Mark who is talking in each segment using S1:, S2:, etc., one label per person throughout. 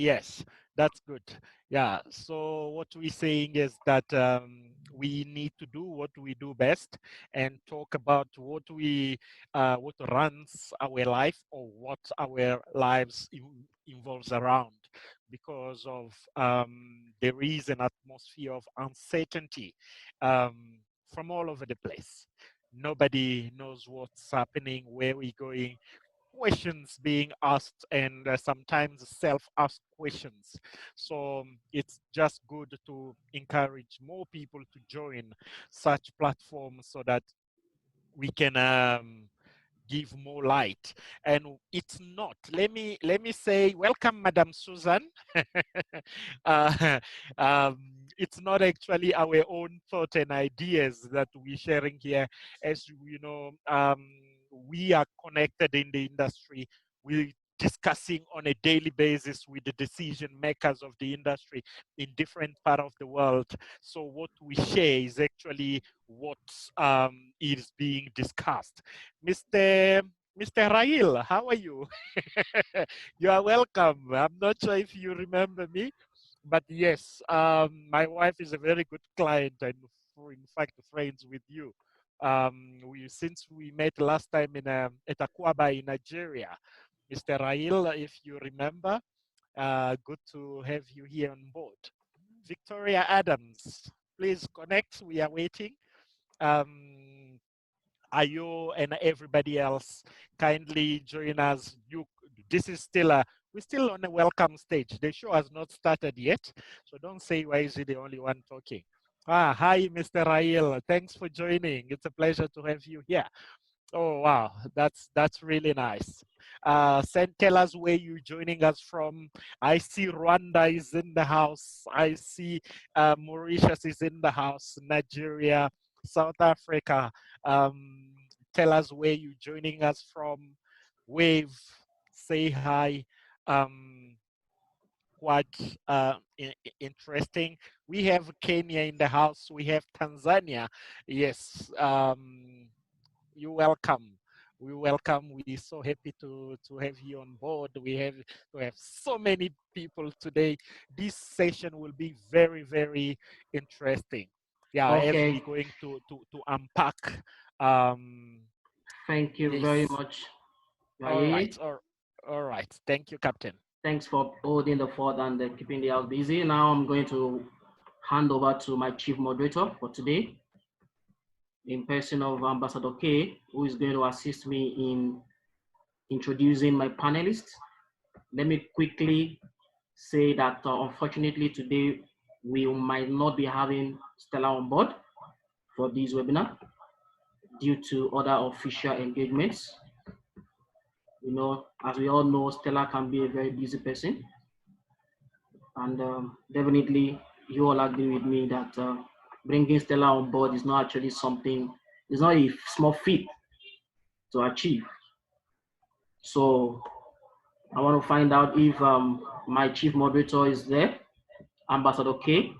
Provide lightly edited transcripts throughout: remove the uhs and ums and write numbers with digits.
S1: Yes, that's good. Yeah. So what we're saying is that we need to do what we do best and talk about what runs our life or what our lives involves around, because of there is an atmosphere of uncertainty from all over the place. Nobody knows what's happening, where we're going, questions being asked, and sometimes self-asked questions. So it's just good to encourage more people to join such platforms so that we can give more light. And it's not, let me say welcome, Madam Susan. uh, um, it's not actually our own thought and ideas that we're sharing here. As you know, we are connected in the industry. We discussing on a daily basis with the decision makers of the industry in different part of the world. So what we share is actually what is being discussed. Mr. Mr. Rail, how are you? You are welcome. I'm not sure if you remember me, but yes, my wife is a very good client and in fact friends with you. Since we met last time at Akwaba in Nigeria. Mr. Rail, if you remember, good to have you here on board. Victoria Adams, please connect. We are waiting. Ayo and everybody else, kindly join us. This is still we're still on a welcome stage. The show has not started yet, so don't say why is he the only one talking. Hi, Mr. Rail. Thanks for joining. It's a pleasure to have you here. Oh wow, that's really nice. Tell us where you're joining us from. I see Rwanda is in the house. I see Mauritius is in the house. Nigeria, South Africa. Um, Tell us where you're joining us from. Wave, say hi. Um, quite interesting. We have Kenya in the house. We have Tanzania. Yes. You're welcome. We welcome. We're so happy to have you on board. We have so many people today. This session will be very, very interesting. Yeah, as
S2: Okay,
S1: we're going to unpack. Um,
S2: thank you very
S1: this.
S2: much,
S1: All
S2: Raye.
S1: right. All right. Thank you, Captain.
S2: Thanks for holding the fort and keeping the house busy. Now I'm going to hand over to my chief moderator for today, in person of Ambassador K, who is going to assist me in introducing my panelists. Let me quickly say that unfortunately today we might not be having Stella on board for this webinar due to other official engagements. You know, as we all know, Stella can be a very busy person, and definitely you all agree with me that bringing Stella on board is not actually something, it's not a small feat to achieve. So I want to find out if my chief moderator is there, Ambassador K.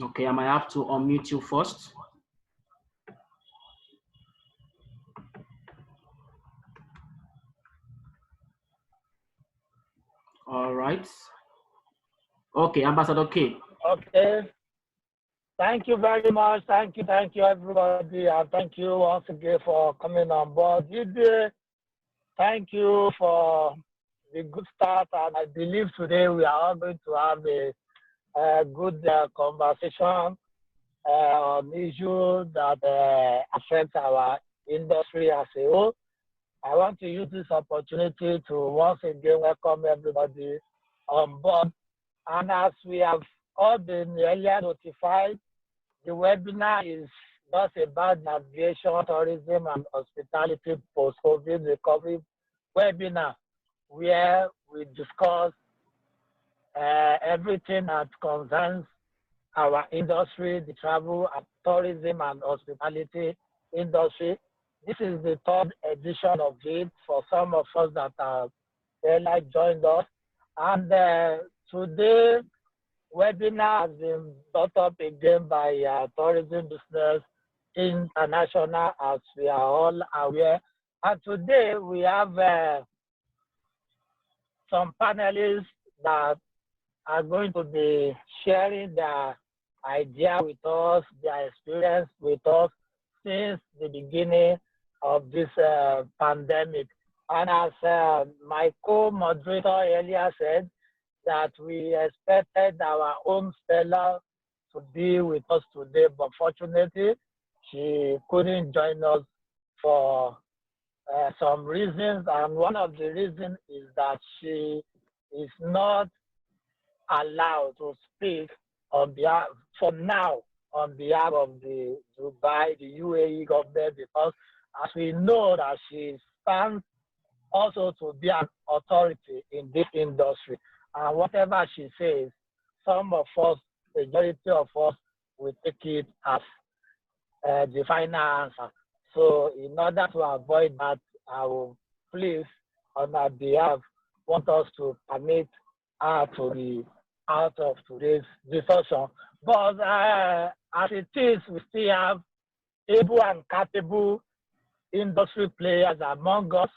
S2: Okay, I might have to unmute you first. All right. Okay, Ambassador K.
S3: Okay. Thank you very much. Thank you, everybody. And thank you once again for coming on board. Thank you for the good start. And I believe today we are all going to have a good conversation on issues that affect our industry as a whole. I want to use this opportunity to once again welcome everybody on board. And as we have all been earlier notified, the webinar is just about aviation, tourism, and hospitality post-COVID recovery webinar, where we discuss everything that concerns our industry, the travel, and tourism, and hospitality industry. This is the third edition of it for some of us that have joined us. And today, webinar has been brought up again by tourism business international, as we are all aware. And today we have some panelists that are going to be sharing their idea with us, their experience with us since the beginning of this pandemic. And as my co-moderator earlier said, that we expected our own Stella to be with us today, but fortunately, she couldn't join us for some reasons. And one of the reasons is that she is not allowed to speak on behalf, for now, on behalf of the Dubai, the UAE government, because as we know that she stands also to be an authority in this industry. And whatever she says, some of us, majority of us, will take it as the final answer. So in order to avoid that, I will please, on our behalf, want us to permit her to be out of today's discussion. But as it is, we still have able and capable industry players among us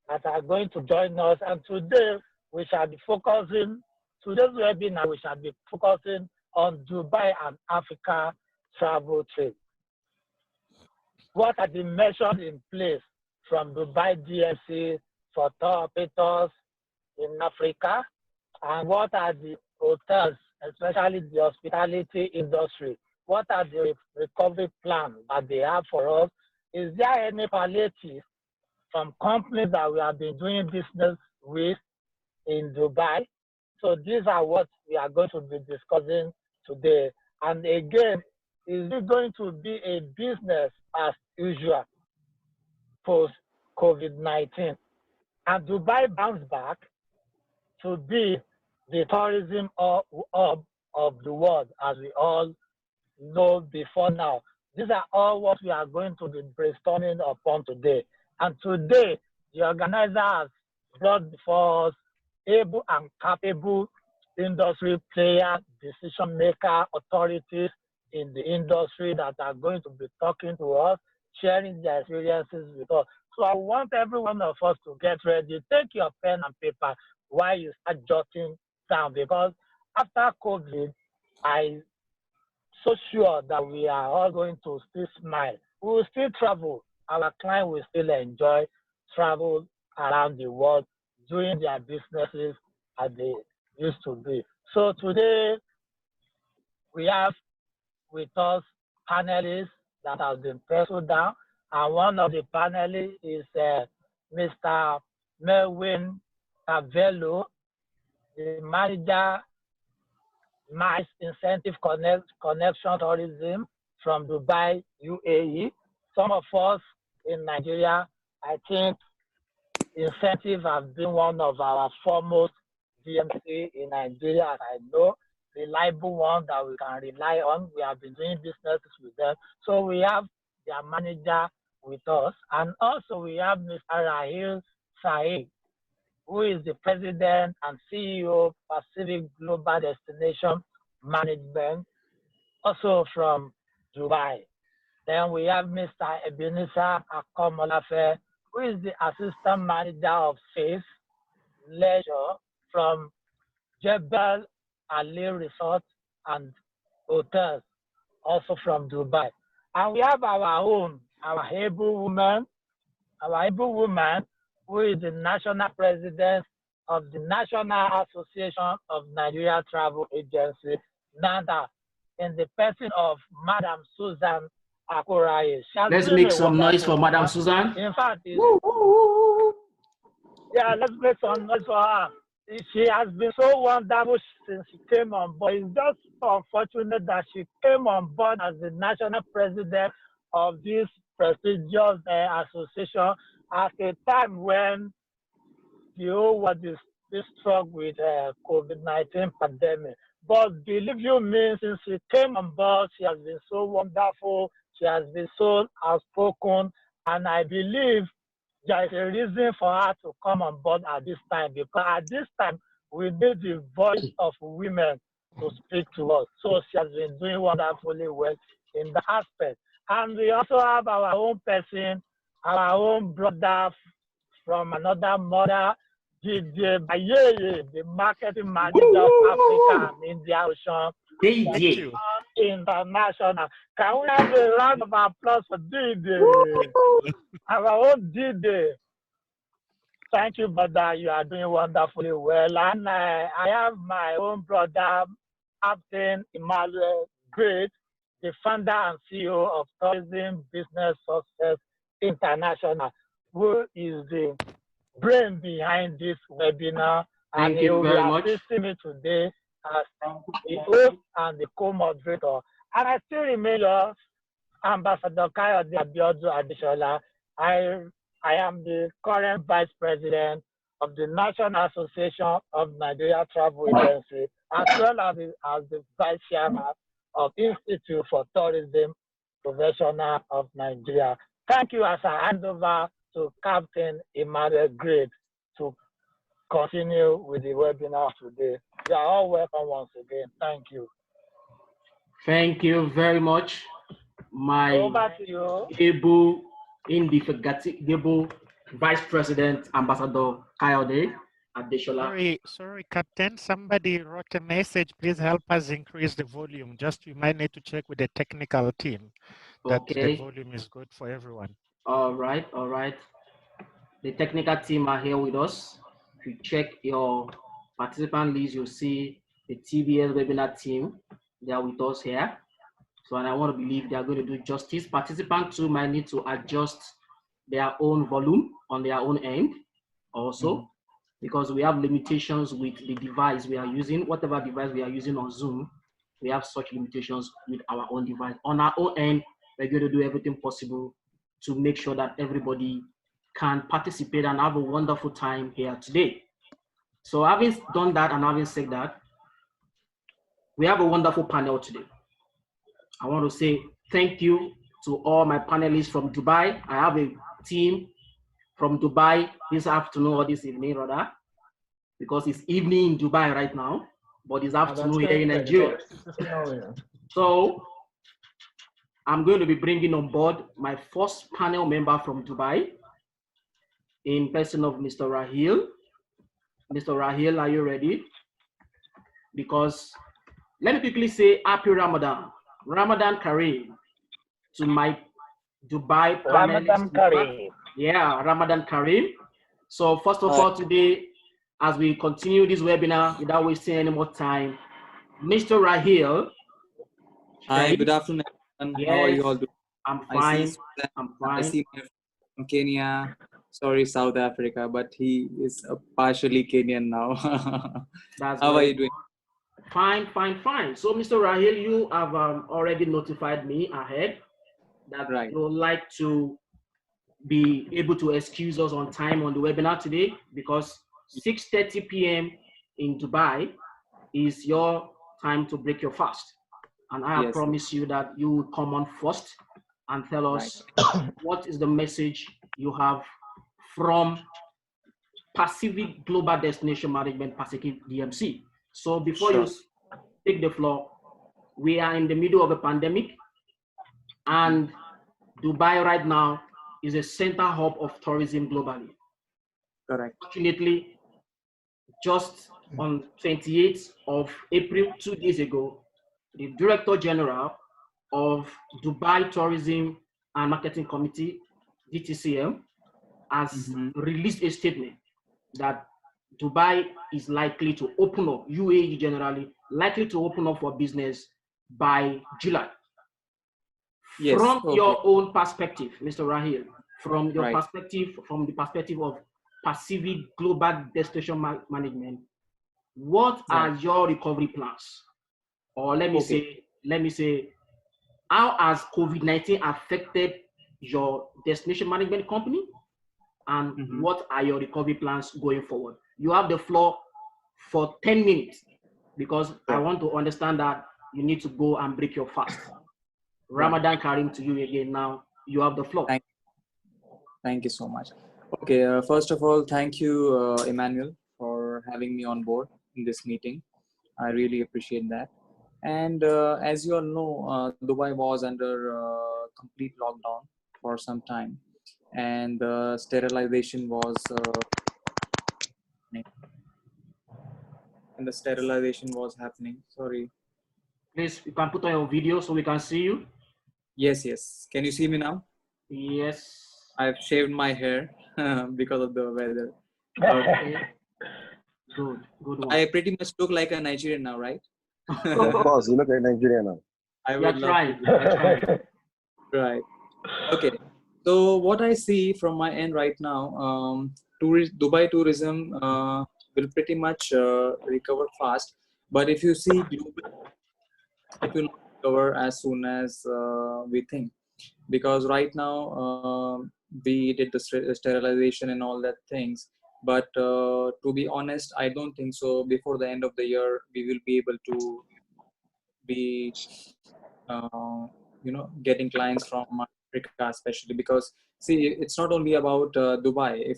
S3: that are going to join us. And today, we shall be focusing, today's webinar, we shall be focusing on Dubai and Africa travel trade. What are the measures in place from Dubai DFC for tour operators in Africa? And what are the hotels, especially the hospitality industry? What are the recovery plans that they have for us? Is there any palliative from companies that we have been doing business with in Dubai? So these are what we are going to be discussing today. And again, is it going to be a business as usual post-COVID-19? And Dubai bounced back to be the tourism hub of the world, as we all know before now. These are all what we are going to be brainstorming upon today. And today, the organizer has brought before us able and capable industry players, decision maker, authorities in the industry that are going to be talking to us, sharing their experiences with us. So I want every one of us to get ready. Take your pen and paper while you start jotting down, because after COVID, I'm so sure that we are all going to still smile. We will still travel. Our client will still enjoy travel around the world, doing their businesses as they used to be. So today, we have with us panelists that have been penciled down. And one of the panelists is Mr. Melwin Cavello, the manager, MICE Incentive Connection Tourism from Dubai, UAE. Some of us in Nigeria, I think Incentive has been one of our foremost DMC in Nigeria, as I know, reliable one that we can rely on. We have been doing businesses with them. So we have their manager with us. And also we have Mr. Rahil Saeed, who is the president and CEO of Pacific Global Destination Management, also from Dubai. Then we have Mr. Ebenezer Akomolafe, who is the assistant manager of Safe Leisure from Jebel Ali Resort and Hotels, also from Dubai. And we have our able woman, who is the national president of the National Association of Nigeria Travel Agency, NADA, in the person of Madam Susan Akoraye.
S2: Let's make some noise for Madam Susan.
S3: In fact, yeah, let's make some noise for her. She has been so wonderful since she came on board. It's just unfortunate that she came on board as the national president of this prestigious association at a time when the whole world is struck with COVID-19 pandemic. But believe you me, since she came on board, she has been so wonderful. She has been so outspoken, and I believe there is a reason for her to come on board at this time, because at this time, we need the voice of women to speak to us. So she has been doing wonderfully well in the aspect. And we also have our own person, our own brother from another mother, DJ Bayeye, the marketing manager of Africa and India Ocean.
S1: Thank you.
S3: International. Can we have a round of applause for DJ? Our own DJ. Thank you, brother. You are doing wonderfully well. And I have my own brother, Captain Emmanuel Great, the founder and CEO of Tourism Business Success International, who is the brain behind this webinar.
S2: Thank you very much.
S3: He will be assisting me today as the host and the co-moderator. And I still remain yours, Ambassador Kayode Abiodun Adeshola. I am the current Vice President of the National Association of Nigeria Travel Agency, as well as the Vice Chairman of Institute for Tourism Professional of Nigeria. Thank you as I hand over to Captain Emmanuel Great to continue with the webinar today. You are all welcome once again. Thank you.
S2: Thank you very much, my
S3: Over to you.
S2: able, indefatigable Vice President, Ambassador Kayode Adeshola.
S1: Sorry, Captain. Somebody wrote a message. Please help us increase the volume. Just we might need to check with the technical team that the volume is good for everyone.
S2: All right. The technical team are here with us. If you check your participant list, you'll see the TBS webinar team. They are with us here. So, and I want to believe they are going to do justice. Participants too might need to adjust their own volume on their own end also, because we have limitations with the device we are using. Whatever device we are using on Zoom, we have such limitations with our own device. On our own end, we're going to do everything possible to make sure that everybody can participate and have a wonderful time here today. So having done that and having said that, we have a wonderful panel today. I want to say thank you to all my panelists from Dubai. I have a team from Dubai this afternoon or this evening rather, because it's evening in Dubai right now, but it's afternoon here in Nigeria. So I'm going to be bringing on board my first panel member from Dubai in person of Mr. Rahil. Mr. Rahil, are you ready? Because let me quickly say happy Ramadan. Ramadan Kareem to my Dubai
S3: Ramadan Kareem.
S2: Yeah, Ramadan Kareem. So first of all, today, as we continue this webinar without wasting any more time, Mr. Rahil.
S4: Hi, good afternoon.
S2: Yes,
S4: how are you all doing?
S2: I'm fine.
S4: I see him from Kenya. Sorry, South Africa, but he is partially Kenyan now. How are you doing?
S2: Fine. So, Mr. Rahil, you have already notified me ahead that you would like to be able to excuse us on time on the webinar today, because 6:30 p.m. in Dubai is your time to break your fast. And I have promised you that you will come on first and tell us what is the message you have from Pacific Global Destination Management, Pacific DMC. So before you take the floor, we are in the middle of a pandemic, and Dubai right now is a center hub of tourism globally.
S4: Correct.
S2: Fortunately, just on 28th of April, 2 days ago, the Director General of Dubai Tourism and Marketing Committee, DTCM, has released a statement that Dubai is likely to open up, UAE generally, likely to open up for business by July.
S4: Yes,
S2: from your own perspective, Mr. Rahil, from your perspective, from the perspective of Pacific Global Destination Management, what are your recovery plans? Or let me say, how has COVID-19 affected your destination management company? And what are your recovery plans going forward? You have the floor for 10 minutes, because I want to understand that you need to go and break your fast. Ramadan Kareem to you again now. You have the floor.
S4: Thank you so much. Okay, first of all, thank you, Emmanuel, for having me on board in this meeting. I really appreciate that. And as you all know, Dubai was under complete lockdown for some time, and the sterilization was happening. Sorry.
S2: Please, you can put on your video so we can see you.
S4: Yes, yes. Can you see me now?
S2: Yes.
S4: I've shaved my hair because of the weather.
S2: Okay. Good one.
S4: I pretty much look like a Nigerian now, right?
S5: Of course, you look like Nigeria now.
S4: I
S2: You're
S4: would love
S2: trying.
S4: to.
S2: You're trying.
S4: Right. Okay. So what I see from my end right now, Dubai tourism will pretty much recover fast. But if you see globally, it will not recover as soon as we think. Because right now we did the sterilization and all that things. But to be honest, I don't think so. Before the end of the year, we will be able to be getting clients from Africa, especially because see, it's not only about Dubai.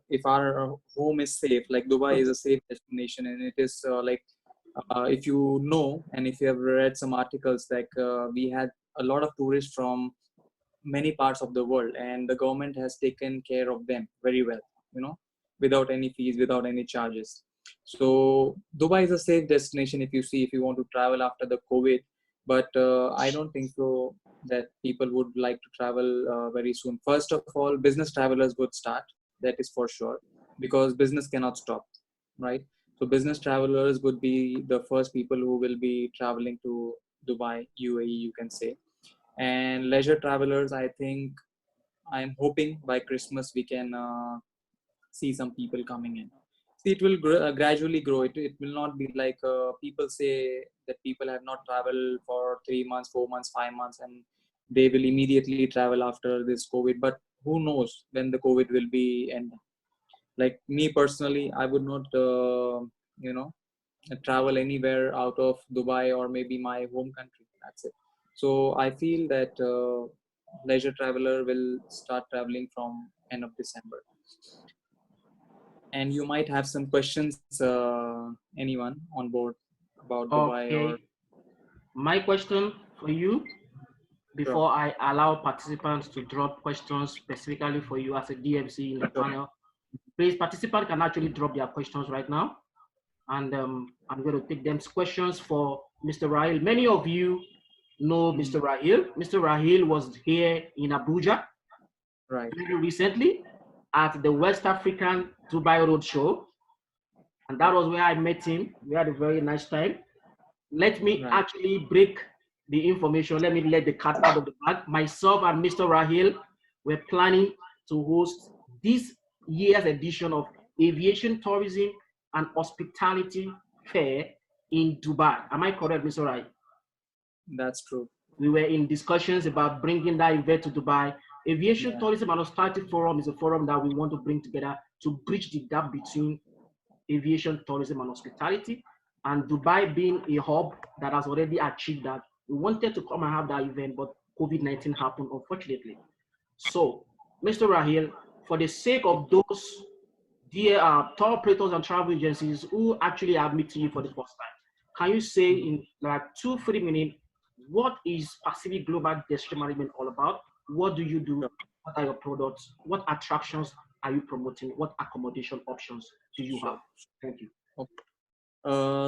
S4: If our home is safe, like Dubai is a safe destination, and it is if you know, and if you have read some articles, like we had a lot of tourists from many parts of the world, and the government has taken care of them very well, without any fees, without any charges. So Dubai is a safe destination if you want to travel after the COVID. But I don't think so that people would like to travel very soon. First of all, business travelers would start, that is for sure, because business cannot stop, right? So business travelers would be the first people who will be traveling to Dubai, UAE, you can say. And leisure travelers, I think, I'm hoping by Christmas we can see some people coming in. See, it will gradually grow. It will not be like people say that people have not traveled for 3 months, 4 months, 5 months, and they will immediately travel after this COVID. But who knows when the COVID will be ending? Like me personally, I would not, travel anywhere out of Dubai or maybe my home country. That's it. So I feel that leisure traveler will start traveling from end of December. And you might have some questions, anyone on board about Dubai
S2: Okay.
S4: or.
S2: My question for you,
S4: Sure.
S2: before I allow participants to drop questions specifically for you as a DMC in the
S4: Sure.
S2: panel, please, participants can actually drop their questions right now. And I'm going to take them questions for Mr. Rahil. Many of you know Mr. Rahil. Mr. Rahil was here in Abuja
S4: Right.
S2: very recently at the West African Dubai Roadshow. And that was where I met him. We had a very nice time. Let me actually break the information. Let me let the cat out of the bag. Myself and Mr. Rahil were planning to host this year's edition of Aviation, Tourism, and Hospitality Fair in Dubai. Am I correct, Mr. Rahil?
S4: That's true.
S2: We were in discussions about bringing that event to Dubai. Aviation, Tourism, and Hospitality Forum is a forum that we want to bring together to bridge the gap between aviation, tourism, and hospitality. And Dubai being a hub that has already achieved that, we wanted to come and have that event, but COVID-19 happened, unfortunately. So, Mr. Rahil, for the sake of those dear tour operators and travel agencies who actually are meeting you for the first time, can you say in like 2-3 minutes, what is Pacific Global Destination Management all about? What do you do? What are your products? What attractions are you promoting? What accommodation options do you have? Thank you.
S4: Okay.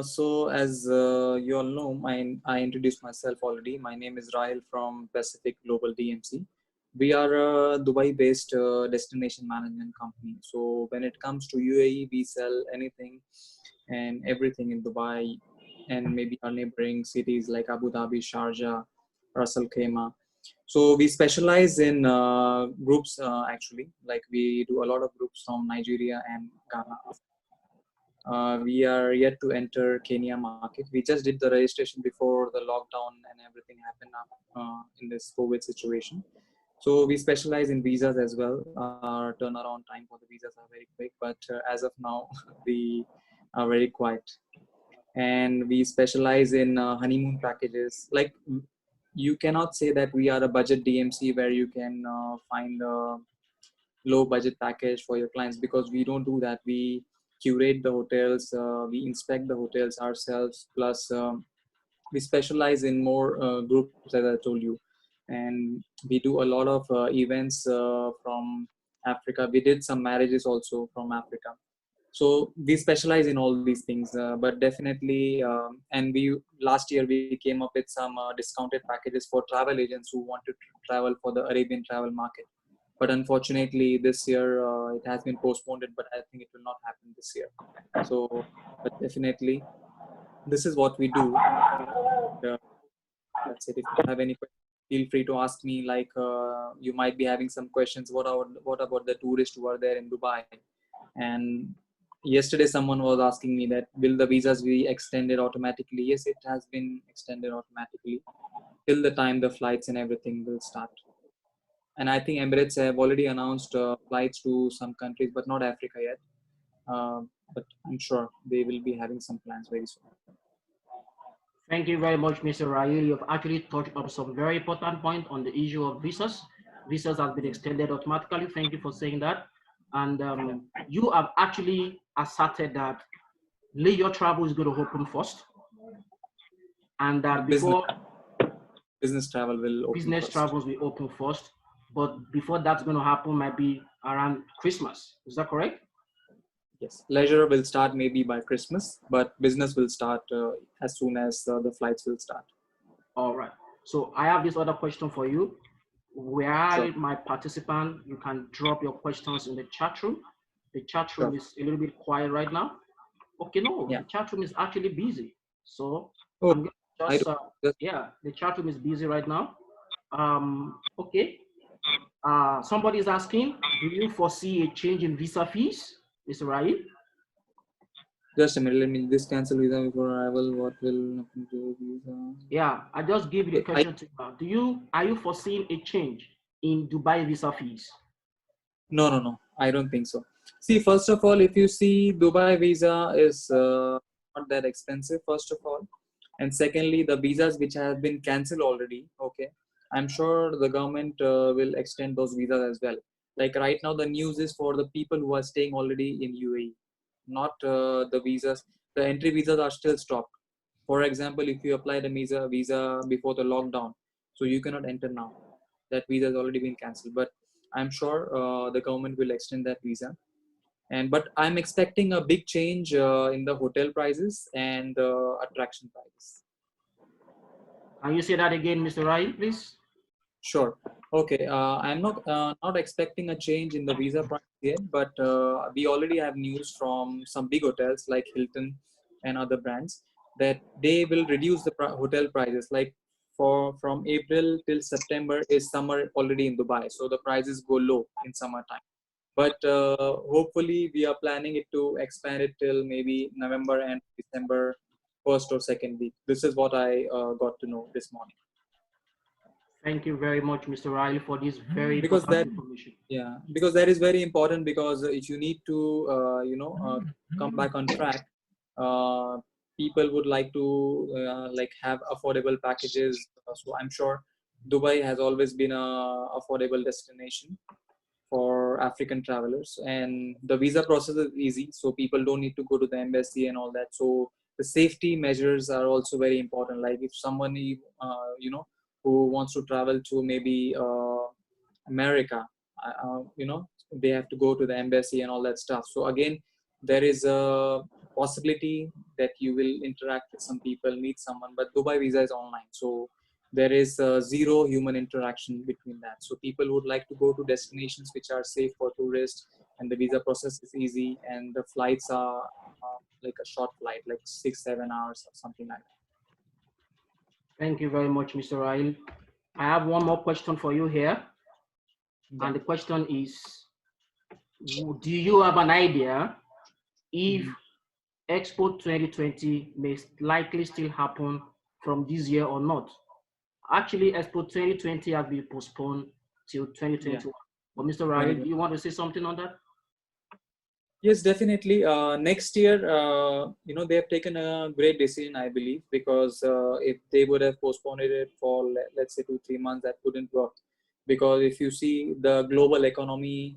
S4: So as you all know, I introduced myself already. My name is Rahil from Pacific Global DMC. We are a Dubai-based destination management company. So when it comes to UAE, we sell anything and everything in Dubai and maybe our neighboring cities like Abu Dhabi, Sharjah, Ras Al Khaimah. So we specialize in groups actually. Like we do a lot of groups from Nigeria and Ghana. We are yet to enter Kenya market. We just did the registration before the lockdown and everything happened in this COVID situation. So we specialize in visas as well. Our turnaround time for the visas are very quick, but as of now, we are very quiet. And we specialize in honeymoon packages. Like you cannot say that we are a budget DMC where you can find a low budget package for your clients, because we don't do that. We curate the hotels, we inspect the hotels ourselves, plus we specialize in more groups, as I told you. and we do a lot of events from Africa. We did some marriages also from Africa. So we specialize in all these things, but definitely, and we last year we came up with some discounted packages for travel agents who want to travel for the Arabian travel market. But unfortunately, this year it has been postponed, but I think it will not happen this year. So, but definitely, this is what we do. That's it. If you have any questions, feel free to ask me. Like you might be having some questions. What about the tourists who are there in Dubai? And yesterday someone was asking me that will the visas be extended automatically? Yes, it has been extended automatically till the time the flights and everything will start. And I think Emirates have already announced flights to some countries, but not Africa yet. But I'm sure they will be having some plans very soon.
S2: Thank you very much, Mr. Rail. You've actually touched on some very important point on the issue of visas. Visas have been extended automatically. Thank you for saying that. And you have actually asserted that leisure travel is going to open first, and that before
S4: business travel will open
S2: business
S4: first.
S2: travels will open first, but before that's going to happen might be around Christmas. Is that correct?
S4: Yes, leisure will start maybe by Christmas, but business will start as soon as the flights will start.
S2: All right. So I have this other question for you. Where
S4: Sure.
S2: my participant, you can drop your questions in the chat room. The chat room is a little bit quiet right now. Okay, no,
S4: Yeah.
S2: the chat room is actually busy. So
S4: Oh,
S2: I'm going to just, yeah, the chat room is busy right now. Okay. Somebody is asking, do you foresee a change in visa fees, Mr. Rahim?
S4: Just a minute, let me this cancel visa before arrival. What will happen to visa?
S2: Yeah, I just gave you the question to you. Are you foreseeing a change in Dubai visa fees?
S4: No. I don't think so. See, first of all, if you see Dubai visa is not that expensive, first of all. And secondly, the visas which have been cancelled already, okay, I'm sure the government will extend those visas as well. Like right now, the news is for the people who are staying already in UAE, not the visas. The entry visas are still stopped. For example, if you apply the visa before the lockdown, so you cannot enter now. That visa has already been cancelled. But I'm sure the government will extend that visa. But I'm expecting a big change in the hotel prices and the attraction prices.
S2: Can you say that again, Mr. Rai, please?
S4: Sure. Okay. I'm not expecting a change in the visa price yet, but we already have news from some big hotels like Hilton and other brands that they will reduce the hotel prices. Like from April till September is summer already in Dubai, so the prices go low in summertime. But hopefully we are planning it to expand it till maybe November and December first or second week. This is what I got to know this morning.
S2: Thank you very much, Mr. Riley, for this very
S4: because
S2: important
S4: that
S2: information.
S4: Yeah, because that is very important, because if you need to come back on track, uh, people would like to like have affordable packages. So I'm sure Dubai has always been a affordable destination for African travelers, and the visa process is easy, so people don't need to go to the embassy and all that. So the safety measures are also very important. Like if someone who wants to travel to maybe America, they have to go to the embassy and all that stuff. So again, there is a possibility that you will interact with some people, meet someone, but Dubai visa is online, so there is zero human interaction between that. So people would like to go to destinations which are safe for tourists, and the visa process is easy, and the flights are like a short flight, like 6-7 hours or something like that.
S2: Thank you very much, Mr. Rahil. I have one more question for you here.
S4: Yeah.
S2: And the question is, do you have an idea if Expo 2020 may likely still happen from this year or not? Actually, Expo 2020 has been postponed till 2021. Yeah. But Mr. Rahil, do you want to say something on that?
S4: Yes, definitely. Next year, they have taken a great decision, I believe, because if they would have postponed it for, let's say, 2-3 months, that wouldn't work. Because if you see, the global economy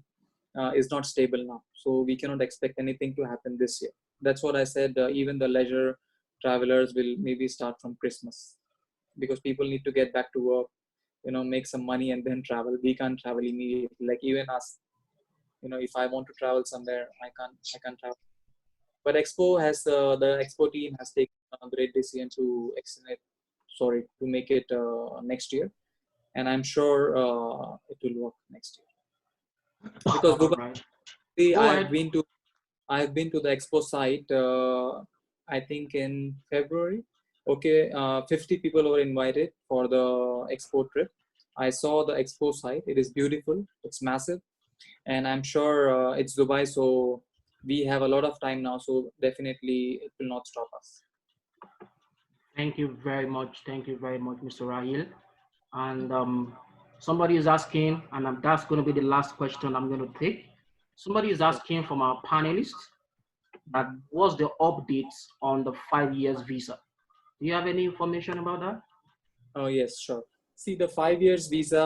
S4: is not stable now. So we cannot expect anything to happen this year. That's what I said. Even the leisure travelers will maybe start from Christmas, because people need to get back to work. make some money and then travel. We can't travel immediately. Like even us, if I want to travel somewhere, I can't travel. But Expo has the Expo team has taken a great decision to to make it next year, and I'm sure it will work next year. Because
S2: All
S4: Dubai,
S2: right.
S4: see,
S2: Go ahead.
S4: I've been to the Expo site. I think in February. Okay, 50 people were invited for the Expo trip. I saw the Expo site. It is beautiful. It's massive, and I'm sure it's Dubai, so we have a lot of time now. So definitely, it will not stop us.
S2: Thank you very much. Thank you very much, Mr. Rahil. And somebody is asking, and that's going to be the last question I'm going to take. Somebody is asking from our panelists that what's the updates on the 5 years visa? Do you have any information about that?
S4: Oh yes, sure. See the 5 years visa,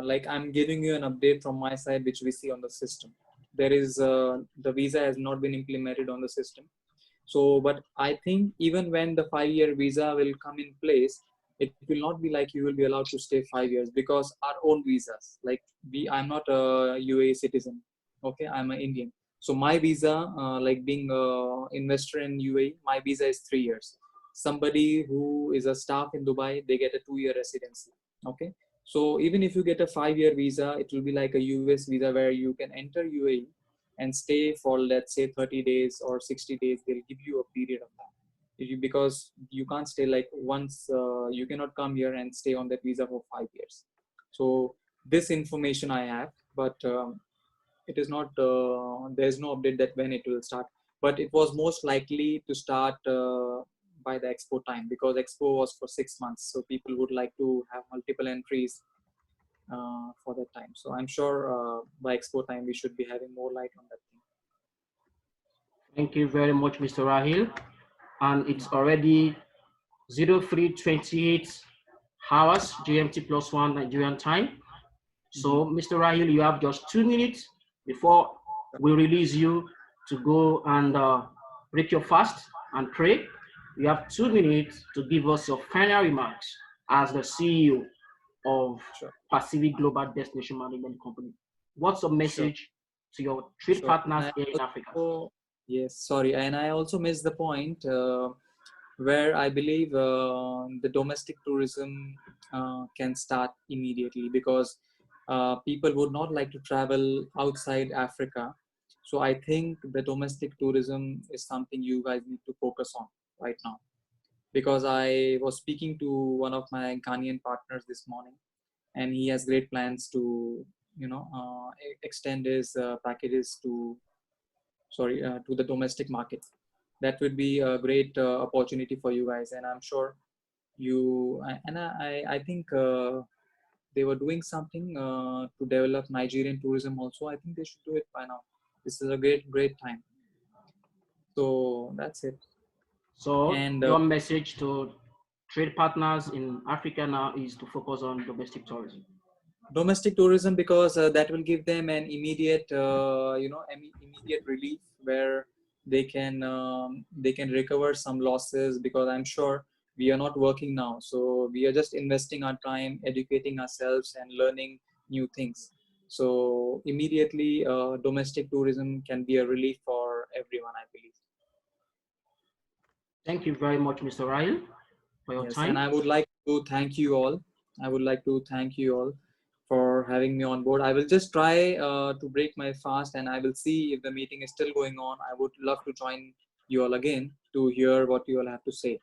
S4: like I'm giving you an update from my side, which we see on the system. There is the visa has not been implemented on the system. So, but I think even when the 5 year visa will come in place, it will not be like you will be allowed to stay 5 years, because our own visas, like I'm not a UAE citizen. Okay, I'm an Indian. So my visa, like being a investor in UAE, my visa is 3 years. Somebody who is a staff in Dubai, they get a 2 year residency. Okay. So even if you get a 5 year visa, it will be like a US visa where you can enter UAE and stay for, let's say, 30 days or 60 days. They'll give you a period of that. Because you can't stay like once, you cannot come here and stay on that visa for 5 years. So this information I have, but it is not, there's no update that when it will start, but it was most likely to start by the Expo time, because Expo was for 6 months. So people would like to have multiple entries for that time. So I'm sure by Expo time, we should be having more light on that thing.
S2: Thank you very much, Mr. Rahil. And it's already 03:28 hours GMT +1 Nigerian time. So, Mr. Rahil, you have just 2 minutes before we release you to go and break your fast and pray. You have 2 minutes to give us your final remarks as the CEO of Pacific Global Destination Management Company. What's your message to your trade partners here in Africa?
S4: Yes, sorry. And I also missed the point where I believe the domestic tourism can start immediately, because people would not like to travel outside Africa. So I think the domestic tourism is something you guys need to focus on right now. Because I was speaking to one of my Ghanaian partners this morning, and he has great plans to, extend his packages to the domestic market. That would be a great opportunity for you guys, and I'm sure I think they were doing something to develop Nigerian tourism also. I think they should do it by now. This is a great time. So that's it.
S2: So
S4: and
S2: your message to trade partners in Africa now is to focus on domestic tourism.
S4: Domestic tourism, because that will give them an immediate immediate relief, where they can recover some losses, because I'm sure we are not working now, so we are just investing our time educating ourselves and learning new things. So immediately domestic tourism can be a relief for everyone, I believe.
S2: Thank you very much, Mr. Ryle, for your time.
S4: And I would like to thank you all. For having me on board. I will just try to break my fast, and I will see if the meeting is still going on. I would love to join you all again to hear what you all have to say.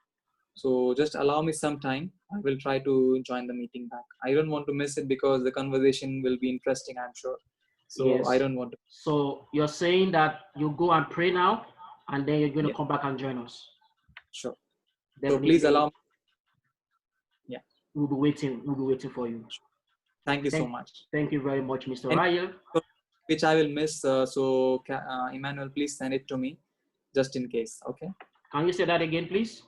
S4: So just allow me some time. I will try to join the meeting back. I don't want to miss it, because the conversation will be interesting, I'm sure. So yes. I don't want to.
S2: So you're saying that you go and pray now, and then you're going to come back and join us.
S4: Sure.
S2: Definitely.
S4: So please allow me. Yeah.
S2: We'll be waiting for you.
S4: Thank you so much.
S2: Thank you very much, Mr. Ryle.
S4: Which I will miss. So Emmanuel, please send it to me, just in case. Okay.
S2: Can you say that again, please?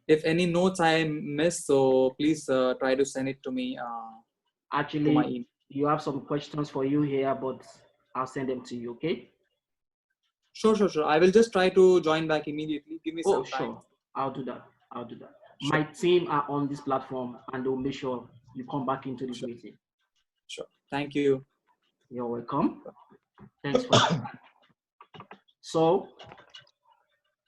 S4: If any notes I miss, so please try to send it to me.
S2: Actually,
S4: to my email.
S2: You have some questions for you here, but I'll send them to you. Okay.
S4: Sure. I will just try to join back immediately. Give me some time.
S2: Sure. I'll do that.
S4: Sure.
S2: My team are on this platform, and they'll make sure you come back into this meeting.
S4: Sure. Thank you.
S2: You're welcome. Thanks for that. So,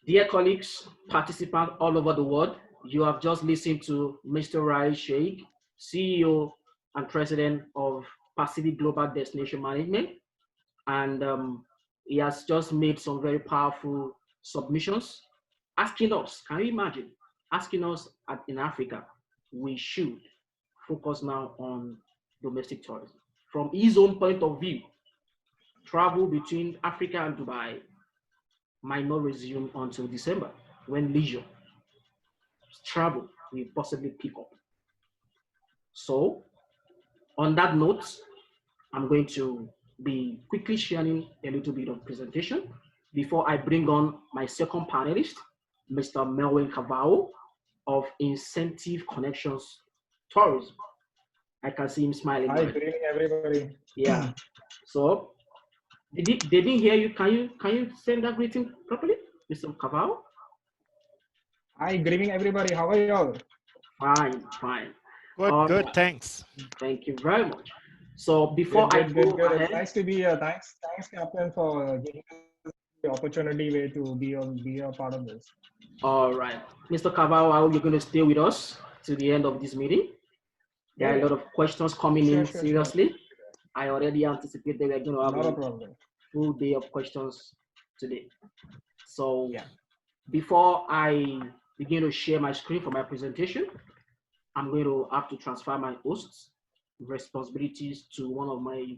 S2: dear colleagues, participants all over the world, you have just listened to Mr. Rai Sheikh, CEO and President of Pacific Global Destination Management. And he has just made some very powerful submissions, asking us, can you imagine, asking us in Africa, we should focus now on domestic tourism. From his own point of view, travel between Africa and Dubai might not resume until December, when leisure travel will possibly pick up. So, on that note, I'm going to be quickly sharing a little bit of presentation before I bring on my second panelist, Mr. Melvin Cavao of Incentive Connections Tourism. I can see him smiling.
S6: Hi, good evening, everybody.
S2: Yeah. So, they didn't hear you. Can you send that greeting properly, Mr. Cavao?
S6: Hi, good evening, everybody. How are you all?
S2: Fine, fine.
S1: Good, thanks.
S2: Thank you very much. So before I go ahead,
S6: it's nice to be here. Thanks, Captain, for giving us the opportunity to be a part of this.
S2: All right, Mr. Cavao, I hope you're going to stay with us to the end of this meeting. There are a lot of questions coming in. Seriously, I already anticipate that we're going to have a full day of questions today. So before I begin to share my screen for my presentation, I'm going to have to transfer my host's responsibilities to one of my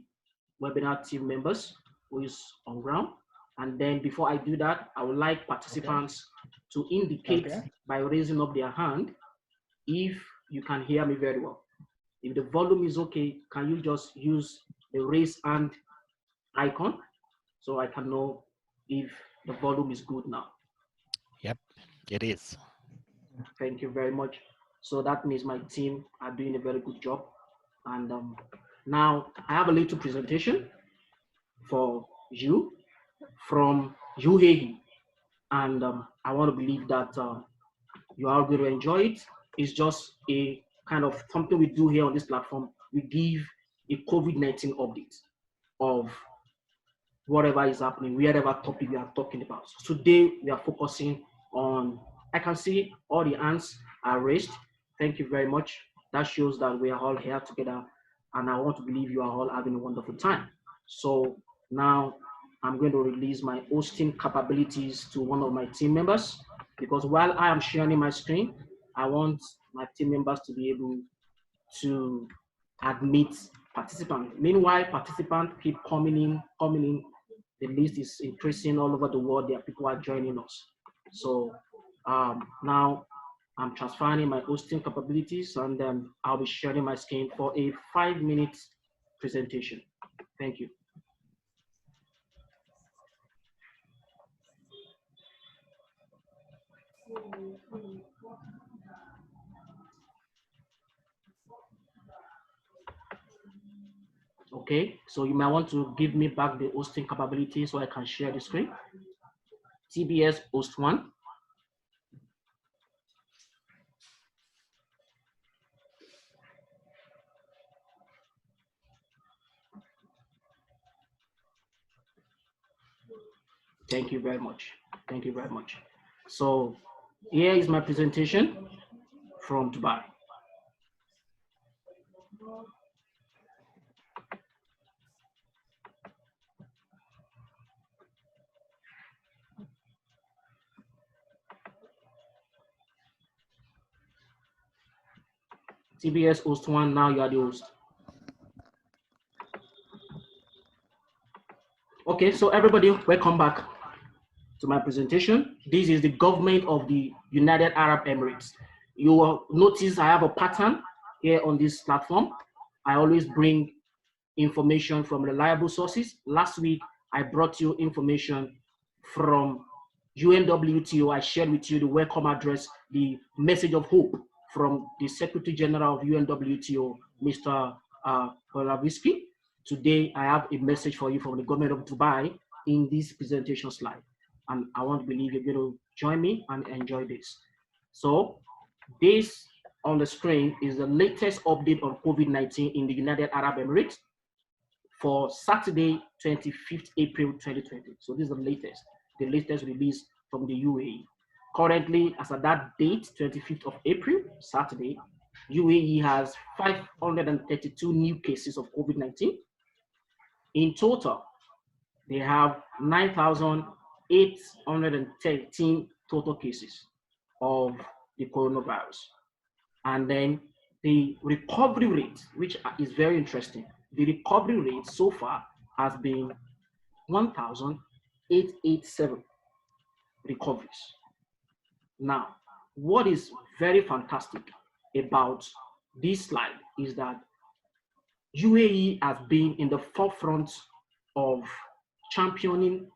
S2: webinar team members who is on ground. And then before I do that, I would like participants to indicate by raising up their hand if you can hear me very well. If the volume is okay, can you just use the raise hand icon so I can know if the volume is good now?
S1: Yep, it is.
S2: Thank you very much. So that means my team are doing a very good job. And now I have a little presentation for you from UAE. And I want to believe that you are going to enjoy it. It's just a kind of something we do here on this platform. We give a COVID-19 update of whatever is happening, wherever topic we are talking about. So today we are focusing on, I can see all the hands are raised. Thank you very much. That shows that we are all here together, and I want to believe you are all having a wonderful time. So now I'm going to release my hosting capabilities to one of my team members, because while I am sharing my screen, I want my team members to be able to admit participants. Meanwhile, participants keep coming in. The list is increasing all over the world. There are people who are joining us. So now I'm transferring my hosting capabilities, and I'll be sharing my screen for a 5-minute presentation. Thank you. Okay, so you might want to give me back the hosting capability so I can share the screen. TBS host 1. Thank you very much. Thank you very much. So here is my presentation from Dubai. TBS host 1, now you are the host. Okay, so everybody, welcome back to my presentation. This is the government of the United Arab Emirates. You will notice I have a pattern here on this platform. I always bring information from reliable sources. Last week, I brought you information from UNWTO. I shared with you the welcome address, the message of hope from the Secretary General of UNWTO, Mr. Polavisky. Today, I have a message for you from the government of Dubai in this presentation slide. And I want to believe you're going to join me and enjoy this. So this on the screen is the latest update on COVID-19 in the United Arab Emirates for Saturday, 25th April 2020. So this is the latest release from the UAE. Currently, as of that date, 25th of April, Saturday, UAE has 532 new cases of COVID-19. In total, they have 9,813 total cases of the coronavirus. And then the recovery rate, which is very interesting, the recovery rate so far has been 1,887 recoveries. Now, what is very fantastic about this slide is that UAE has been in the forefront of championing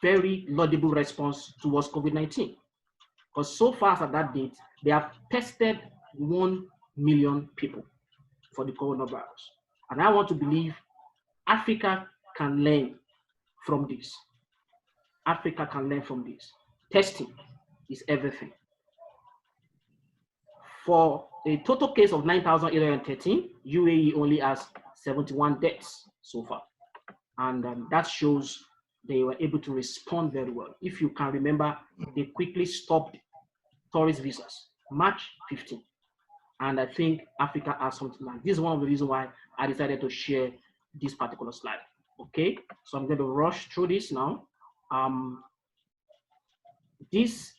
S2: very laudable response towards COVID-19. Because so far as at that date, they have tested 1 million people for the coronavirus. And I want to believe Africa can learn from this. Africa can learn from this. Testing is everything. For a total case of 9,813, UAE only has 71 deaths so far. And that shows they were able to respond very well. If you can remember, they quickly stopped tourist visas, March 15. And I think Africa has something like this. Is one of the reasons why I decided to share this particular slide. Okay, so I'm going to rush through this now. This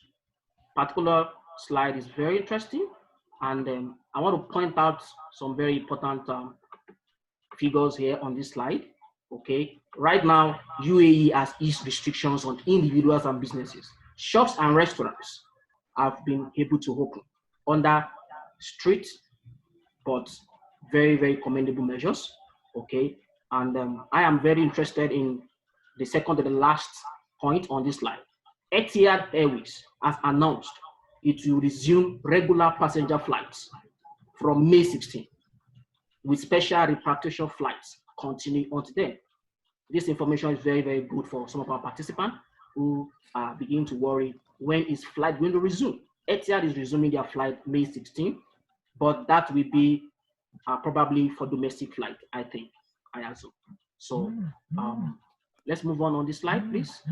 S2: particular slide is very interesting, and I want to point out some very important figures here on this slide. Okay, right now UAE has eased restrictions on individuals and businesses. Shops and restaurants have been able to open under strict but very, very commendable measures. Okay, and I am very interested in the second to the last point on this slide. Etihad Airways has announced it will resume regular passenger flights from May 16, with special repatriation flights continuing until then. This information is very, very good for some of our participants who are beginning to worry, when is flight going to resume? Etihad is resuming their flight May 16, but that will be probably for domestic flight, I think, I assume. So let's move on this slide, please.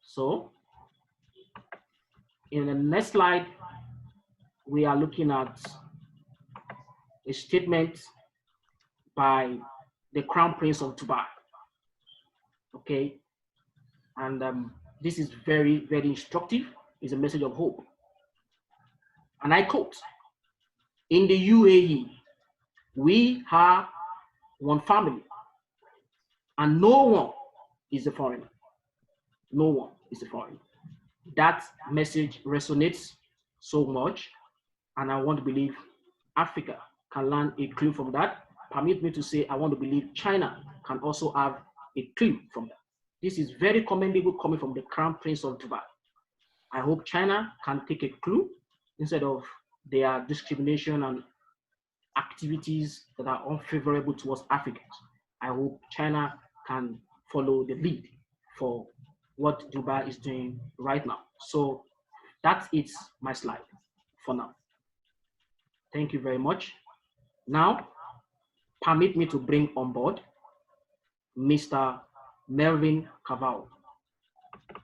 S2: So in the next slide, we are looking at a statement by the Crown Prince of Dubai. Okay, and this is very, very instructive. It's a message of hope. And I quote, "In the UAE, we are one family, and no one is a foreigner. No one is a foreigner." That message resonates so much, and I want to believe Africa can learn a clue from that. Permit me to say, I want to believe China can also have a clue from that. This is very commendable coming from the Crown Prince of Dubai. I hope China can take a clue instead of their discrimination and activities that are unfavorable towards Africans. I hope China can follow the lead for what Dubai is doing right now. So that is my slide for now. Thank you very much. Now, permit me to bring on board Mr. Melvin Cavall.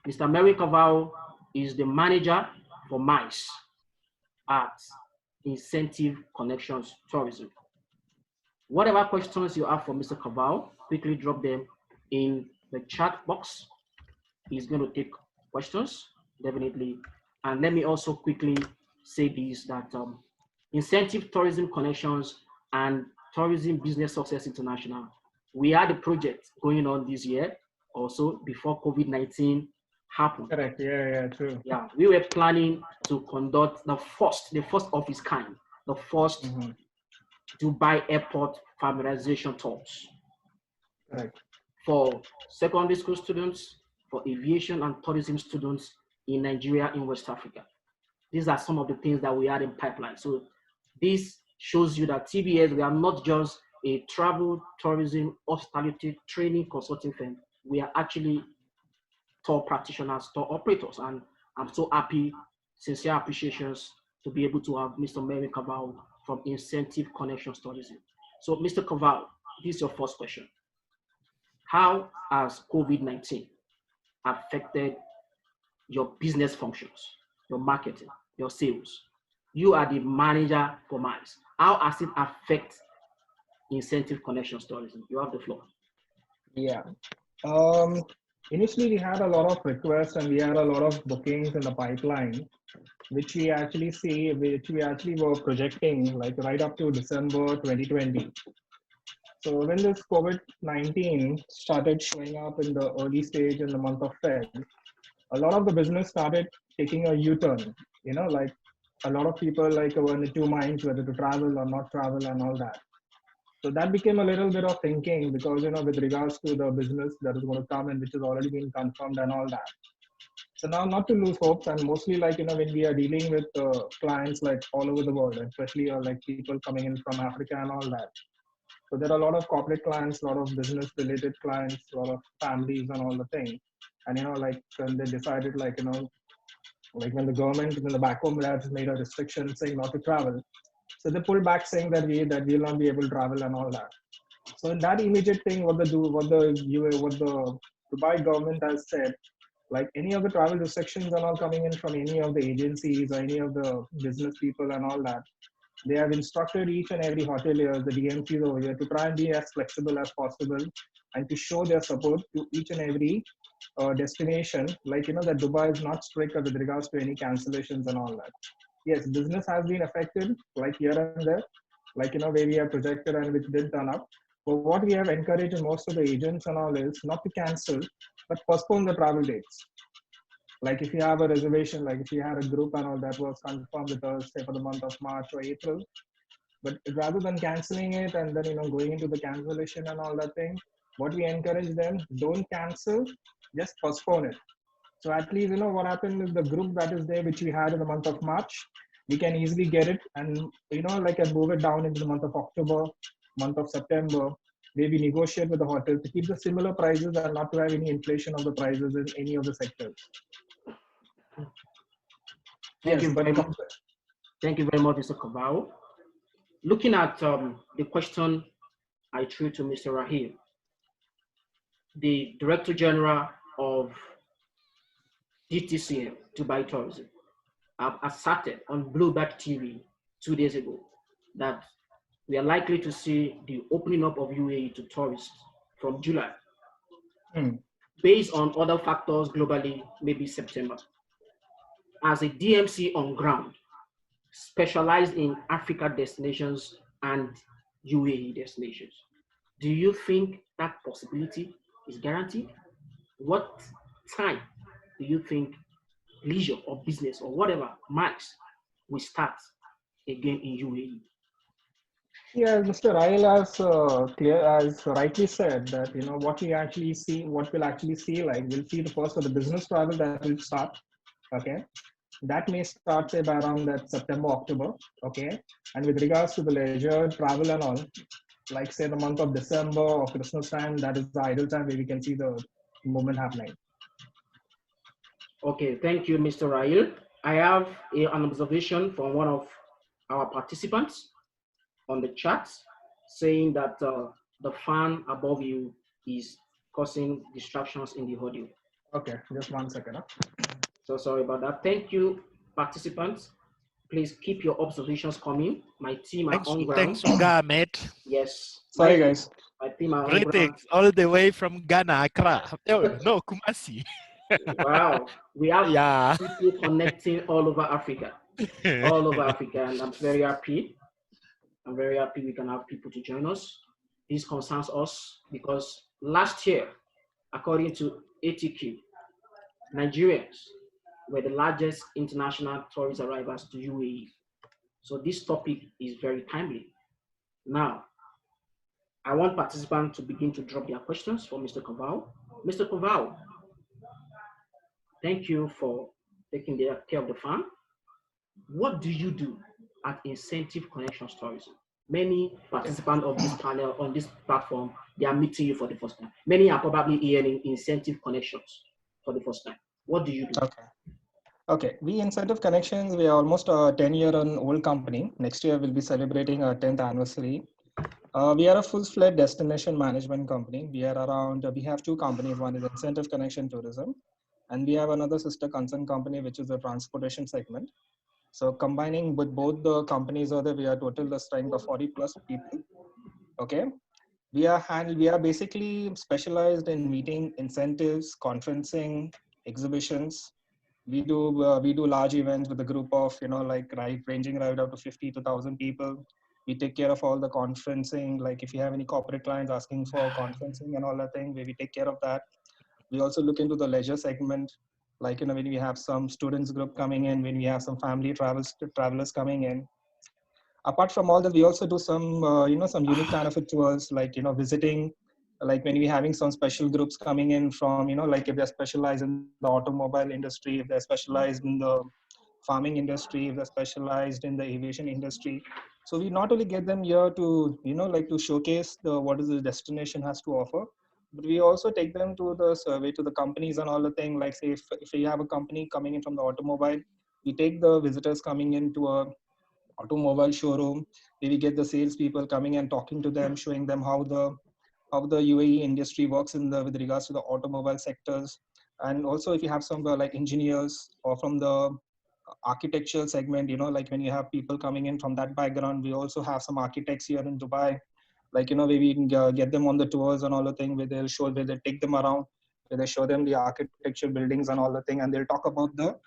S2: Mr. Melvin Cavall is the manager for MICE at Incentive Connections Tourism. Whatever questions you have for Mr. Cavall, quickly drop them in the chat box. He's going to take questions, definitely. And let me also quickly say this, that Incentive Tourism Connections and Tourism Business Success International, we had a project going on this year also before COVID-19 happened.
S6: Correct. Yeah, true.
S2: Yeah, we were planning to conduct the first of its kind, the first Dubai Airport familiarization tours.
S6: Correct.
S2: For secondary school students, for aviation and tourism students in Nigeria, in West Africa. These are some of the things that we had in pipeline. So this shows you that TBS, we are not just a travel, tourism, hospitality, training, consulting firm. We are actually tour practitioners, tour operators. And I'm so happy, sincere appreciations to be able to have Mr. Mary Caval from Incentive Connections Tourism. So Mr. Caval, this is your first question. How has COVID-19 affected your business functions, your marketing, your sales? You are the manager for MICE. How has it affected Incentive Connections Tourism? You have the floor.
S6: Yeah. Initially, we had a lot of requests and we had a lot of bookings in the pipeline, which we actually were projecting like right up to December 2020. So when this COVID-19 started showing up in the early stage in the month of Feb, a lot of the business started taking a U-turn. Like a lot of people were in two minds whether to travel or not travel and all that. So that became a little bit of thinking because, with regards to the business that is going to come and which has already been confirmed and all that. So now not to lose hopes, and mostly when we are dealing with clients like all over the world, especially like people coming in from Africa and all that. So there are a lot of corporate clients, a lot of business related clients, a lot of families and all the things. And, when they decided when the government in the back home has made a restriction saying not to travel. So they pulled back saying that we'll not be able to travel and all that. So in that immediate thing, what the Dubai government has said, like any of the travel restrictions are not coming in from any of the agencies or any of the business people and all that. They have instructed each and every hotelier, the DMCs over here, to try and be as flexible as possible and to show their support to each and every destination. That Dubai is not strict with regards to any cancellations and all that. Yes, business has been affected, like here and there, where we have projected and which didn't turn up. But what we have encouraged most of the agents and all is not to cancel, but postpone the travel dates. Like if you have a reservation, like if you had a group and all that was confirmed with us, say for the month of March or April, but rather than canceling it and then, going into the cancellation and all that thing, what we encourage them, don't cancel, just postpone it. So at least, what happened is the group that is there, which we had in the month of March, we can easily get it and, and move it down into the month of October, month of September, where we negotiate with the hotel to keep the similar prices and not to have any inflation of the prices in any of the sectors.
S2: Thank you very much. Thank you very much, Mr. Caval. Looking at the question I threw to Mr. Rahim, the Director General of DTCM, Dubai Tourism, have asserted on Bloomberg TV 2 days ago that we are likely to see the opening up of UAE to tourists from July. Based on other factors globally, maybe September. As a DMC on ground, specialized in Africa destinations and UAE destinations, do you think that possibility is guaranteed? What time do you think leisure or business or whatever MICE will start again in UAE?
S6: Yeah, Mr. Rahil has rightly said that, what we actually see, what we'll actually see, we'll see the first of the business travel that will start, okay? That may start, say, by around that September, October, okay? And with regards to the leisure travel and all, like say the month of December or Christmas time, that is the ideal time where we can see the movement happening.
S2: Okay, thank you, Mr. Rahil. I have an observation from one of our participants on the chat saying that the fan above you is causing distractions in the audio.
S6: Okay, just 1 second. Huh?
S2: So sorry about that. Thank you, participants. Please keep your observations coming. My team are on ground.
S1: Thanks, Uga, mate.
S2: Yes.
S6: Sorry, guys.
S2: My team are on
S1: Greetings all the way from Ghana, Accra. Oh, no, Kumasi.
S2: Wow. We have people connecting all over Africa. All over Africa, and I'm very happy. I'm very happy we can have people to join us. This concerns us because last year, according to ATQ, Nigerians were the largest international tourist arrivals to UAE. So this topic is very timely. Now, I want participants to begin to drop their questions for Mr. Caval. Mr. Caval, thank you for taking care of the farm. What do you do at Incentive Connections Tourism? Many participants of this panel on this platform, they are meeting you for the first time. Many are probably hearing Incentive Connections. for the first time. What do you do?
S6: Okay. Okay, we Incentive Connections, we are almost a 10-year-old company. Next year, we'll be celebrating our 10th anniversary. We are a full-fledged destination management company. We are around, we have two companies. One is Incentive Connection Tourism, and we have another sister concern company, which is the transportation segment. So combining with both the companies, we are total the strength of 40 plus people. Okay. We are basically specialized in meeting incentives, conferencing, exhibitions. We do large events with a group of like ranging right up to 50 to 1,000 people. We take care of all the conferencing. Like if you have any corporate clients asking for conferencing and all that thing, we take care of that. We also look into the leisure segment, like when we have some students group coming in, when we have some family travelers coming in. Apart from all that, we also do some some unique kind of tours, like visiting, like when we're having some special groups coming in from like if they're specialized in the automobile industry, if they're specialized in the farming industry, if they're specialized in the aviation industry. So we not only get them here to like to showcase the what is the destination has to offer, but we also take them to the survey, to the companies and all the thing. Like say if we have a company coming in from the automobile, we take the visitors coming into a automobile showroom. We get the salespeople coming and talking to them, showing them how the UAE industry works in the with regards to the automobile sectors. And also, if you have some like engineers or from the architectural segment, like when you have people coming in from that background, we also have some architects here in Dubai. Like where we can get them on the tours and all the thing, where they take them around, where they show them the architectural buildings and all the thing, and they'll talk about the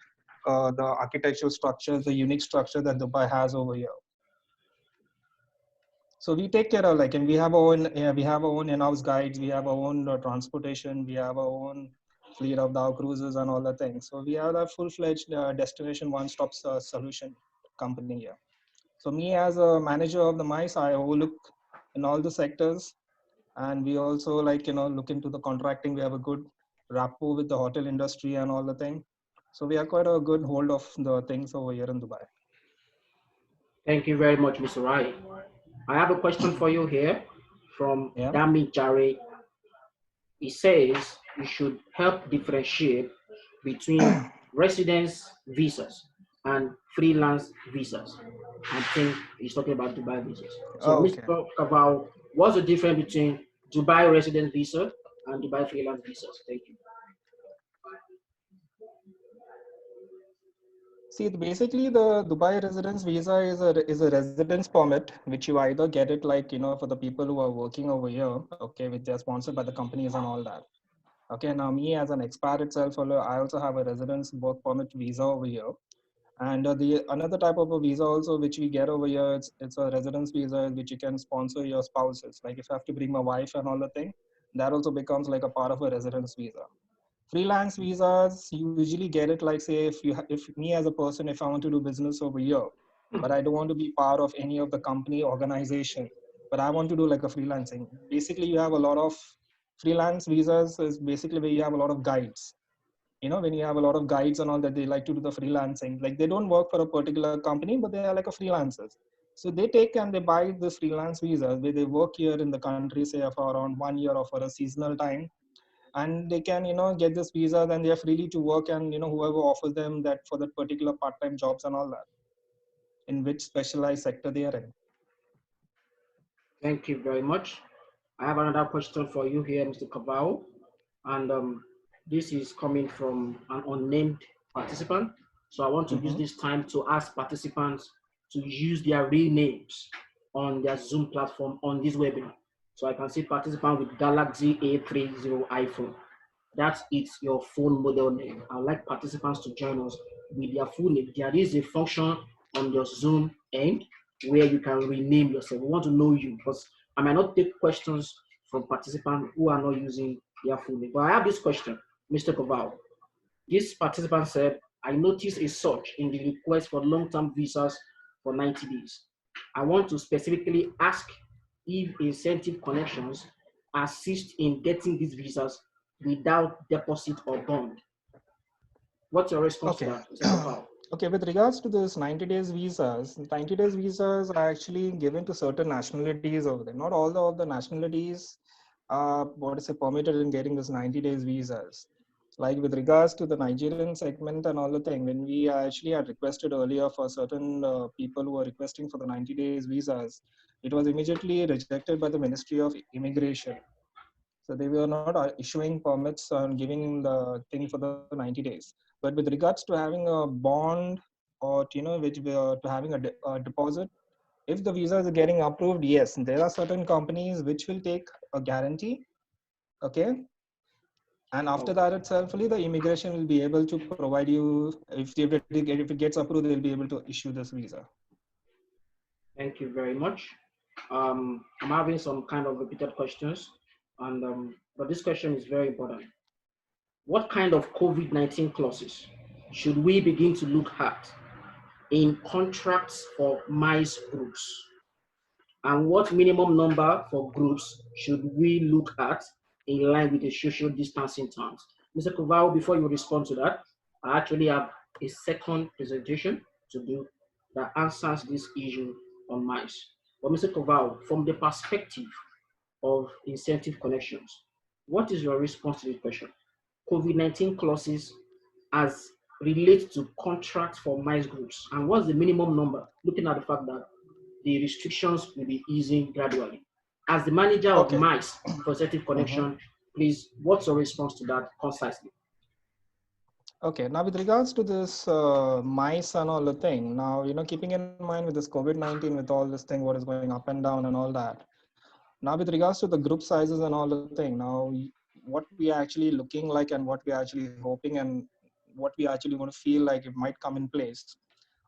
S6: architectural structures, the unique structure that Dubai has over here. So we take care of like, and we have our own, we have our own in-house guides, we have our own transportation, we have our own fleet of dhow cruises and all the things. So we are a full-fledged destination one-stop solution company here. So me as a manager of the MICE, I overlook in all the sectors, and we also like look into the contracting. We have a good rapport with the hotel industry and all the thing. So we are quite a good hold of the things over here in Dubai.
S2: Thank you very much, Mr. Rai. I have a question for you here from
S6: Yeah.
S2: Dami Jare. He says you should help differentiate between residence visas and freelance visas. I think he's talking about Dubai visas. So,
S6: Oh, okay.
S2: Mr. Kaval, what's the difference between Dubai residence visa and Dubai freelance visas? Thank you.
S6: See, basically the Dubai residence visa is a residence permit, which you either get it like, for the people who are working over here, okay, which they're sponsored by the companies and all that. Okay, now me as an expat itself, I also have a residence work permit visa over here. And the another type of a visa also which we get over here, it's a residence visa which you can sponsor your spouses. Like if I have to bring my wife and all the thing, that also becomes like a part of a residence visa. Freelance visas, you usually get it like say if me as a person, if I want to do business over here, but I don't want to be part of any of the company organization, but I want to do like a freelancing. Basically, you have a lot of freelance visas is basically where you have a lot of guides. When you have a lot of guides and all that, they like to do the freelancing. Like they don't work for a particular company, but they are like a freelancers. So they take and they buy the freelance visas where they work here in the country, say for around 1 year or for a seasonal time, and they can get this visa, then they are freely to work, and whoever offers them that for that particular part-time jobs and all that, in which specialized sector they are in.
S2: Thank you very much. I have another question for you here, Mr. Kaval. And this is coming from an unnamed participant. So I want to use this time to ask participants to use their real names on their Zoom platform on this webinar. So I can see participant with Galaxy A30 iPhone. That's it's your phone model name. I'd like participants to join us with their full name. There is a function on your Zoom end where you can rename yourself. We want to know you because I might not take questions from participants who are not using their full name. But I have this question, Mr. Koval. This participant said, I noticed a search in the request for long-term visas for 90 days. I want to specifically ask if incentive connections assist in getting these visas without deposit or bond. What's your response to that, Mr. Koval?
S6: Okay, with regards to this 90 days visas, 90 days visas are actually given to certain nationalities over there. Not all the nationalities are permitted in getting this 90 days visas. Like with regards to the Nigerian segment and all the thing, when we actually had requested earlier for certain people who were requesting for the 90 days visas, it was immediately rejected by the Ministry of Immigration. So they were not issuing permits and giving the thing for the 90 days. But with regards to having a bond or which to having a deposit, if the visa is getting approved, yes, there are certain companies which will take a guarantee. Okay, and after that itself, only the immigration will be able to provide you, if it gets approved, they'll be able to issue this visa.
S2: Thank you very much. I'm having some kind of repeated questions, and but this question is very important. What kind of COVID-19 clauses should we begin to look at in contracts for MICE groups? And what minimum number for groups should we look at in line with the social distancing terms? Mr. Kovao, before you respond to that, I actually have a second presentation to do that answers this issue on MICE. But Mr. Kovao, from the perspective of incentive connections, what is your response to the question? COVID-19 clauses as relate to contracts for MICE groups, and what's the minimum number, looking at the fact that the restrictions will be easing gradually. As the manager of MICE for Incentive Connection, please, what's your response to that concisely?
S6: Okay, now with regards to this MICE and all the thing, now, keeping in mind with this COVID-19, with all this thing, what is going up and down and all that. Now, with regards to the group sizes and all the thing, now, what we are actually looking like and what we are actually hoping and what we actually want to feel like it might come in place.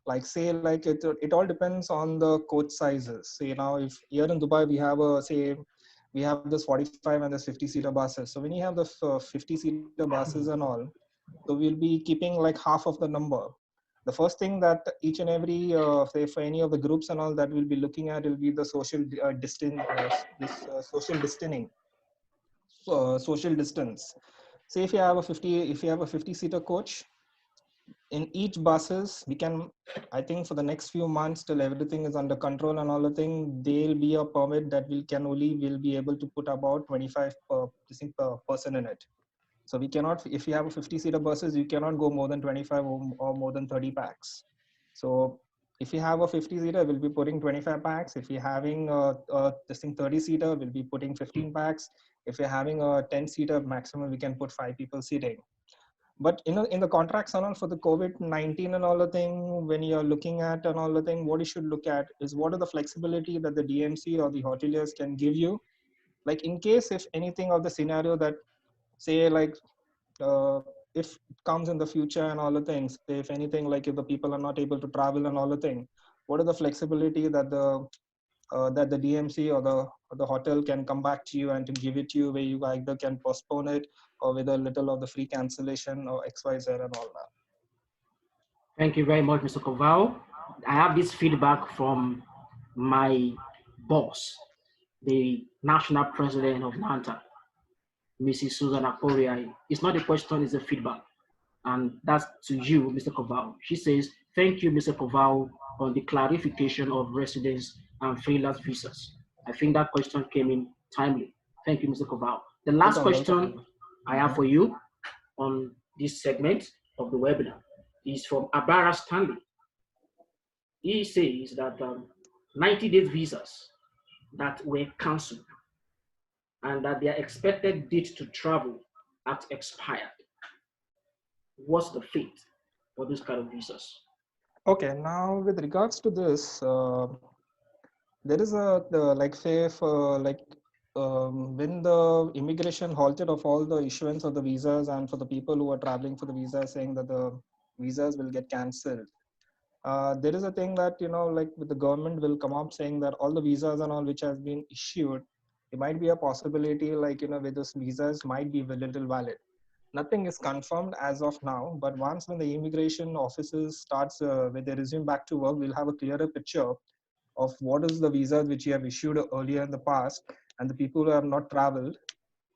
S6: Like say, like it all depends on the coach sizes. Say now, if here in Dubai, we have we have this 45 and this 50-seater buses. So when you have the 50-seater buses and all, so we'll be keeping like half of the number. The first thing that each and every, say for any of the groups and all that we'll be looking at will be the social social distancing, social distance. Say if you have a 50-seater coach, in each buses we can, I think for the next few months till everything is under control and all the thing, there'll be a permit that will be able to put about 25 per person in it. So we cannot, if you have a 50-seater buses, you cannot go more than 25 or more than 30 packs. So if you have a 50-seater, we'll be putting 25 packs. If you're having this thing 30-seater, we'll be putting 15 packs. If you're having a 10-seater maximum, we can put 5 people seating. But in the contracts and all for the COVID-19 and all the thing, when you're looking at and all the thing, what you should look at is what are the flexibility that the DMC or the hoteliers can give you. Like in case if anything of the scenario that say like if it comes in the future and all the things, if anything like if the people are not able to travel and all the thing, what are the flexibility that the DMC or the hotel can come back to you and to give it to you, where you either can postpone it or with a little of the free cancellation or XYZ and all that.
S2: Thank you very much, Mr. Kovao. I have this feedback from my boss, the national president of NANTA, Mrs. Susan Akporiai. It's not a question, it's a feedback. And that's to you, Mr. Kovao. She says, thank you, Mr. Kovao, on the clarification of residence and freelance visas. I think that question came in timely. Thank you, Mr. Kovao. The last question I have for you on this segment of the webinar is from Abara Stanley. He says that 90 days visas that were cancelled and that their expected date to travel had expired. What's the fate for this kind of visas?
S6: Okay, now with regards to this, there is like say for like when the immigration halted of all the issuance of the visas and for the people who are traveling for the visa saying that the visas will get cancelled. There is a thing that, like with the government will come up saying that all the visas and all which has been issued, it might be a possibility like, where those visas might be a little valid. Nothing is confirmed as of now, but once when the immigration offices starts, when they resume back to work, we'll have a clearer picture of what is the visas which you have issued earlier in the past and the people who have not traveled,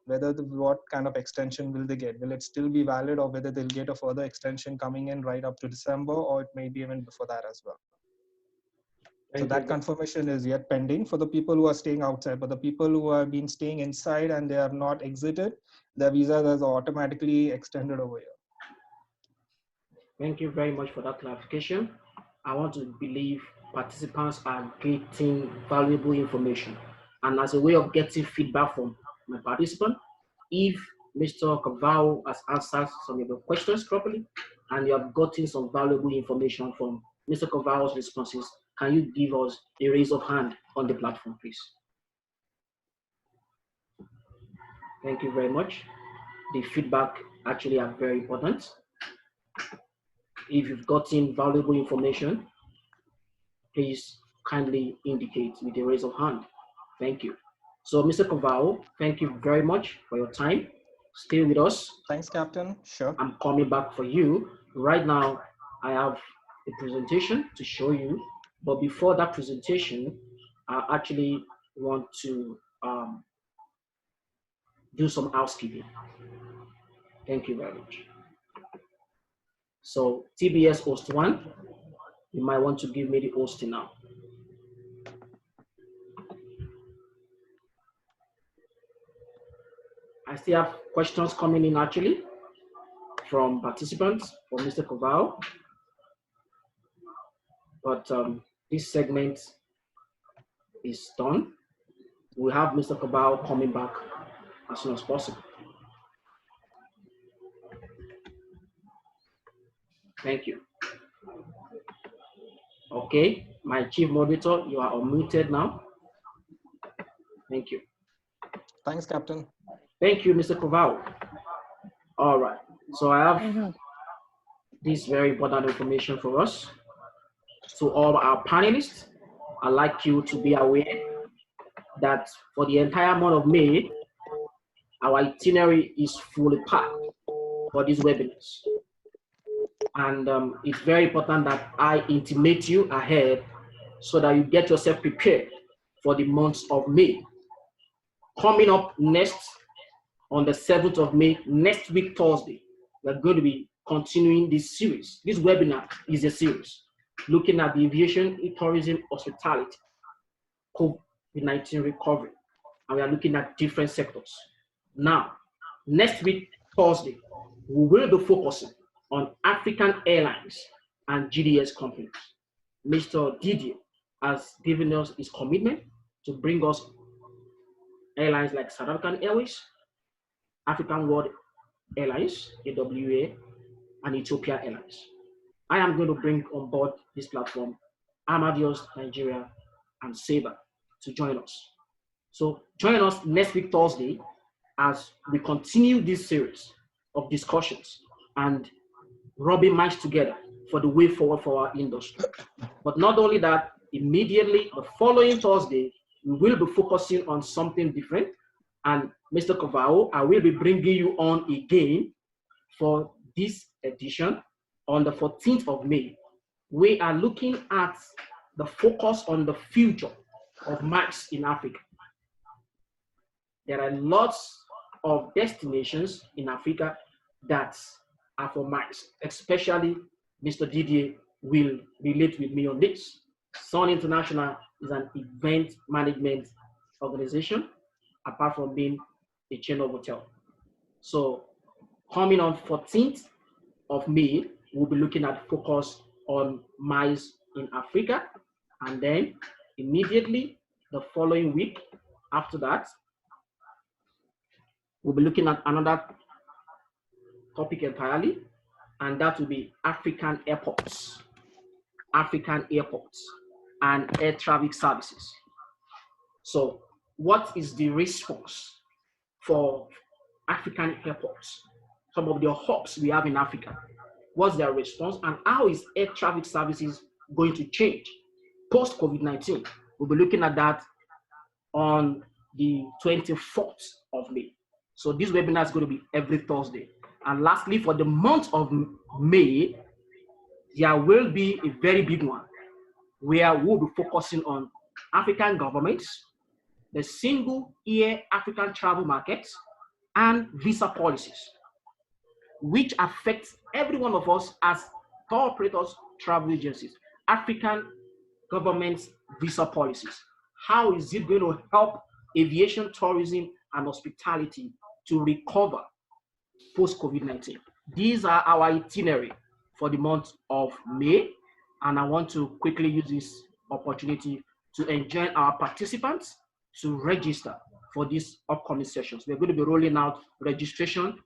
S6: whether what kind of extension will they get? Will it still be valid or whether they'll get a further extension coming in right up to December or it may be even before that as well. So that confirmation is yet pending for the people who are staying outside, but the people who have been staying inside and they are not exited, their visas as automatically extended over here.
S2: Thank you very much for that clarification. I want to believe participants are getting valuable information. And as a way of getting feedback from my participant, if Mr. Kavao has answered some of your questions properly, and you have gotten some valuable information from Mr. Kavao's responses, can you give us a raise of hand on the platform, please? Thank you very much. The feedback actually are very important. If you've gotten valuable information, please kindly indicate with a raise of hand. Thank you. So, Mr. Kavao, thank you very much for your time. Stay with us.
S6: Thanks, Captain. Sure.
S2: I'm coming back for you. Right now, I have a presentation to show you. But before that presentation, I actually want to do some housekeeping. Thank you very much. So, TBS host 1, you might want to give me the hosting now. I still have questions coming in actually from participants for Mr. Kavao, but this segment is done. We have Mr. Kavao coming back as soon as possible. Thank you. Okay, my chief moderator, you are unmuted now. Thank you.
S6: Thanks, Captain.
S2: Thank you, Mr. Kavao. All right, so I have this very important information for us. To all our panelists, I'd like you to be aware that for the entire month of May, our itinerary is fully packed for these webinars. And it's very important that I intimate you ahead so that you get yourself prepared for the month of May. Coming up next on the 7th of May, next week, Thursday, we're going to be continuing this series. This webinar is a series looking at the aviation, tourism, hospitality, COVID-19 recovery, and we are looking at different sectors. Now, next week, Thursday, we will be focusing on African airlines and GDS companies. Mr. Didier has given us his commitment to bring us airlines like South African Airways, African World Airlines, AWA, and Ethiopia Airlines. I am going to bring on board this platform Amadeus Nigeria and Sabre to join us. So join us next week, Thursday, as we continue this series of discussions and rubbing minds together for the way forward for our industry. But not only that, immediately the following Thursday, we will be focusing on something different. And Mr. Kavao, I will be bringing you on again for this edition on the 14th of May. We are looking at the focus on the future of MICE in Africa. There are lots of destinations in Africa that are for MICE, especially Mr. Didier will relate with me on this. Sun International is an event management organization, apart from being a chain of hotel. So coming on 14th of May, we'll be looking at focus on MICE in Africa. And then immediately the following week after that, we'll be looking at another topic entirely, and that will be African airports and air traffic services. So what is the response for African airports? Some of the hubs we have in Africa, what's their response, and how is air traffic services going to change post-COVID-19? We'll be looking at that on the 24th of May. So this webinar is going to be every Thursday. And lastly, for the month of May, there will be a very big one where we'll be focusing on African governments, the single-year African travel markets, and visa policies, which affects every one of us as tour operators, travel agencies. African government's visa policies. How is it going to help aviation, tourism, and hospitality to recover post-COVID-19. These are our itinerary for the month of May, and I want to quickly use this opportunity to enjoin our participants to register for these upcoming sessions. We're going to be rolling out registration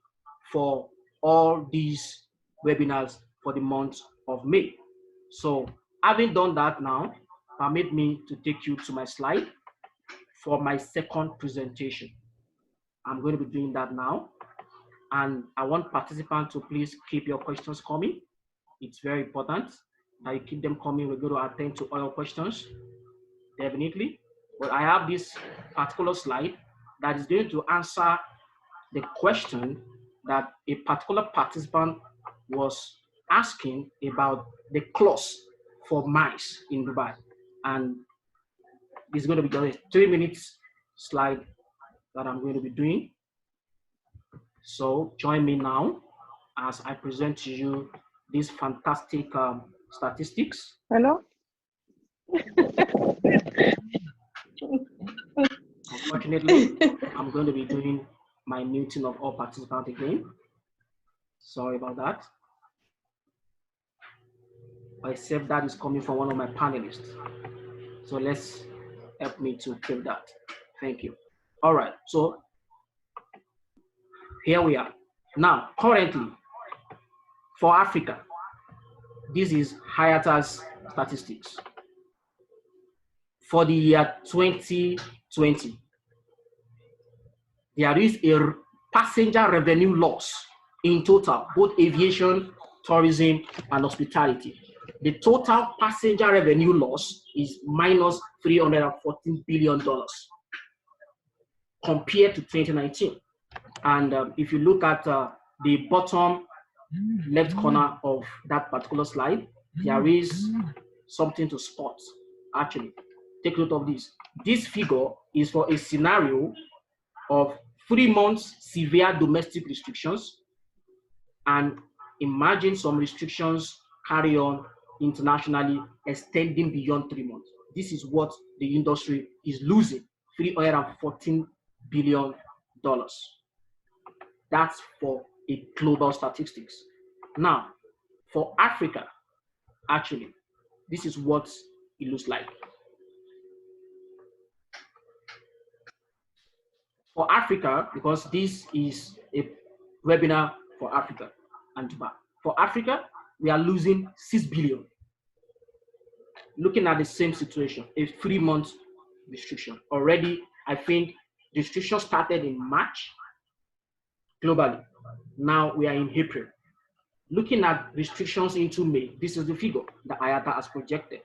S2: for all these webinars for the month of May. So having done that now, permit me to take you to my slide for my second presentation. I'm going to be doing that now. And I want participants to please keep your questions coming. It's very important that you keep them coming. We're going to attend to all your questions, definitely. But I have this particular slide that is going to answer the question that a particular participant was asking about the clause for mice in Dubai. And it's going to be just a 3 minutes slide that I'm going to be doing. So join me now as I present to you these fantastic statistics.
S7: Hello?
S2: Unfortunately, I'm going to be doing my muting of all participants again. Sorry about that. Except that is coming from one of my panelists. So let's help me to kill that. Thank you. All right, so here we are. Now, currently, for Africa, this is IATA's statistics. For the year 2020, there is a passenger revenue loss in total, both aviation, tourism, and hospitality. The total passenger revenue loss is minus $314 billion compared to 2019. And if you look at the bottom left corner of that particular slide, there is something to spot. Actually, take note of this. This figure is for a scenario of 3 months severe domestic restrictions, and imagine some restrictions carry on internationally extending beyond 3 months. This is what the industry is losing, $314 billion. That's for a global statistics. Now, for Africa, actually, this is what it looks like. For Africa, because this is a webinar for Africa and Dubai. For Africa, we are losing 6 billion. Looking at the same situation, a 3 month restriction. Already, I think the restriction started in March globally. Now we are in April. Looking at restrictions into May, this is the figure that IATA has projected.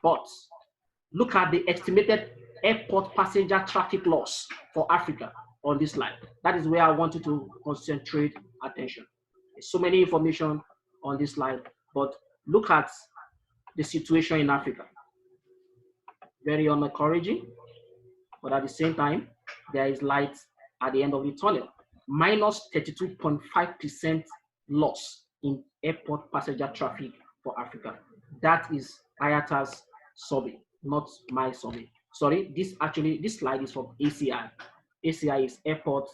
S2: But look at the estimated airport passenger traffic loss for Africa on this slide. That is where I want you to concentrate attention. There's so many information on this slide, but look at the situation in Africa. Very encouraging, but at the same time, there is light at the end of the tunnel. Minus 32.5% loss in airport passenger traffic for Africa. That is IATA's survey, not my survey. Sorry, this slide is from ACI. ACI is Airport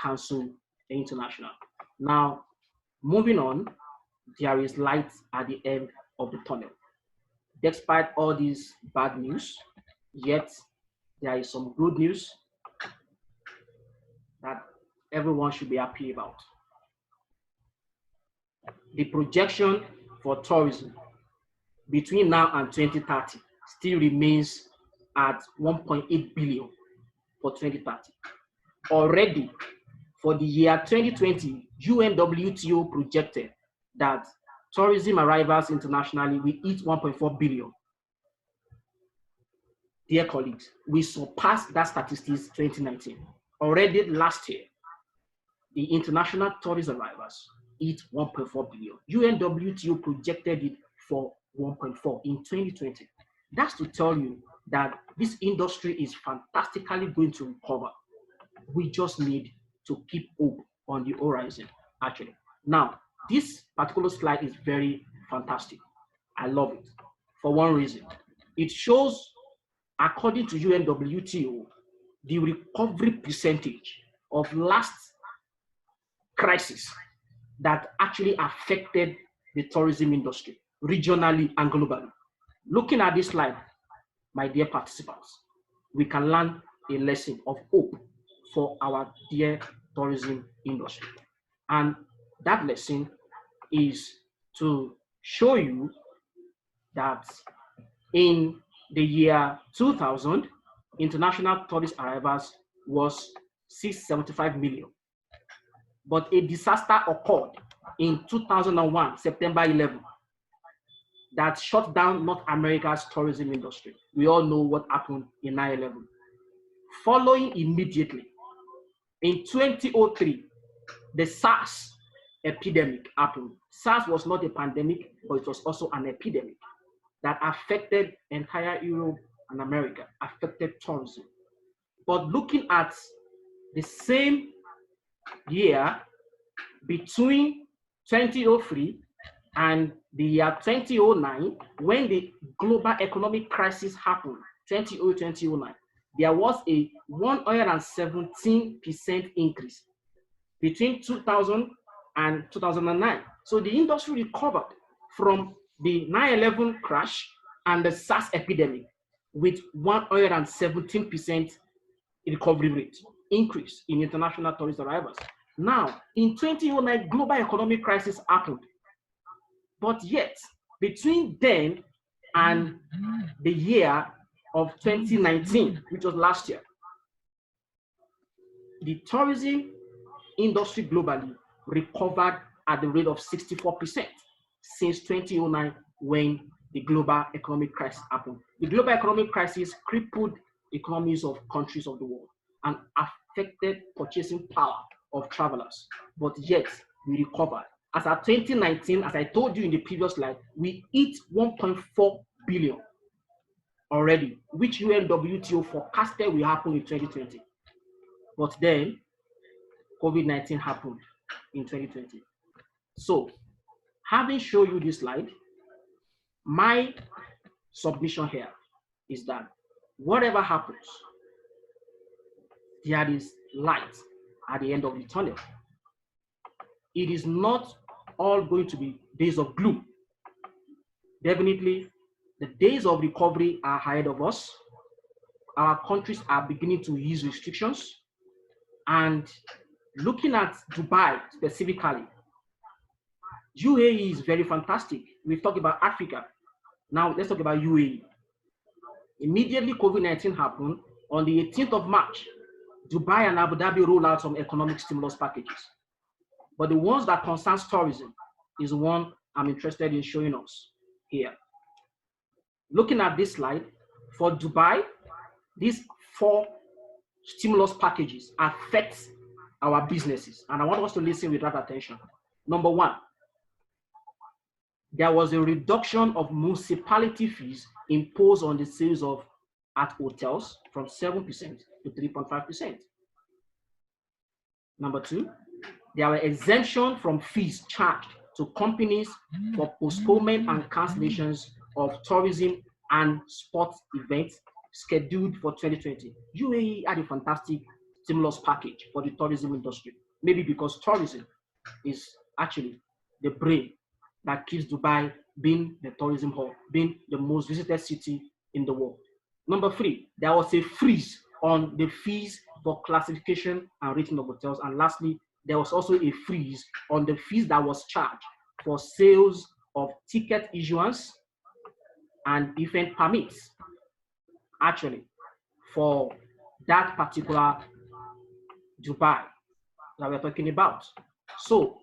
S2: Council International. Now, moving on, there is light at the end of the tunnel. Despite all these bad news, yet there is some good news that everyone should be happy about. The projection for tourism between now and 2030 still remains at 1.8 billion for 2030. Already for the year 2020, UNWTO projected that tourism arrivals internationally will hit 1.4 billion. Dear colleagues, we surpassed that statistics 2019. Already last year, the international tourist arrivals hit 1.4 billion. UNWTO projected it for 1.4 in 2020. That's to tell you that this industry is fantastically going to recover. We just need to keep hope on the horizon, actually. Now, this particular slide is very fantastic. I love it for one reason. It shows, according to UNWTO, the recovery percentage of last crisis that actually affected the tourism industry regionally and globally. Looking at this slide, my dear participants, we can learn a lesson of hope for our dear tourism industry. And that lesson is to show you that in the year 2000, international tourist arrivals was 675 million. But a disaster occurred in 2001, September 11, that shut down North America's tourism industry. We all know what happened in 9/11. Following immediately, in 2003, the SARS epidemic happened. SARS was not a pandemic, but it was also an epidemic that affected entire Europe and America, affected tourism. But looking at the same year, between 2003 and the year 2009, when the global economic crisis happened, 2009, there was a 117% increase between 2000 and 2009. So the industry recovered from the 9/11 crash and the SARS epidemic with 117% recovery rate increase in international tourist arrivals. Now, in 2009, global economic crisis happened. But yet, between then and the year of 2019, which was last year, the tourism industry globally recovered at the rate of 64% since 2009 when the global economic crisis happened. The global economic crisis crippled economies of countries of the world and affected purchasing power of travelers, but yet we recovered. As at 2019, as I told you in the previous slide, we hit 1.4 billion already, which UNWTO forecasted will happen in 2020. But then COVID-19 happened in 2020. So, having shown you this slide, my submission here is that whatever happens, there is light at the end of the tunnel. It is not all going to be days of gloom. Definitely, the days of recovery are ahead of us. Our countries are beginning to ease restrictions. And looking at Dubai specifically, UAE is very fantastic. We've talked about Africa. Now let's talk about UAE. Immediately COVID-19 happened, on the 18th of March, Dubai and Abu Dhabi rolled out some economic stimulus packages. But the ones that concerns tourism is one I'm interested in showing us here. Looking at this slide, for Dubai, these 4 stimulus packages affect our businesses. And I want us to listen with that attention. Number 1, there was a reduction of municipality fees imposed on the sales of at hotels from 7% to 3.5%. Number 2, there were exemption from fees charged to companies for postponement and cancellations of tourism and sports events scheduled for 2020. UAE had a fantastic stimulus package for the tourism industry, maybe because tourism is actually the brain that keeps Dubai being the tourism hub, being the most visited city in the world. Number 3, there was a freeze on the fees for classification and rating of hotels. And lastly, there was also a freeze on the fees that was charged for sales of ticket issuance and event permits, actually, for that particular Dubai that we're talking about. So,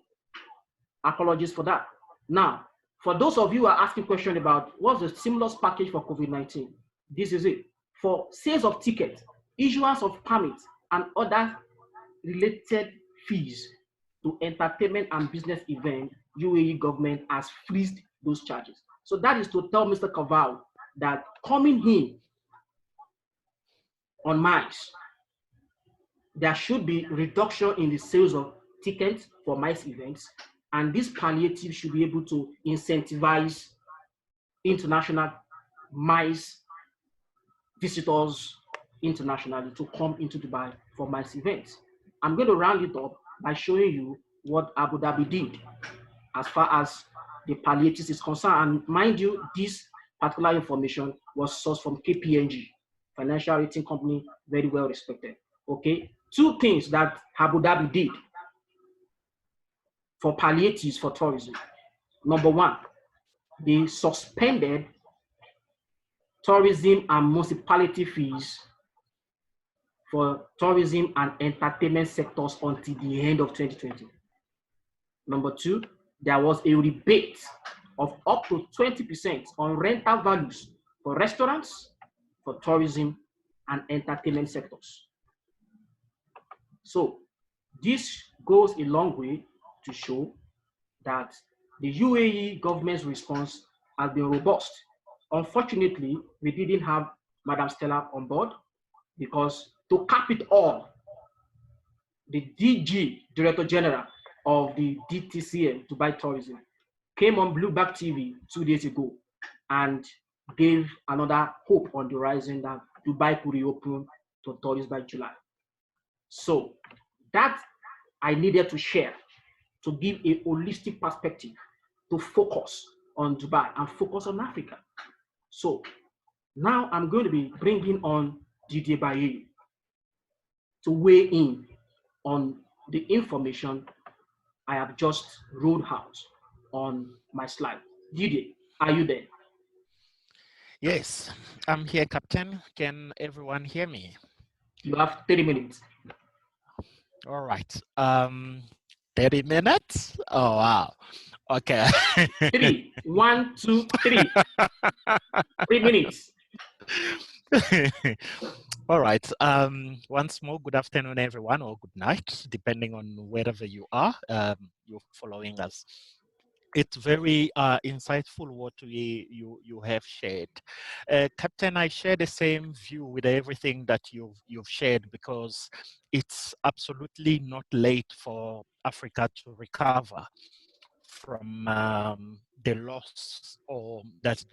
S2: apologies for that. Now, for those of you who are asking questions about what's the stimulus package for COVID-19, this is it. For sales of tickets, issuance of permits, and other related fees to entertainment and business events, UAE government has freezed those charges. So that is to tell Mr. Kaval that coming in on MICE, there should be reduction in the sales of tickets for MICE events, and this palliative should be able to incentivize international MICE visitors internationally to come into Dubai for MICE events. I'm going to round it up by showing you what Abu Dhabi did as far as the palliatives is concerned. And mind you, this particular information was sourced from KPMG, financial rating company, very well respected. Okay, two things that Abu Dhabi did for palliatives for tourism. Number one, they suspended tourism and municipality fees for tourism and entertainment sectors until the end of 2020. Number two, there was a rebate of up to 20% on rental values for restaurants, for tourism and entertainment sectors. So this goes a long way to show that the UAE government's response has been robust. Unfortunately, we didn't have Madam Stella on board because to cap it all, the DG, Director General of the DTCM, Dubai Tourism, came on Bloomberg TV 2 days ago and gave another hope on the horizon that Dubai could reopen to tourists by July. So that I needed to share to give a holistic perspective to focus on Dubai and focus on Africa. So now I'm going to be bringing on Didier Baye to weigh in on the information I have just rolled out on my slide. Didier, are you there?
S1: Yes, I'm here, Captain. Can everyone hear me?
S2: You have 30 minutes.
S1: All right. 30 minutes? Oh, wow. Okay.
S2: 3, 1, 2, 3. 3 minutes.
S1: All right. Once more, good afternoon, everyone, or good night, depending on wherever you are. You're following us. It's very insightful what you have shared. Captain, I share the same view with everything that you've shared, because it's absolutely not late for Africa to recover from the loss or that's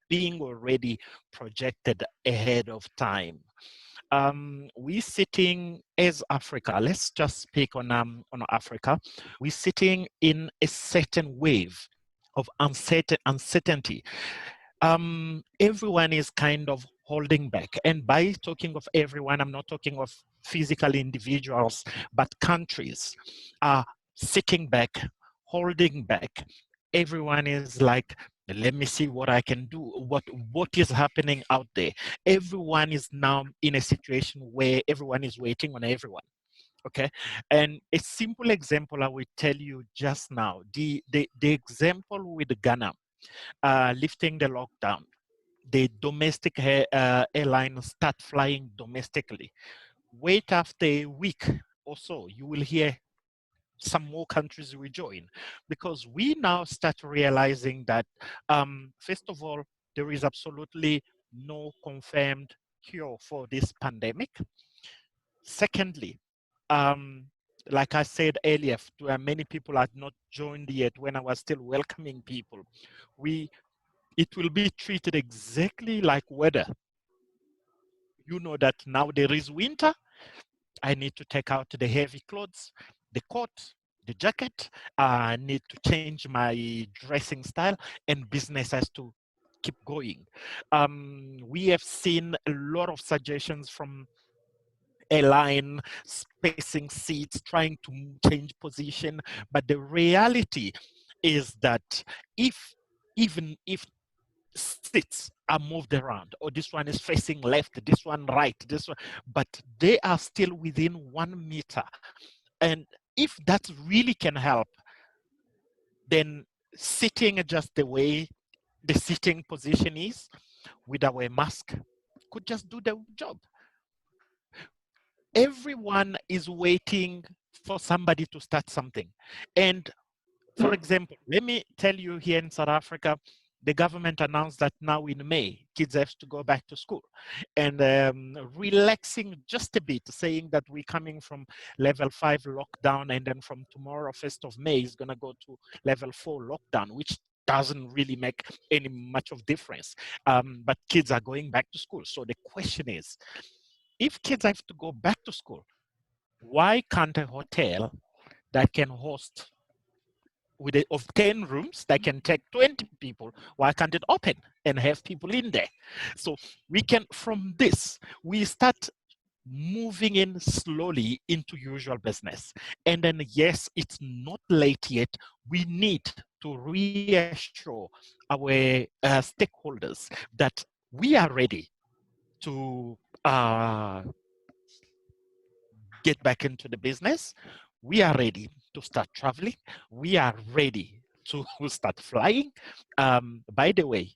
S1: being already projected ahead of time. We sitting as Africa, let's just speak on Africa. We're sitting in a certain wave of uncertainty. Everyone is kind of holding back. And by talking of everyone, I'm not talking of physical individuals, but countries are sitting back, holding back. Everyone is like, let me see what I can do, what is happening out there. Everyone is now in a situation where everyone is waiting on everyone. Okay, and a simple example I will tell you just now, the example with Ghana lifting the lockdown. The domestic airlines start flying domestically. Wait after a week or so, you will hear some more countries will join, because we now start realizing that first of all, there is absolutely no confirmed cure for this pandemic. Secondly, like I said earlier, many people had not joined yet when I was still welcoming people. It will be treated exactly like weather. You know that now there is winter, I need to take out the heavy clothes, the coat, the jacket. I need to change my dressing style, and business has to keep going. We have seen a lot of suggestions from airline, spacing seats, trying to change position. But the reality is that even if seats are moved around, or this one is facing left, this one right, this one, but they are still within 1 meter. And if that really can help, then sitting just the way the sitting position is with our mask could just do the job. Everyone is waiting for somebody to start something. And for example, let me tell you, here in South Africa, the government announced that now in May, kids have to go back to school, and relaxing just a bit, saying that we're coming from level 5 lockdown, and then from tomorrow, 1st of May, is gonna go to level 4 lockdown, which doesn't really make any much of difference. But kids are going back to school. So the question is, if kids have to go back to school, why can't a hotel that can host with of 10 rooms that can take 20 people. Why can't it open and have people in there? So we can, from this, we start moving in slowly into usual business. And then, yes, it's not late yet. We need to reassure our stakeholders that we are ready to get back into the business. We are ready to start traveling. We are ready to start flying. By the way,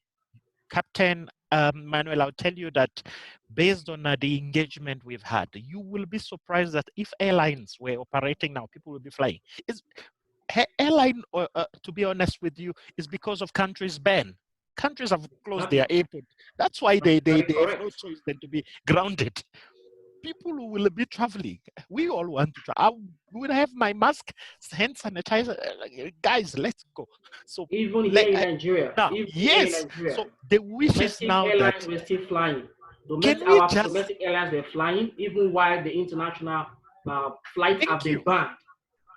S1: Captain Manuel, I'll tell you that based on the engagement we've had, you will be surprised that if airlines were operating now, people will be flying. Airline, to be honest with you, is because of countries' ban. Countries have closed their airport. That's why they have no choice than to be grounded. People who will be traveling, we all want to travel. I will have my mask, hand sanitizer. Guys, let's go. So
S2: even here in Nigeria,
S1: now, yes. So the wish is now
S2: airlines
S1: that
S2: were still flying.
S1: Our
S2: domestic airlines were flying, even while the international flights have been banned.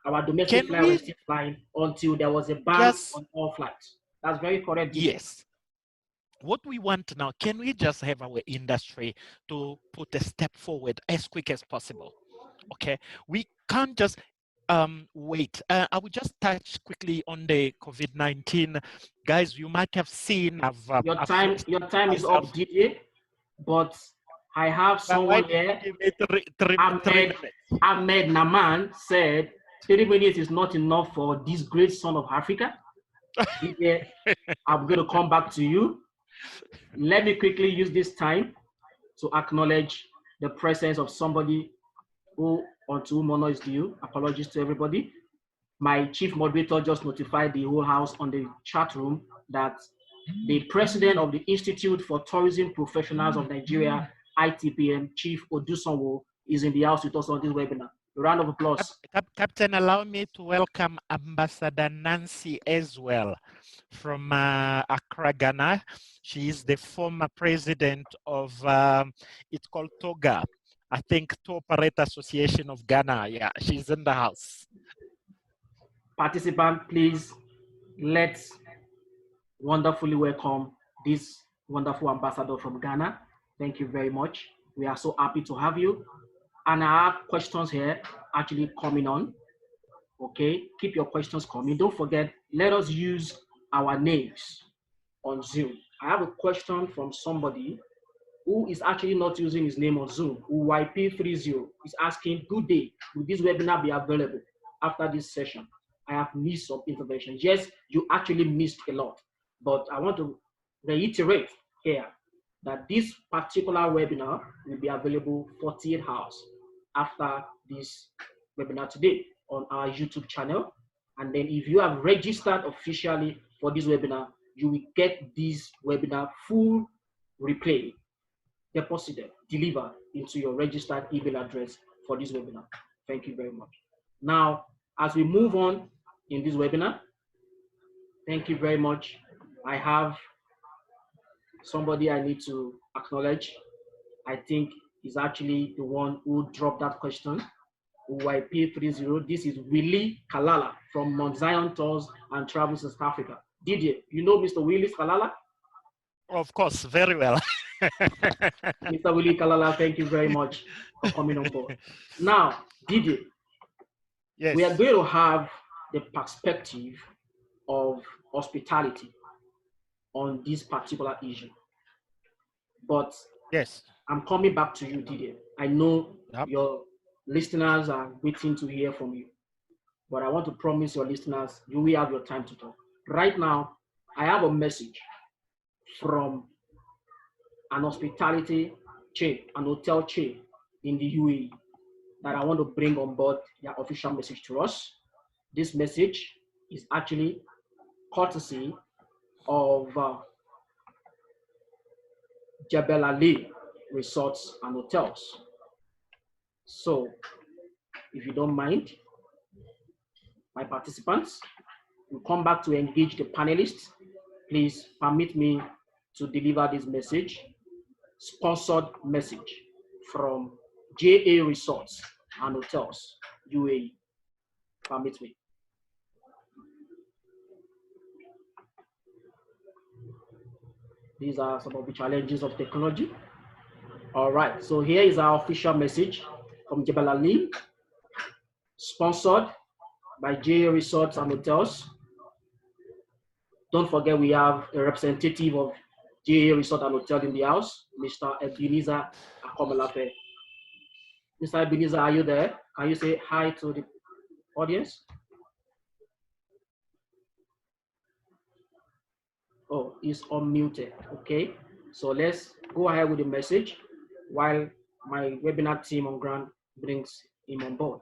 S2: Our domestic flights were still flying until there was a ban on all flights. That's very correct.
S1: Yes. What we want now, can we just have our industry to put a step forward as quick as possible? Okay, we can't just wait. I will just touch quickly on the COVID-19. Guys, you might have seen,
S2: your time is up, DJ, but I have someone here. Ahmed Naman said 30 minutes is not enough for this great son of Africa. DJ, I'm going to come back to you. Let me quickly use this time to acknowledge the presence of somebody who, onto whom honor is due. Apologies to everybody. My chief moderator just notified the whole house on the chat room that the president of the Institute for Tourism Professionals of Nigeria, ITPM, Chief Odusonwo, is in the house with us on this webinar. A round of applause.
S1: Captain, allow me to welcome Ambassador Nancy as well from Accra, Ghana. She is the former president of, it's called TOGA, I think, Tour Operator Association of Ghana. Yeah, she's in the house.
S2: Participant, please, let's wonderfully welcome this wonderful ambassador from Ghana. Thank you very much. We are so happy to have you. And I have questions here actually coming on. Okay, keep your questions coming. Don't forget, let us use our names on Zoom. I have a question from somebody who is actually not using his name on Zoom. YP30 is asking, good day, will this webinar be available after this session? I have missed some information. Yes, you actually missed a lot, but I want to reiterate here that this particular webinar will be available 48 hours after this webinar today on our YouTube channel. And then if you have registered officially for this webinar, you will get this webinar full replay deposited, delivered into your registered email address for this webinar. Thank you very much. Now, as we move on in this webinar, thank you very much. I have somebody I need to acknowledge. I think is actually the one who dropped that question. YP30. This is Willie Kalala from Mount Zion Tours and Travels South Africa. Didier, you know Mr. Willie Kalala?
S1: Of course, very well.
S2: Mr. Willie Kalala, thank you very much for coming on board. Now, Didier,
S1: yes,
S2: we are going to have the perspective of hospitality on this particular issue. But
S1: yes,
S2: I'm coming back to you, Didier. I know your listeners are waiting to hear from you, but I want to promise your listeners you will have your time to talk. Right now, I have a message from an hospitality chain, an hotel chain in the UAE that I want to bring on board their official message to us. This message is actually courtesy of Jebel Ali Resorts and Hotels. So, if you don't mind, my participants will come back to engage the panelists. Please permit me to deliver this message, sponsored message from JA Resorts and Hotels, UAE. permit me. These are some of the challenges of technology. All right, so here is our official message from Jebel Ali, sponsored by JA Resorts and Hotels. Don't forget we have a representative of JA Resort and Hotel in the house, Mr. Ebenezer Akomolafe. Mr. Ebenezer, are you there? Can you say hi to the audience? Oh, he's unmuted. Okay, so let's go ahead with the message while my webinar team on ground brings him on board.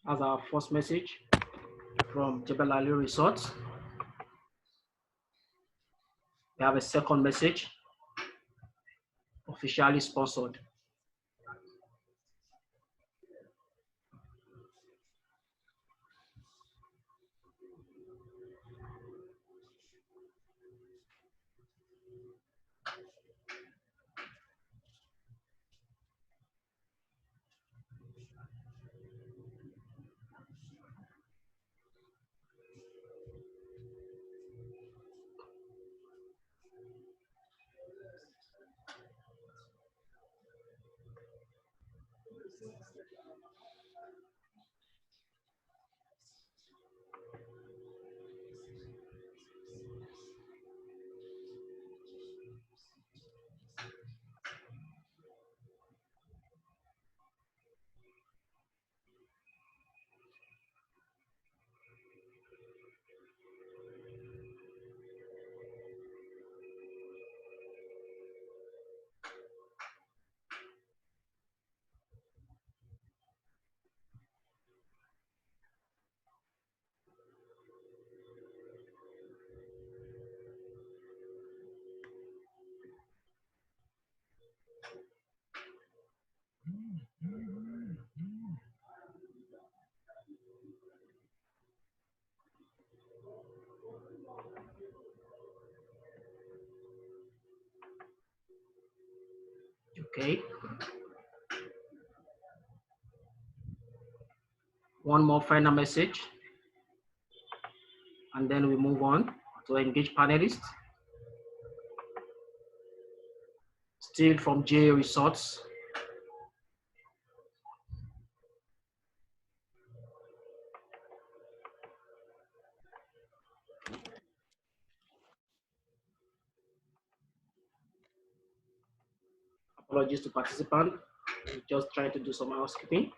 S2: As our first message from Jebel Ali Resort, we have a second message, officially sponsored. Okay. One more final message, and then we move on to engage panelists. Still from JA Resorts. Apologies to participants. We're just trying to do some housekeeping.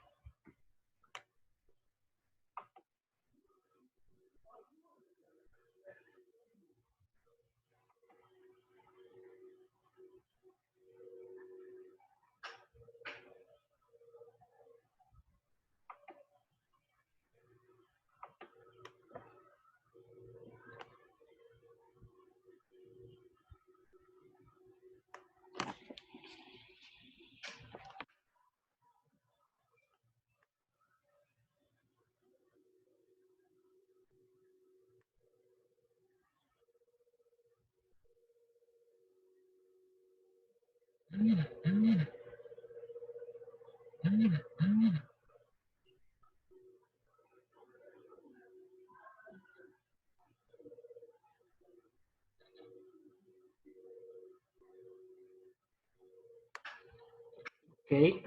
S2: Okay,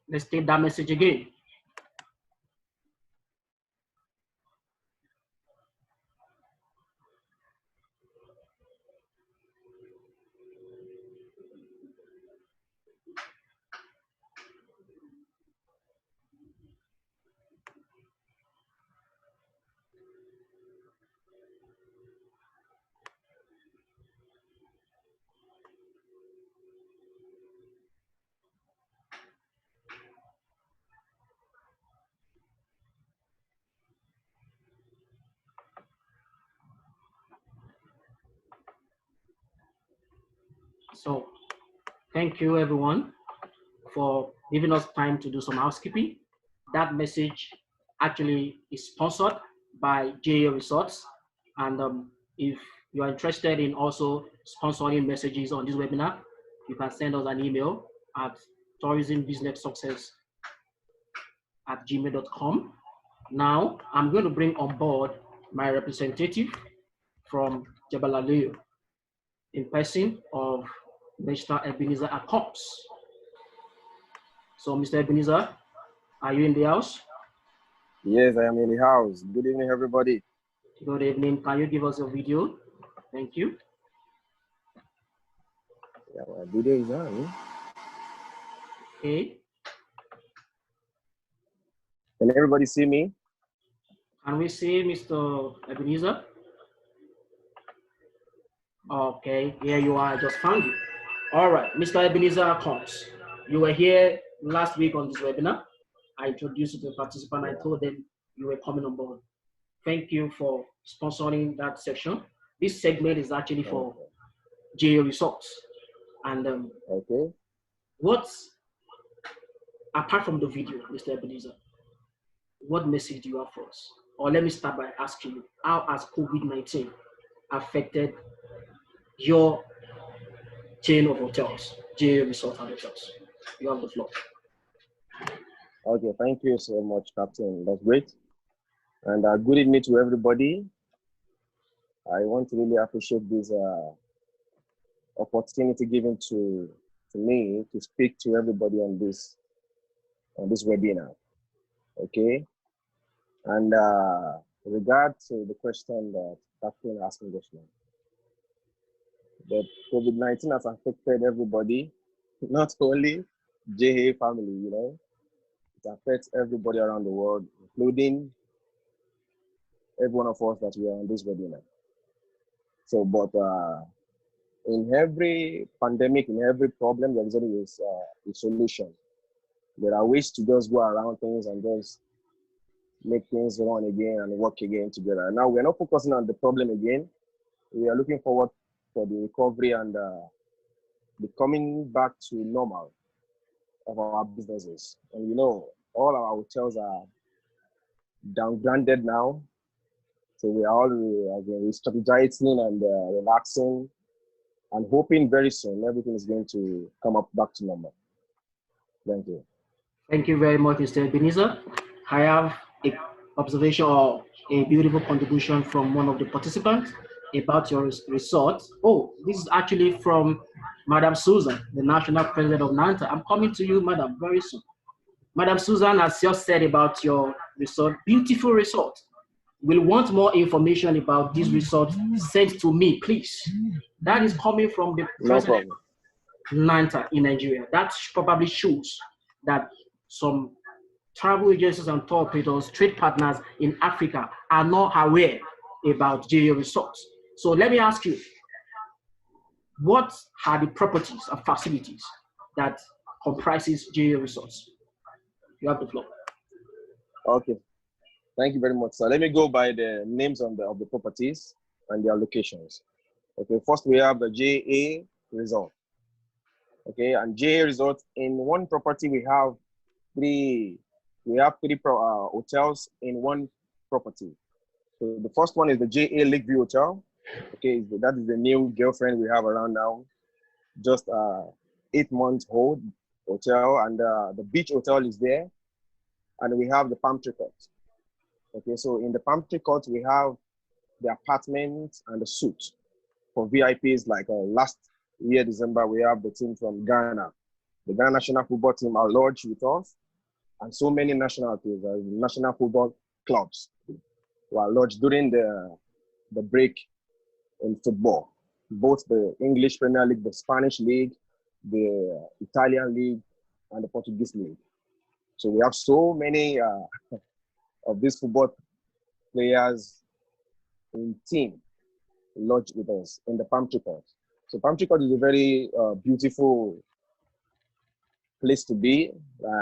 S2: let's take that message again. So thank you everyone for giving us time to do some housekeeping. That message actually is sponsored by JA Resorts. And if you are interested in also sponsoring messages on this webinar, you can send us an email at tourismbusinesssuccess@gmail.com. Now, I'm going to bring on board my representative from Jabalaleo in person of Mr. Ebenezer Acops. So, Mr. Ebenezer, are you in the house?
S5: Yes, I am in the house. Good evening, everybody.
S2: Good evening. Can you give us your video? Thank you.
S5: Yeah, my video is on.
S2: Okay.
S5: Can everybody see me?
S2: Can we see Mr. Ebenezer? Okay, here you are. I just found you. All right, Mr. Ebenezer Cox. You were here last week on this webinar. I introduced you to the participant. I told them you were coming on board. Thank you for sponsoring that section. This segment is actually for JA Resorts. And
S5: Okay.
S2: apart from the video, Mr. Ebenezer, what message do you have for us? Or let me start by asking you, how has COVID-19 affected your chain of hotels, JA Resort and Hotels? You have the floor.
S5: Okay, thank you so much, Captain. That's great. And good evening to everybody. I want to really appreciate this opportunity given to me to speak to everybody on this webinar. Okay. And regard to the question that Captain asked me just now, that COVID-19 has affected everybody, not only JA family, you know, it affects everybody around the world, including every one of us that we are on this webinar. So, but in every pandemic, in every problem, there is always a solution. There are ways to just go around things and just make things run again and work again together. Now, we're not focusing on the problem again. We are looking forward for the recovery and the coming back to normal of our businesses. And you know, all our hotels are downgraded now. So we are all strategizing and relaxing and hoping very soon everything is going to come up back to normal. Thank you.
S2: Thank you very much, Mr. Ebenezer. I have an observation or a beautiful contribution from one of the participants about your resort. Oh, this is actually from Madam Susan, the National President of NANTA. I'm coming to you, Madam, very soon. Madam Susan has just said about your resort, beautiful resort. Will want more information about this resort, send to me, please. That is coming from the President of NANTA in Nigeria. That probably shows that some travel agencies and tour operators, trade partners in Africa are not aware about JA Resorts. So let me ask you, what are the properties and facilities that comprises JA Resorts? You have the floor.
S5: Okay, thank you very much, sir. Let me go by the names of the properties and their locations. Okay, first we have the JA Resort. Okay, and JA Resort, in one property we have three hotels in one property. So the first one is the JA Lakeview Hotel. Okay, that is the new girlfriend we have around now. Just 8 8-month-old hotel, and the beach hotel is there, and we have the palm tree court. Okay, so in the palm tree court, we have the apartment and the suite for VIPs. Like last year, December, we have the team from Ghana. The Ghana national football team are lodged with us, and so many national teams, national football clubs were lodged during the break in football. Both the English Premier League, the Spanish League, the Italian League, and the Portuguese League. So we have so many of these football players in team lodged with us in the Palm Tree Court. So Palm Tree Court is a very beautiful place to be.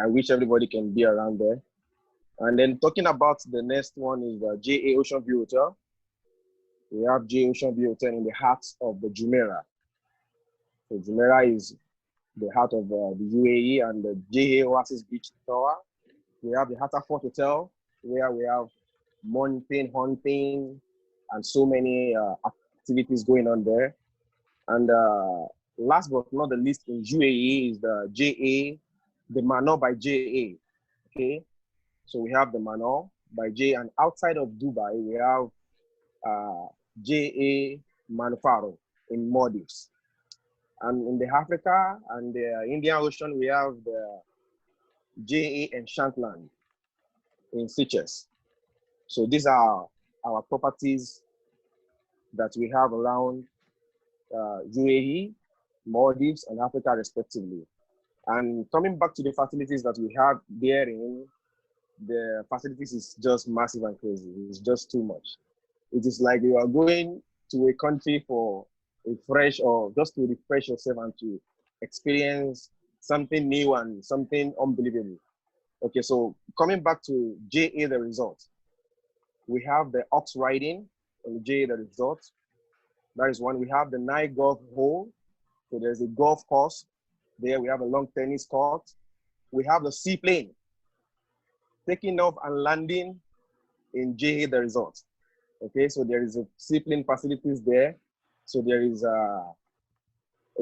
S5: I wish everybody can be around there. And then talking about the next one is the JA Ocean View Hotel. We have JA Ocean View Hotel in the heart of the Jumeirah. So Jumeirah is the heart of the UAE, and the JA Oasis Beach Tower. We have the Hatta Fort Hotel, where we have mountain hunting and so many activities going on there. And last but not the least in UAE is the JA, the Manor by JA. Okay, so we have the Manor by JA, and outside of Dubai, we have JA Manufaro in Maldives. And in the Africa and the Indian Ocean, we have the JA Enchantland in Seychelles. So these are our properties that we have around UAE, Maldives, and Africa respectively. And coming back to the facilities that we have therein, the facilities is just massive and crazy. It's just too much. It is like you are going to a country for a fresh, or just to refresh yourself and to experience something new and something unbelievable. Okay, so coming back to JA the resort, we have the ox riding in JA the resort. That is one. We have the night golf hole. So there's a golf course there. We have a long tennis court. We have the seaplane taking off and landing in JA the resort. Okay, so there is a seaplane facilities there. So there is a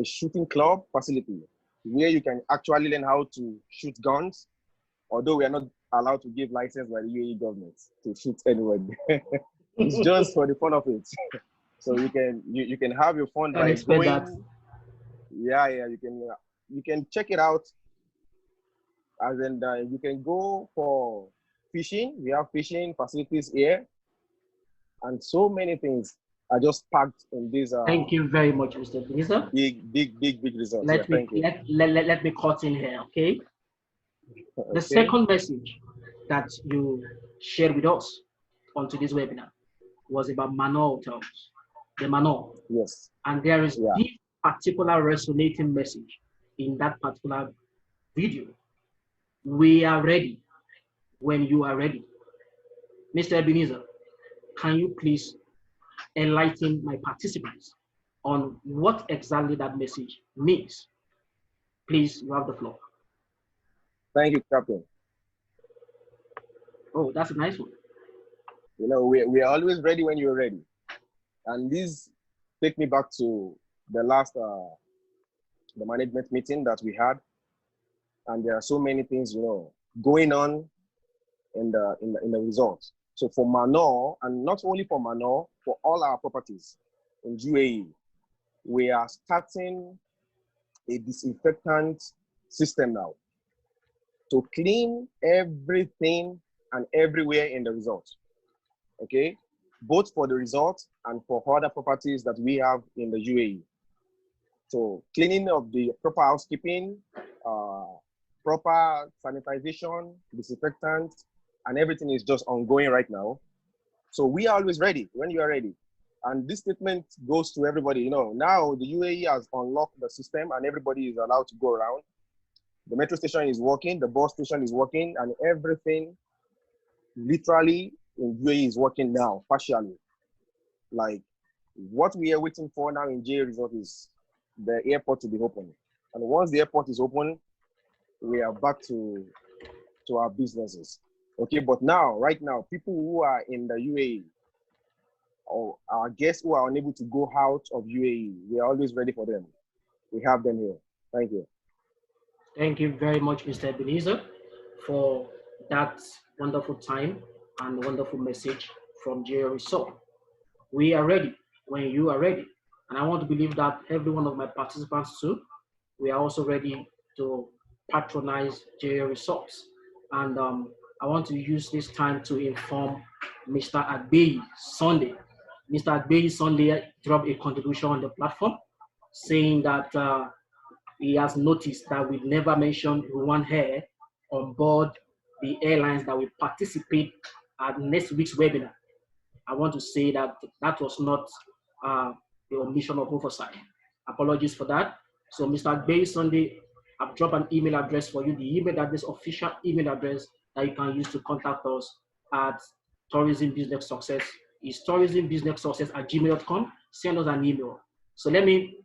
S5: shooting club facility where you can actually learn how to shoot guns, although we are not allowed to give license by the UAE government to shoot anyone. It's just for the fun of it. So you can have your fun by going. That. Yeah, you can check it out. As in, you can go for fishing. We have fishing facilities here, and so many things are just packed in this.
S2: Thank you very much, Mr. Benisa.
S5: Big results.
S2: Let me cut in here, okay? The second message that you shared with us on today's webinar was about Manor hotels, the Manor.
S5: Yes.
S2: And there is this particular resonating message in that particular video. We are ready when you are ready. Mr. Ebenezer, can you please enlighten my participants on what exactly that message means? Please, you have the floor.
S5: Thank you, Captain.
S2: Oh, that's a nice one.
S5: You know, we are always ready when you're ready. And this take me back to the last the management meeting that we had. And there are so many things, you know, going on in the results. So for Manor, and not only for Manor, for all our properties in UAE, we are starting a disinfectant system now to clean everything and everywhere in the resort. Okay, both for the resort and for other properties that we have in the UAE. So cleaning of the proper housekeeping, proper sanitization, disinfectant, and everything is just ongoing right now. So we are always ready when you are ready. And this statement goes to everybody. You know, now the UAE has unlocked the system and everybody is allowed to go around. The metro station is working, the bus station is working, and everything literally in UAE is working now, partially. Like what we are waiting for now in JA Resort is the airport to be open. And once the airport is open, we are back to our businesses. Okay, but now, right now, people who are in the UAE or our guests who are unable to go out of UAE, we are always ready for them. We have them here. Thank you.
S2: Thank you very much, Mr. Ebenezer, for that wonderful time and wonderful message from JR Resort. We are ready when you are ready. And I want to believe that every one of my participants too, we are also ready to patronize JR Resorts. And I want to use this time to inform Mr. Agbeyi Sunday. Mr. Agbeyi Sunday dropped a contribution on the platform saying that he has noticed that we never mentioned Rwanda Air on board the airlines that will participate at next week's webinar. I want to say that that was not the omission of oversight. Apologies for that. So Mr. Agbeyi Sunday, I've dropped an email address for you. The email address, official email address that you can use to contact us at Tourism Business Success is tourismbusinesssuccess@gmail.com. Send us an email. So let me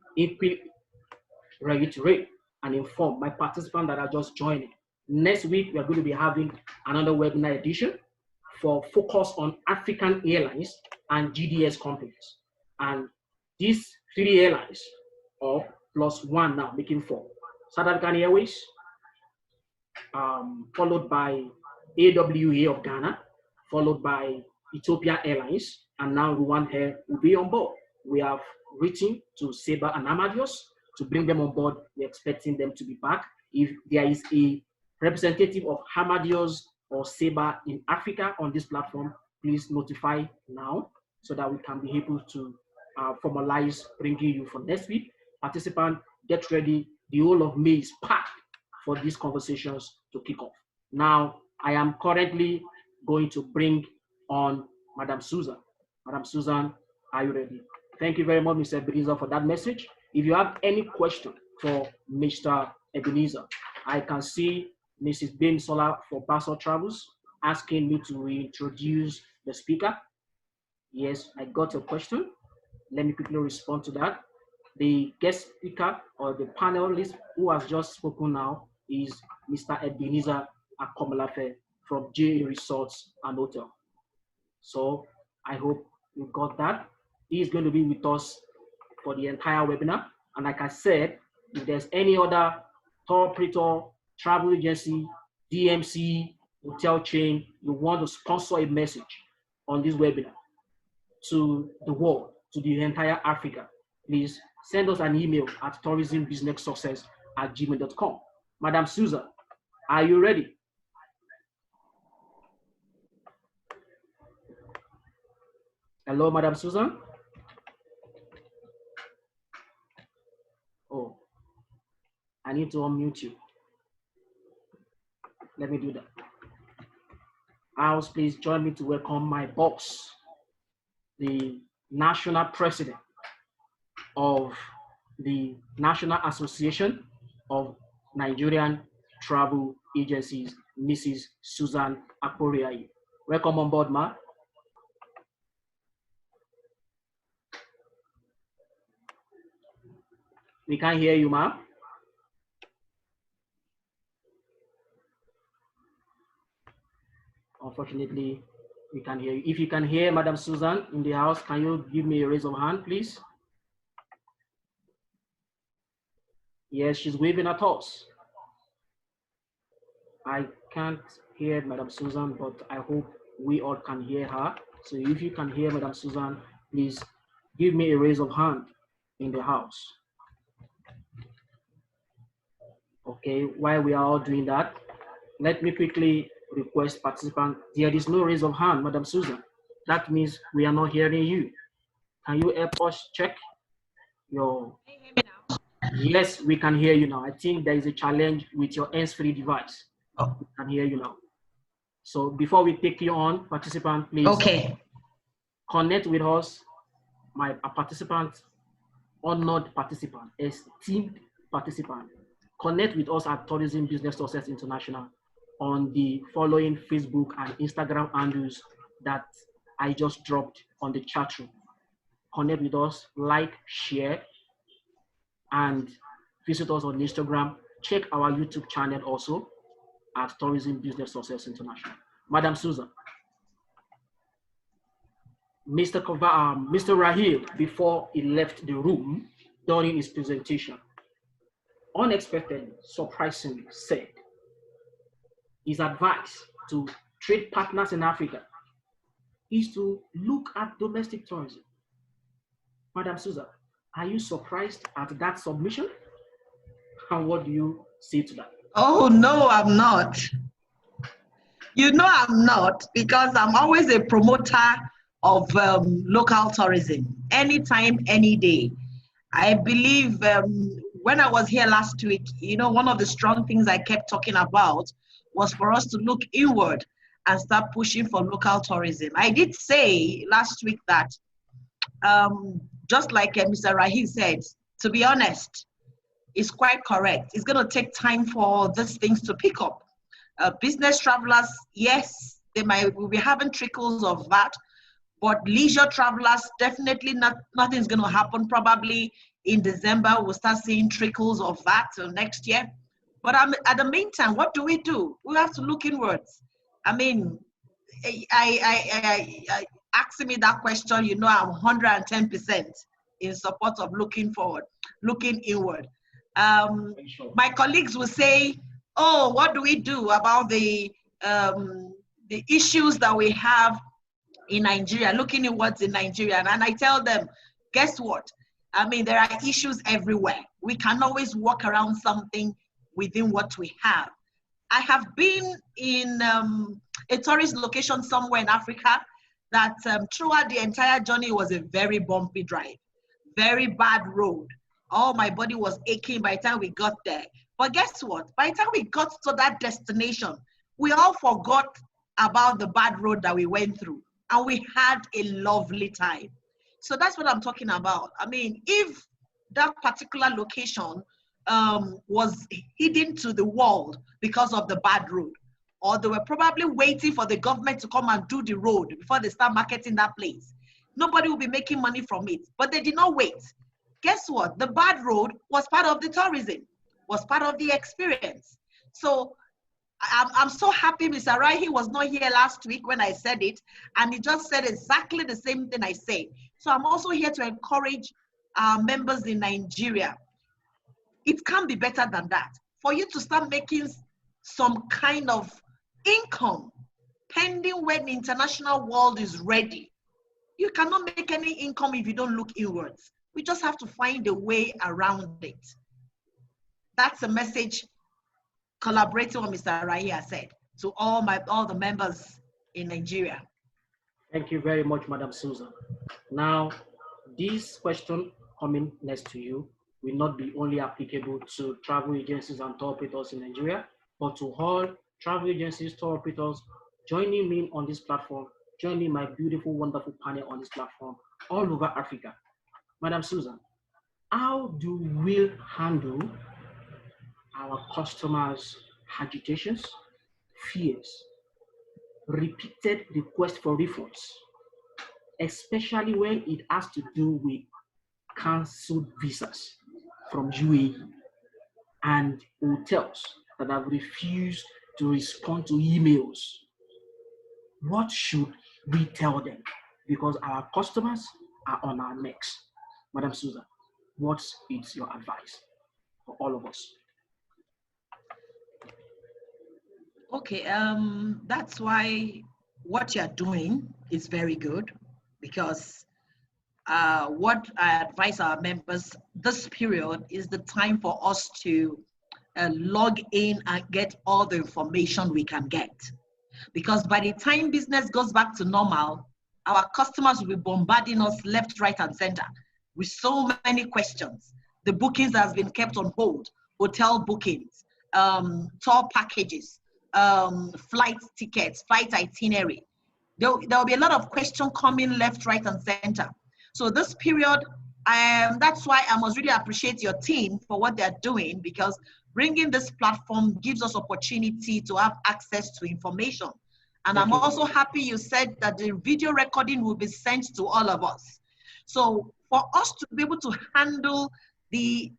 S2: reiterate and inform my participants that are just joining. Next week, we are going to be having another webinar edition for focus on African airlines and GDS companies. And these 3 airlines, or plus 1 now, making 4. South African Airways, followed by AWA of Ghana, followed by Ethiopia Airlines, and now Rwanda Air will be on board. We have written to Sabre and Amadeus to bring them on board. We're expecting them to be back. If there is a representative of Amadeus or Sabre in Africa on this platform, please notify now so that we can be able to formalize bringing you for next week. Participant, get ready. The whole of May is packed for these conversations to kick off. Now, I am currently going to bring on Madam Susan. Madam Susan, are you ready? Thank you very much, Mr. Ebenezer, for that message. If you have any question for Mr. Ebenezer, I can see Mrs. Bim Sola for Basel Travels asking me to reintroduce the speaker. Yes, I got a question. Let me quickly respond to that. The guest speaker or the panelist who has just spoken now is Mr. Ebenezer Akomolafe from J Resorts and Hotel. So I hope you got that. He is going to be with us for the entire webinar. And like I said, if there's any other tour operator, travel agency, DMC, hotel chain, you want to sponsor a message on this webinar to the world, to the entire Africa, please send us an email at tourismbusinesssuccess@gmail.com. Madam Susan, are you ready? Hello, Madam Susan. Oh, I need to unmute you. Let me do that. House, please join me to welcome my boss, the national president of the National Association of Nigerian Travel Agencies, Mrs. Susan Akporiayi. Welcome on board, ma. We can't hear you, ma. Unfortunately, we can't hear you. If you can hear Madam Susan in the house, can you give me a raise of hand, please? Yes, she's waving at us. I can't hear Madam Susan, but I hope we all can hear her. So if you can hear Madam Susan, please give me a raise of hand in the house. Okay, while we are all doing that, let me quickly request participants. There is no raise of hand, Madam Susan. That means we are not hearing you. Can you help us check your... Yes, we can hear you now. I think there is a challenge with your hands-free device.
S7: Oh.
S2: We can hear you now. So before we take you on, participant, please connect with us. A participant, honored participant, esteemed participant, connect with us at Tourism Business Success International on the following Facebook and Instagram handles that I just dropped on the chat room. Connect with us, like, share, and visit us on Instagram. Check our YouTube channel also at Tourism Business Success International. Madam Susan, Mr. Rahil, before he left the room during his presentation, unexpectedly, surprisingly said his advice to trade partners in Africa is to look at domestic tourism. Madam Susan, are you surprised at that submission? And what do you say to that?
S7: Oh, no, I'm not. You know I'm not, because I'm always a promoter of local tourism, anytime, any day. I believe when I was here last week, you know, one of the strong things I kept talking about was for us to look inward and start pushing for local tourism. I did say last week that, just like Mr. Rahim said, to be honest, it's quite correct. It's going to take time for these things to pick up. Business travelers, yes, will be having trickles of that, but leisure travelers, definitely nothing's going to happen. Probably in December, we'll start seeing trickles of that next year. But at the meantime, what do? We have to look inwards. I mean, I asking me that question, you know, I'm 110% in support of looking forward, looking inward. My colleagues will say, oh, what do we do about the issues that we have in Nigeria, looking at what's in Nigeria? And I tell them, guess what? I mean, there are issues everywhere. We can always walk around something within what we have. I have been in a tourist location somewhere in Africa that throughout the entire journey was a very bumpy drive, very bad road. Oh, my body was aching by the time we got there. But guess what? By the time we got to that destination, we all forgot about the bad road that we went through, and we had a lovely time. So that's what I'm talking about. I mean, if that particular location was hidden to the world because of the bad road, or they were probably waiting for the government to come and do the road before they start marketing that place, nobody will be making money from it. But they did not wait. Guess what? The bad road was part of the tourism, was part of the experience. So I'm so happy Mr. Raihi was not here last week when I said it, and he just said exactly the same thing I said. So I'm also here to encourage our members in Nigeria. It can be better than that. For you to start making some kind of income, pending when the international world is ready. You cannot make any income if you don't look inwards. We just have to find a way around it. That's a message collaborating with Mr. Rahia said to all the members in Nigeria.
S2: Thank you very much, Madam Susan. Now, this question coming next to you will not be only applicable to travel agencies and tour operators in Nigeria, but to all travel agencies, tour operators joining me on this platform, joining my beautiful, wonderful panel on this platform all over Africa. Madam Susan, how do we handle our customers' agitations, fears, repeated requests for refunds, especially when it has to do with cancelled visas from UAE and hotels that have refused to respond to emails? What should we tell them? Because our customers are on our necks. Madam Susan, what is your advice for all of us?
S7: Okay, that's why what you're doing is very good, because what I advise our members this period is the time for us to log in and get all the information we can get. Because by the time business goes back to normal, our customers will be bombarding us left, right, and center with so many questions. The bookings has been kept on hold, hotel bookings, tour packages, flight tickets, flight itinerary. There'll be a lot of questions coming left, right, and center. So this period, that's why I must really appreciate your team for what they're doing, because bringing this platform gives us opportunity to have access to information. And I'm also happy you said that the video recording will be sent to all of us. So for us to be able to handle the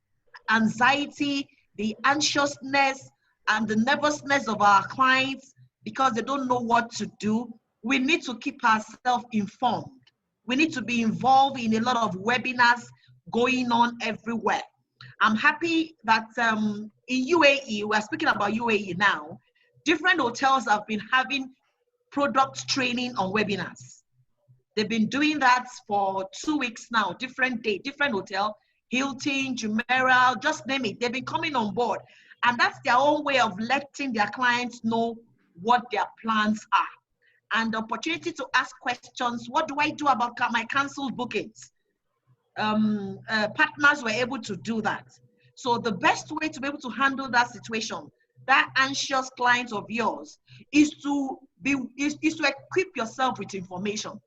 S7: anxiety, the anxiousness, and the nervousness of our clients because they don't know what to do, we need to keep ourselves informed. We need to be involved in a lot of webinars going on everywhere. I'm happy that in UAE, we're speaking about UAE now, different hotels have been having product training on webinars. They've been doing that for 2 weeks now, different day, different hotel, Hilton, Jumeirah, just name it. They've been coming on board. And that's their own way of letting their clients know what their plans are. And the opportunity to ask questions, what do I do about my canceled bookings? Partners were able to do that. So the best way to be able to handle that situation, that anxious client of yours, is to equip yourself with information.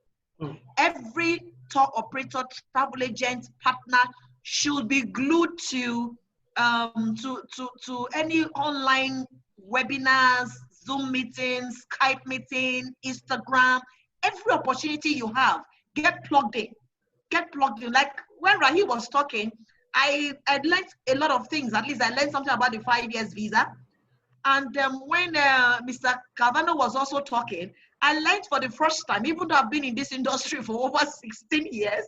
S7: Every tour operator, travel agent, partner should be glued to any online webinars, Zoom meetings, Skype meeting, Instagram. Every opportunity you have, get plugged in. Get plugged in. Like when Rahi was talking, I learned a lot of things. At least I learned something about the 5 years visa. And when Mr. Cavano was also talking, I learned for the first time, even though I've been in this industry for over 16 years,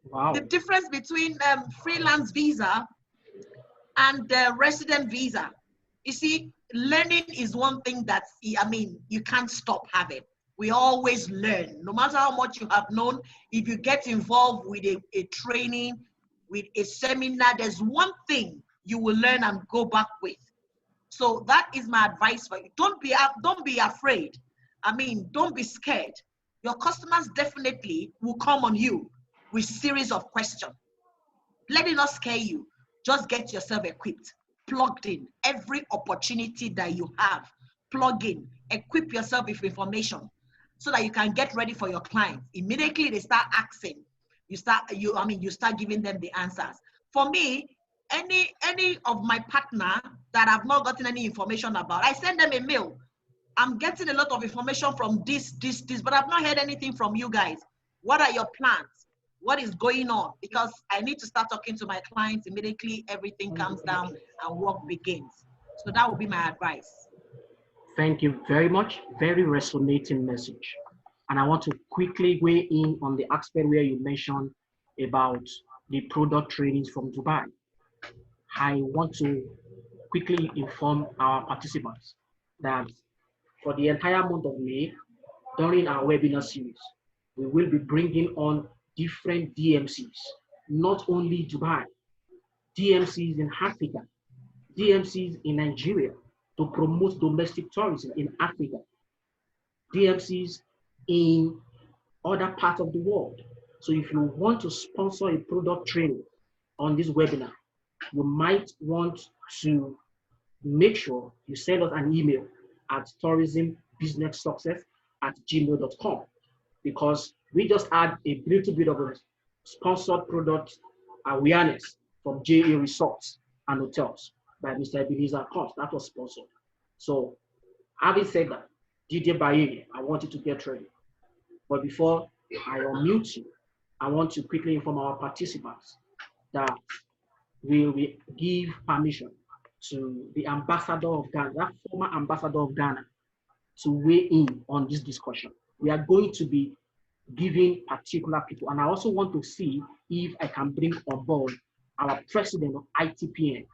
S7: wow, the difference between freelance visa and resident visa. You see, learning is one thing that, I mean, you can't stop having. We always learn. No matter how much you have known, if you get involved with a training, with a seminar, there's one thing you will learn and go back with. So that is my advice for you. Don't be afraid. I mean, don't be scared. Your customers definitely will come on you with series of questions. Let it not scare you. Just get yourself equipped, plugged in. Every opportunity that you have, plug in, equip yourself with information so that you can get ready for your clients. Immediately they start asking, you start giving them the answers. For me, any of my partner that I've not gotten any information about, I send them a mail. I'm getting a lot of information from this, but I've not heard anything from you guys. What are your plans? What is going on? Because I need to start talking to my clients immediately. Everything comes down and work begins. So that would be my advice.
S2: Thank you very much. Very resonating message. And I want to quickly weigh in on the aspect where you mentioned about the product trainings from Dubai. I want to quickly inform our participants that for the entire month of May, during our webinar series, we will be bringing on different DMCs, not only Dubai, DMCs in Africa, DMCs in Nigeria to promote domestic tourism in Africa, DMCs in other parts of the world. So if you want to sponsor a product training on this webinar, you might want to make sure you send us an email at tourismbusinesssuccess@gmail.com, because we just add a little bit of a sponsored product awareness from JA Resorts and Hotels by Mr. Ebenezer Cost. That was sponsored. So having said that, DJ Baye, I want you to get ready. But before I unmute you, I want to quickly inform our participants that we will give permission to the ambassador of Ghana, that former ambassador of Ghana, to weigh in on this discussion. We are going to be giving particular people, and I also want to see if I can bring on board our president of ITPN,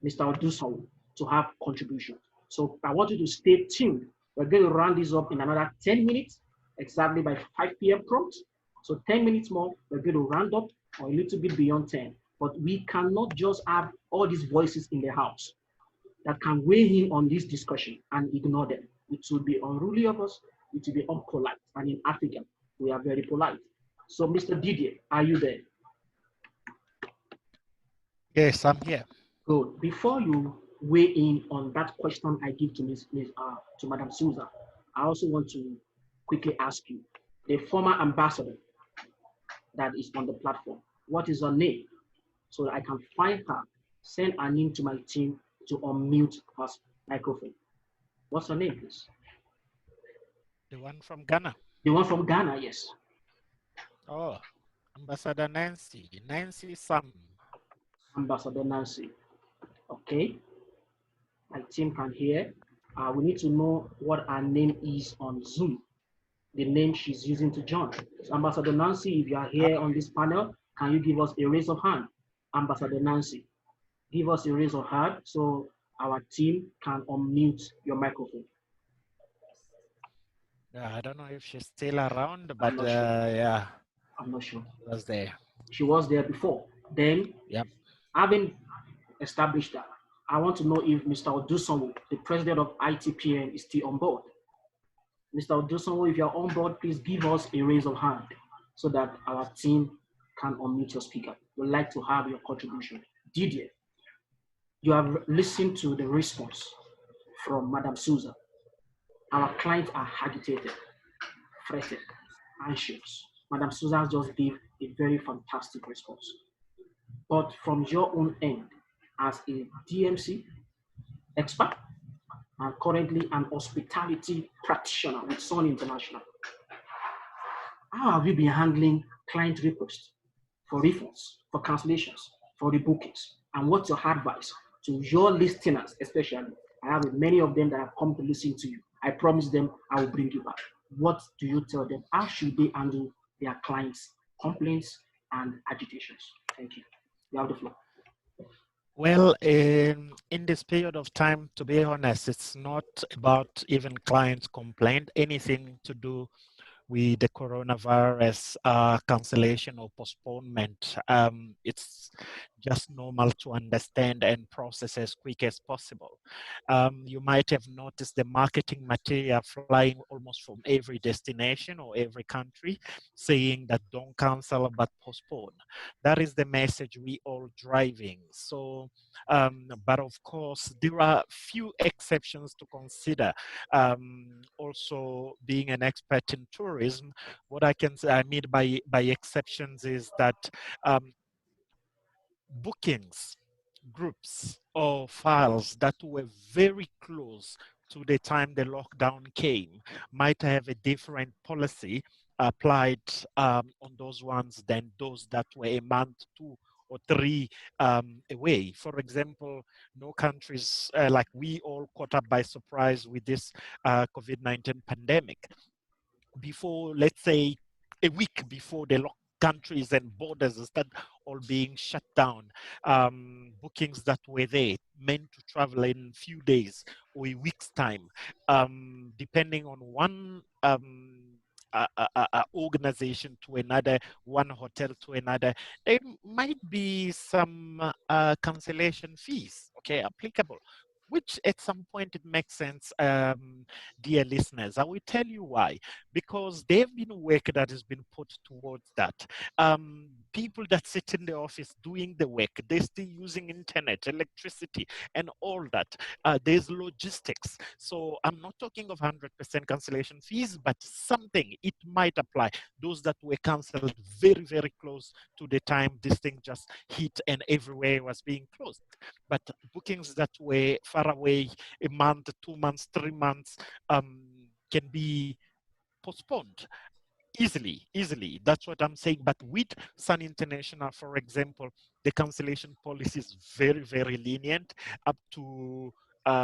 S2: Mr. Oduson, to have contribution. So I want you to stay tuned. We're going to round this up in another 10 minutes, exactly by 5 p.m. prompt. So 10 minutes more, we're going to round up, or a little bit beyond 10. But we cannot just have all these voices in the house that can weigh in on this discussion and ignore them. It would be unruly of us, it would be unpolite. And in Africa, we are very polite. So Mr. Didier, are you there?
S1: Yes, I'm here.
S2: Good. Before you weigh in on that question I give to to Madam Souza, I also want to quickly ask you, the former ambassador that is on the platform, what is her name? So that I can find her, send her name to my team to unmute her microphone. What's her name, please?
S1: The one from Ghana.
S2: The one from Ghana, yes.
S1: Oh, Ambassador Nancy Sam.
S2: Ambassador Nancy. Okay. My team can hear. We need to know what her name is on Zoom, the name she's using to join. So Ambassador Nancy, if you are here on this panel, can you give us a raise of hand? Ambassador Nancy. give us a raise of hand so our team can unmute your microphone.
S1: Yeah, I don't know if she's still around, but
S2: I'm not sure.
S1: yeah,
S2: I'm not sure.
S1: she was there.
S2: She was there before. Then,
S1: Yep.
S2: having established that, I want to know if Mr. Odusonwo, the president of ITPN, is still on board. Mr. Odusonwo, if you're on board, please give us a raise of hand so that our team can unmute your speaker. We'd like to have your contribution. Didier, you have listened to the response from Madam Souza. Our clients are agitated, fretted, anxious. Madam Souza just gave a very fantastic response. But from your own end, as a DMC expert and currently an hospitality practitioner with Sun International, how have you been handling client requests for refunds, for cancellations, for rebookings? And what's your advice to your listeners, especially? I have many of them that have come to listen to you. I promise them I will bring you back. What do you tell them? How should they handle their clients' complaints and agitations? Thank you. You have the floor.
S1: Well, in this period of time, to be honest, it's not about even clients' complaint, anything to do with the coronavirus cancellation or postponement. It's just normal to understand and process as quick as possible. You might have noticed the marketing material flying almost from every destination or every country saying that don't cancel but postpone. That is the message we all driving. So, but of course, there are few exceptions to consider. Also, being an expert in tourism, what I can say, I mean by exceptions is that bookings, groups, or files that were very close to the time the lockdown came might have a different policy applied on those ones than those that were a month, 2 or 3 away. For example, no countries like we all caught up by surprise with this COVID-19 pandemic. Before, let's say, a week before the countries and borders start all being shut down, bookings that were there meant to travel in a few days or a week's time, depending on one organization to another, one hotel to another, there might be some cancellation fees, okay, applicable, which at some point it makes sense, dear listeners. I will tell you why. Because there have been work that has been put towards that. People that sit in the office doing the work, they're still using internet, electricity, and all that. There's logistics. So I'm not talking of 100% cancellation fees, but something, it might apply. Those that were canceled very, very close to the time this thing just hit and everywhere was being closed. But bookings that were far away, a month, 2 months, 3 months, can be postponed easily. That's what I'm saying. But with Sun International, for example, the cancellation policy is very, very lenient, up to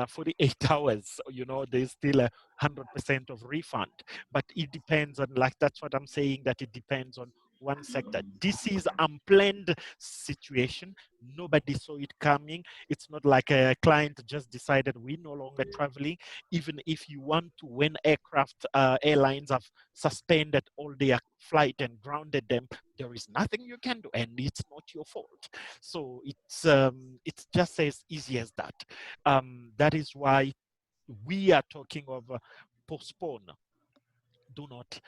S1: 48 hours. You know, there's still 100% of refund, but it depends on, like, that's what I'm saying, that it depends on one sector. This is unplanned situation. Nobody saw it coming. It's not like a client just decided we're no longer traveling. Even if you want to, when airlines have suspended all their flight and grounded them, there is nothing you can do, and it's not your fault. So it's just as easy as that. That is why we are talking of postpone, do not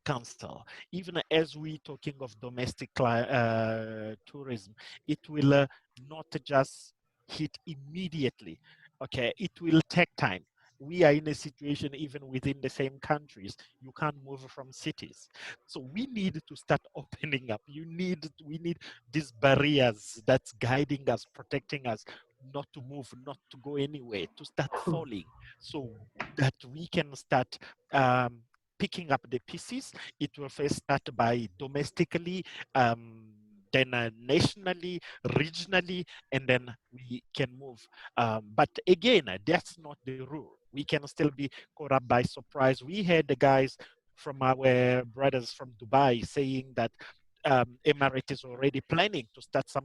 S1: cancel. Even as we talking of domestic tourism, it will not just hit immediately. Okay, it will take time. We are in a situation even within the same countries. You can't move from cities. So we need to start opening up. We need these barriers that's guiding us, protecting us, not to move, not to go anywhere, to start falling, so that we can start picking up the pieces. It will first start by domestically, then nationally, regionally, and then we can move. But again, that's not the rule. We can still be caught up by surprise. We had the guys from our brothers from Dubai saying that Emirates is already planning to start some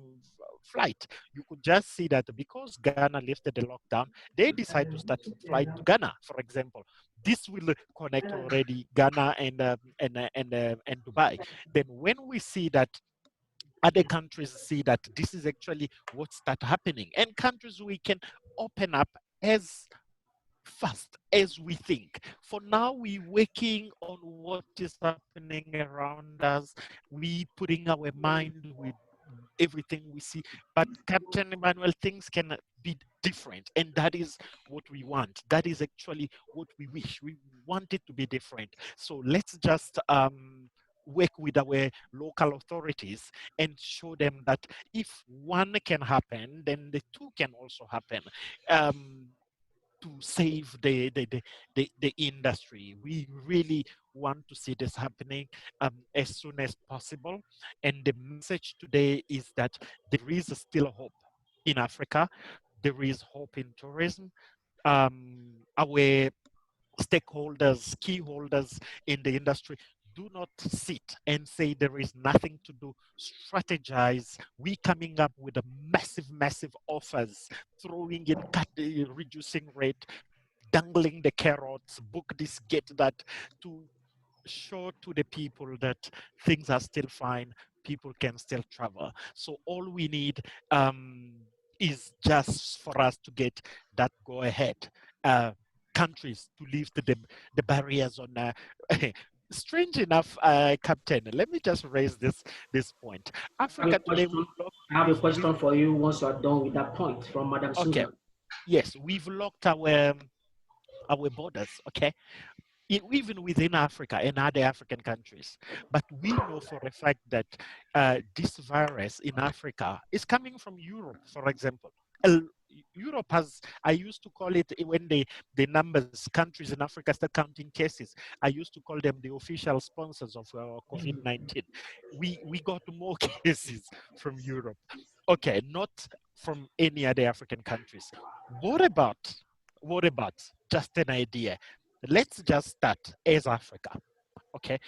S1: flight. You could just see that because Ghana lifted the lockdown, they decide to start flight to Ghana, for example. This will connect already Ghana and Dubai. Then when we see that other countries see that this is actually what start happening, and countries we can open up as fast as we think. For now, we're working on what is happening around us. We putting our mind with everything we see. But Captain Emmanuel, things can be different, and that is what we want. That is actually what we wish. We want it to be different. So let's just work with our local authorities and show them that if one can happen, then the two can also happen. To save the industry. We really want to see this happening as soon as possible. And the message today is that there is still hope in Africa. There is hope in tourism. Our stakeholders, key holders in the industry, do not sit and say there is nothing to do. Strategize. We coming up with a massive offers, throwing in, reducing rate, dangling the carrots, book this, get that, to show to the people that things are still fine, people can still travel. So all we need is just for us to get that go ahead. Countries to lift the barriers on. Strange enough, Captain, let me just raise this point. Africa today,
S2: I have a question for you once you are done with that point from Madam
S1: okay.
S2: Susan.
S1: Yes, we've locked our borders, okay? Even within Africa and other African countries. But we know for a fact that this virus in Africa is coming from Europe, for example. Europe has, I used to call it, when the numbers, countries in Africa start counting cases, I used to call them the official sponsors of COVID-19. We got more cases from Europe. Okay, not from any other African countries. What about just an idea? Let's just start as Africa, okay?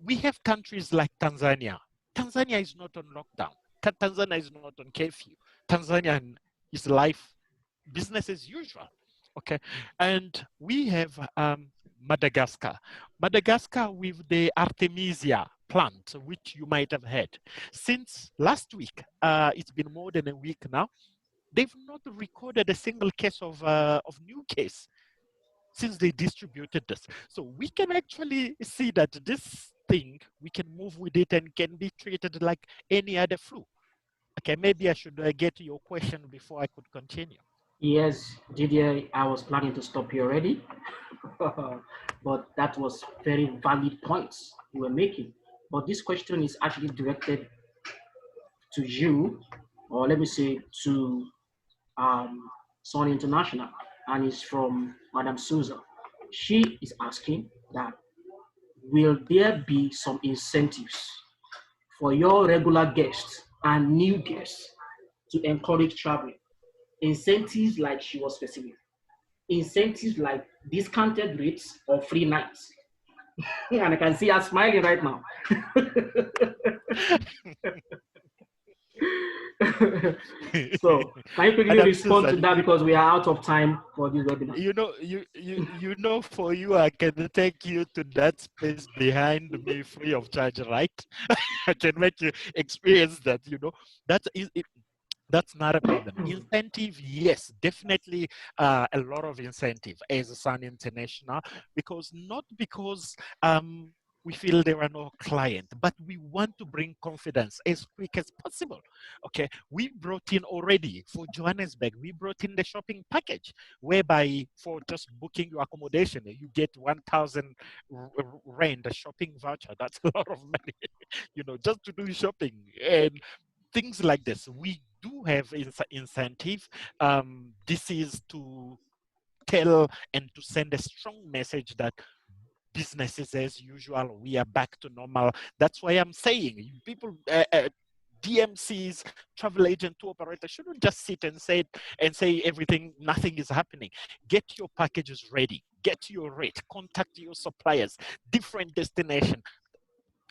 S1: We have countries like Tanzania. Tanzania is not on lockdown. Tanzania is not on curfew. Tanzania is life, business as usual, okay? And we have Madagascar. Madagascar with the Artemisia plant, which you might have heard. Since last week, it's been more than a week now, they've not recorded a single case of new case since they distributed this. So we can actually see that this thing, we can move with it and can be treated like any other flu. Okay, maybe I should get to your question before I could continue.
S2: Yes, Didier, I was planning to stop you already, but that was very valid points you were making. But this question is actually directed to you, or let me say to Sun International, and it's from Madam Susan. She is asking that, will there be some incentives for your regular guests and new guests to encourage traveling? Incentives like she was specific. Incentives like discounted rates or free nights. And I can see her smiling right now. So can you quickly respond to that, because we are out of time for this webinar?
S1: You know, for you, I can take you to that space behind me free of charge, right? I can make you experience that. That is it. That's not a problem. Incentive, yes, definitely a lot of incentive as a Sun International, because not because we feel there are no clients, but we want to bring confidence as quick as possible. Okay, we brought in already for Johannesburg, we brought in the shopping package, whereby for just booking your accommodation, you get 1,000 rand, a shopping voucher. That's a lot of money, just to do shopping. And things like this. We do have incentive. This is to tell and to send a strong message that business is as usual. We are back to normal. That's why I'm saying people, DMCs, travel agent, tour operators shouldn't just sit and say everything, nothing is happening. Get your packages ready. Get your rate. Contact your suppliers. Different destination.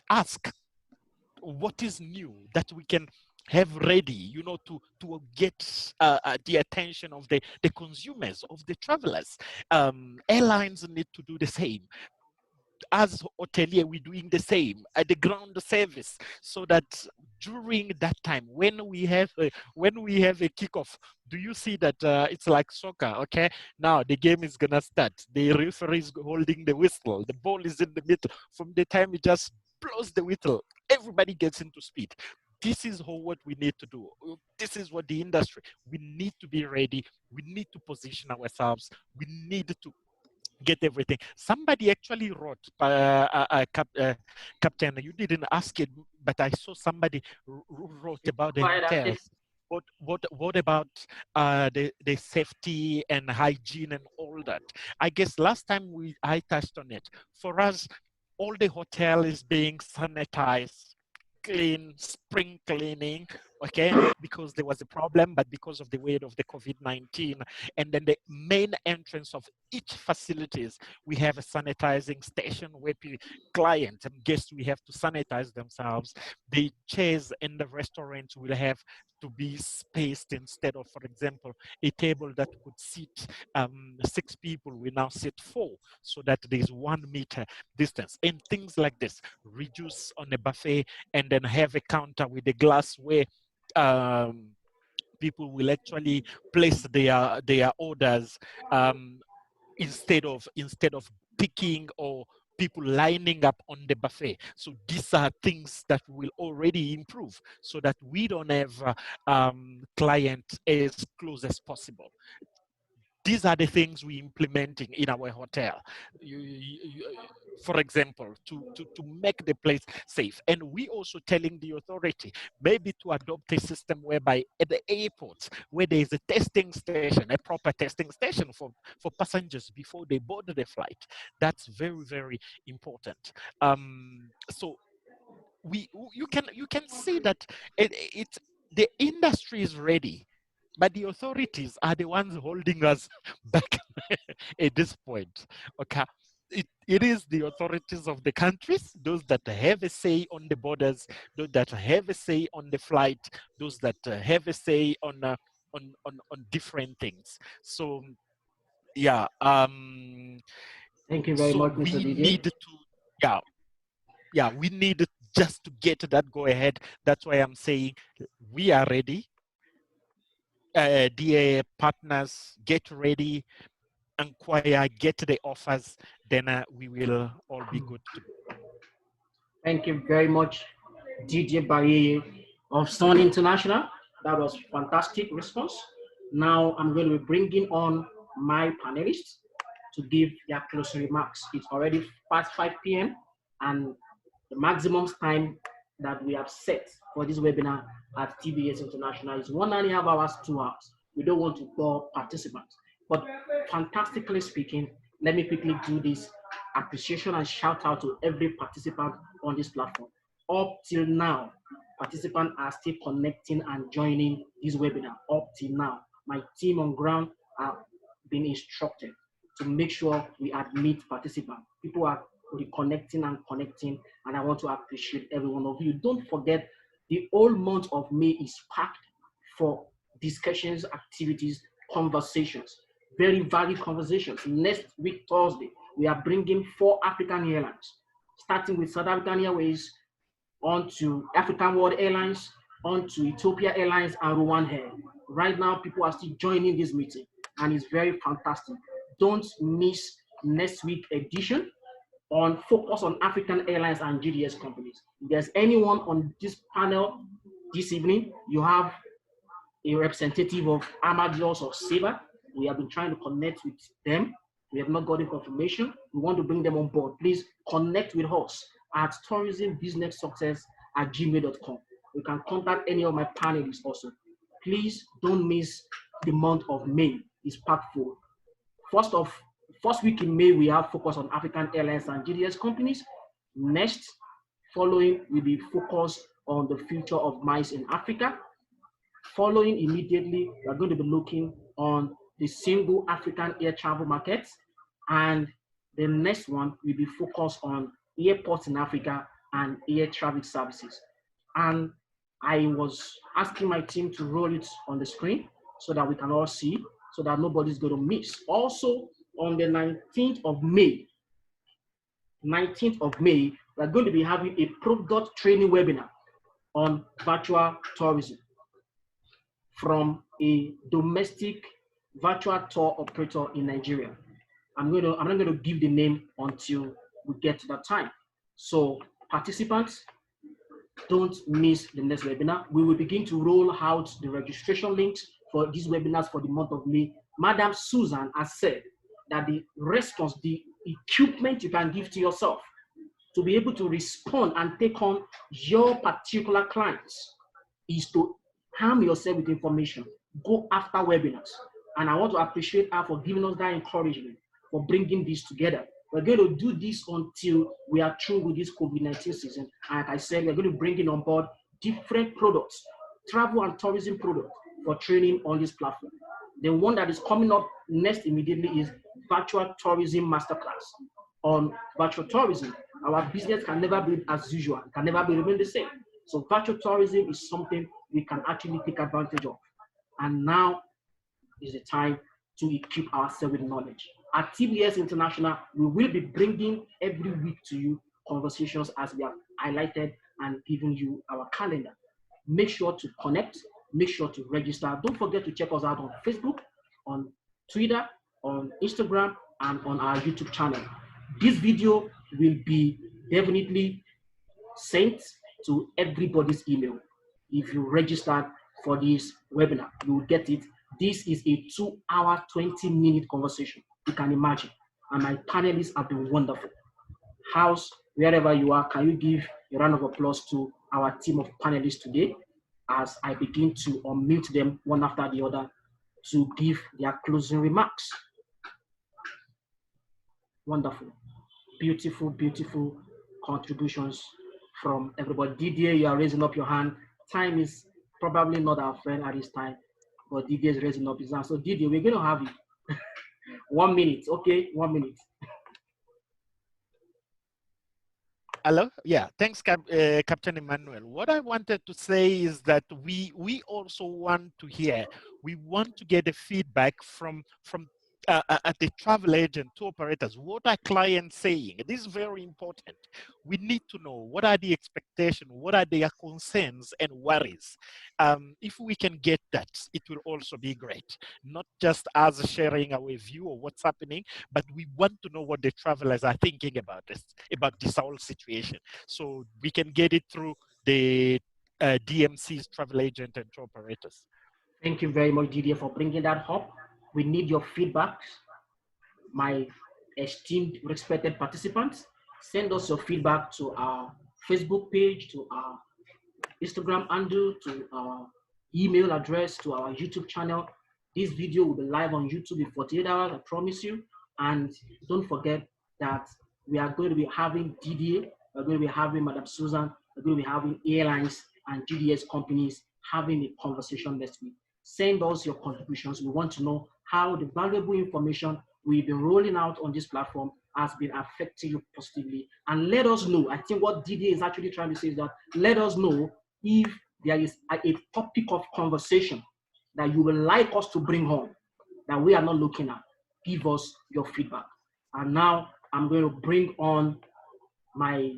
S1: Ask. what is new that we can have ready, you know, to get the attention of the consumers, of the travelers. Airlines need to do the same. As hotelier, we're doing the same at the ground service, so that during that time when we have a kickoff, do you see that it's like soccer? Okay, now the game is gonna start, the referee is holding the whistle, the ball is in the middle. From the time he just blows the whistle, everybody gets into speed. This is what we need to do. This is what the industry, we need to be ready, we need to position ourselves, we need to get everything. Somebody actually wrote, Captain, you didn't ask it, but I saw somebody wrote about the hotels. What about the safety and hygiene and all that? I guess last time I touched on it. For us, all the hotel is being sanitized, clean, spring cleaning, okay, because there was a problem, but because of the weight of the COVID-19. And then the main entrance of each facilities, we have a sanitizing station where clients and guests, we have to sanitize themselves. The chairs in the restaurant will have to be spaced. Instead of, for example, a table that could seat 6 people, we now sit 4, so that there's 1 meter distance, and things like this. Reduce on a buffet, and then have a counter with a glass where people will actually place their orders, instead of picking or people lining up on the buffet. So these are things that will already improve, so that we don't have clients as close as possible. These are the things we're implementing in our hotel. For example, to make the place safe. And we also telling the authority maybe to adopt a system whereby at the airports, where there is a testing station, a proper testing station for passengers before they board the flight. That's very, very important. So you can see that it's the industry is ready, but the authorities are the ones holding us back at this point. Okay, it is the authorities of the countries, those that have a say on the borders, those that have a say on the flight, those that have a say on different things. So yeah,
S2: Thank you very
S1: so
S2: much, Mr.
S1: we
S2: DJ.
S1: need to we need just to get that go ahead. That's why I'm saying we are ready. Dear partners, get ready, inquire, get the offers, then we will all be good to go.
S2: Thank you very much, DJ Barry of Sun International. That was fantastic response. Now I'm going to be bringing on my panelists to give their closing remarks. It's already past 5 p.m. and the maximum time that we have set for this webinar at TBS International is 1.5 hours, 2 hours. We don't want to bore participants, but fantastically speaking, let me quickly do this appreciation and shout out to every participant on this platform. Up till now, participants are still connecting and joining this webinar. Up till now, my team on ground are being instructed to make sure we admit participants. People are reconnecting and connecting, and I want to appreciate every one of you. Don't forget, the whole month of May is packed for discussions, activities, conversations, very valued conversations. Next week, Thursday, we are bringing 4 African airlines, starting with South African Airways, on to African World Airlines, on to Ethiopia Airlines and Rwanda Air. Right now, people are still joining this meeting, and it's very fantastic. Don't miss next week edition on focus on African airlines and GDS companies. If there's anyone on this panel this evening, you have a representative of Amadeus or Sabre. We have been trying to connect with them. We have not gotten confirmation. We want to bring them on board. Please connect with us at tourismbusinesssuccess@gmail.com. You can contact any of my panelists also. Please don't miss the month of May. It's packed full. First week in May, we have focus on African airlines and GDS companies. Next, following will be focused on the future of MICE in Africa. Following immediately, we are going to be looking on the single African air travel market. And the next one will be focused on airports in Africa and air traffic services. And I was asking my team to roll it on the screen so that we can all see, so that nobody's going to miss. Also, on the 19th of May, we're going to be having a product training webinar on virtual tourism from a domestic virtual tour operator in Nigeria. I'm not going to give the name until we get to that time. So participants, don't miss the next webinar. We will begin to roll out the registration links for these webinars for the month of May. Madam Susan has said that the response, the equipment you can give to yourself to be able to respond and take on your particular clients is to arm yourself with information. Go after webinars. And I want to appreciate her for giving us that encouragement, for bringing this together. We're going to do this until we are through with this COVID-19 season. And like I said, we're going to bring in on board different products, travel and tourism products for training on this platform. The one that is coming up next immediately is Virtual Tourism Masterclass. On virtual tourism, our business can never be as usual, it can never be remain the same. So virtual tourism is something we can actually take advantage of. And now is the time to equip ourselves with knowledge. At TBS International, we will be bringing every week to you conversations as we have highlighted and given you our calendar. Make sure to connect, make sure to register. Don't forget to check us out on Facebook, on Twitter, on Instagram, and on our YouTube channel. This video will be definitely sent to everybody's email. If you registered for this webinar, you will get it. This is a 2-hour, 20-minute conversation. You can imagine. And my panelists have been wonderful. House, wherever you are, can you give a round of applause to our team of panelists today as I begin to unmute them one after the other to give their closing remarks. Wonderful. Beautiful, beautiful contributions from everybody. Didier, you are raising up your hand. Time is probably not our friend at this time, but Didier is raising up his hand. So Didier, we're going to have you. 1 minute, okay? 1 minute.
S1: Hello. Yeah. Thanks, Captain Emmanuel. What I wanted to say is that we also want to hear. We want to get the feedback from the travel agent, tour operators. What are clients saying? This is very important. We need to know what are the expectations, what are their concerns and worries. If we can get that, it will also be great. Not just us sharing our view of what's happening, but we want to know what the travelers are thinking about this whole situation. So we can get it through the DMC's travel agent and tour operators.
S2: Thank you very much, Didier, for bringing that up. We need your feedback. My esteemed, respected participants, send us your feedback to our Facebook page, to our Instagram handle, to our email address, to our YouTube channel. This video will be live on YouTube in 48 hours, I promise you. And don't forget that we are going to be having Didier, we're going to be having Madam Susan, we're going to be having airlines and GDS companies having a conversation next week. Send us your contributions. We want to know how the valuable information we've been rolling out on this platform has been affecting you positively. And let us know, I think what Didier is actually trying to say is that let us know if there is a topic of conversation that you would like us to bring home that we are not looking at. Give us your feedback. And now I'm going to bring on my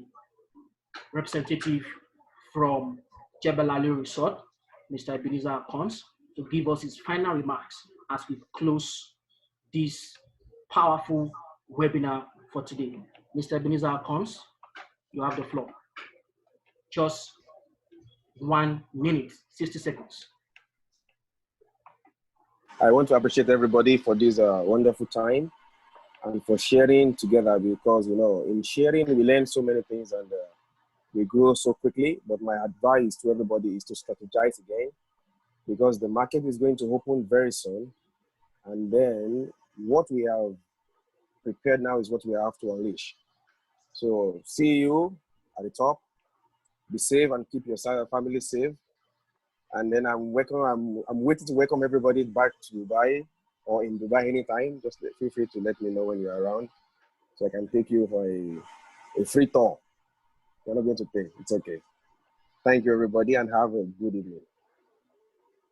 S2: representative from Jebel Ali Resort, Mr. Ebenezer Akons, to give us his final remarks as we close this powerful webinar for today. Mr. Ebenezer Akons, you have the floor. Just 1 minute, 60 seconds.
S5: I want to appreciate everybody for this wonderful time and for sharing together, because, you know, in sharing, we learn so many things and we grow so quickly. But my advice to everybody is to strategize again, because the market is going to open very soon. And then what we have prepared now is what we have to unleash. So see you at the top. Be safe and keep your family safe. And then I'm waiting to welcome everybody back to Dubai, or in Dubai anytime. Just feel free to let me know when you're around, so I can take you for a free tour. You're not going to pay. It's okay. Thank you, everybody, and have a good evening.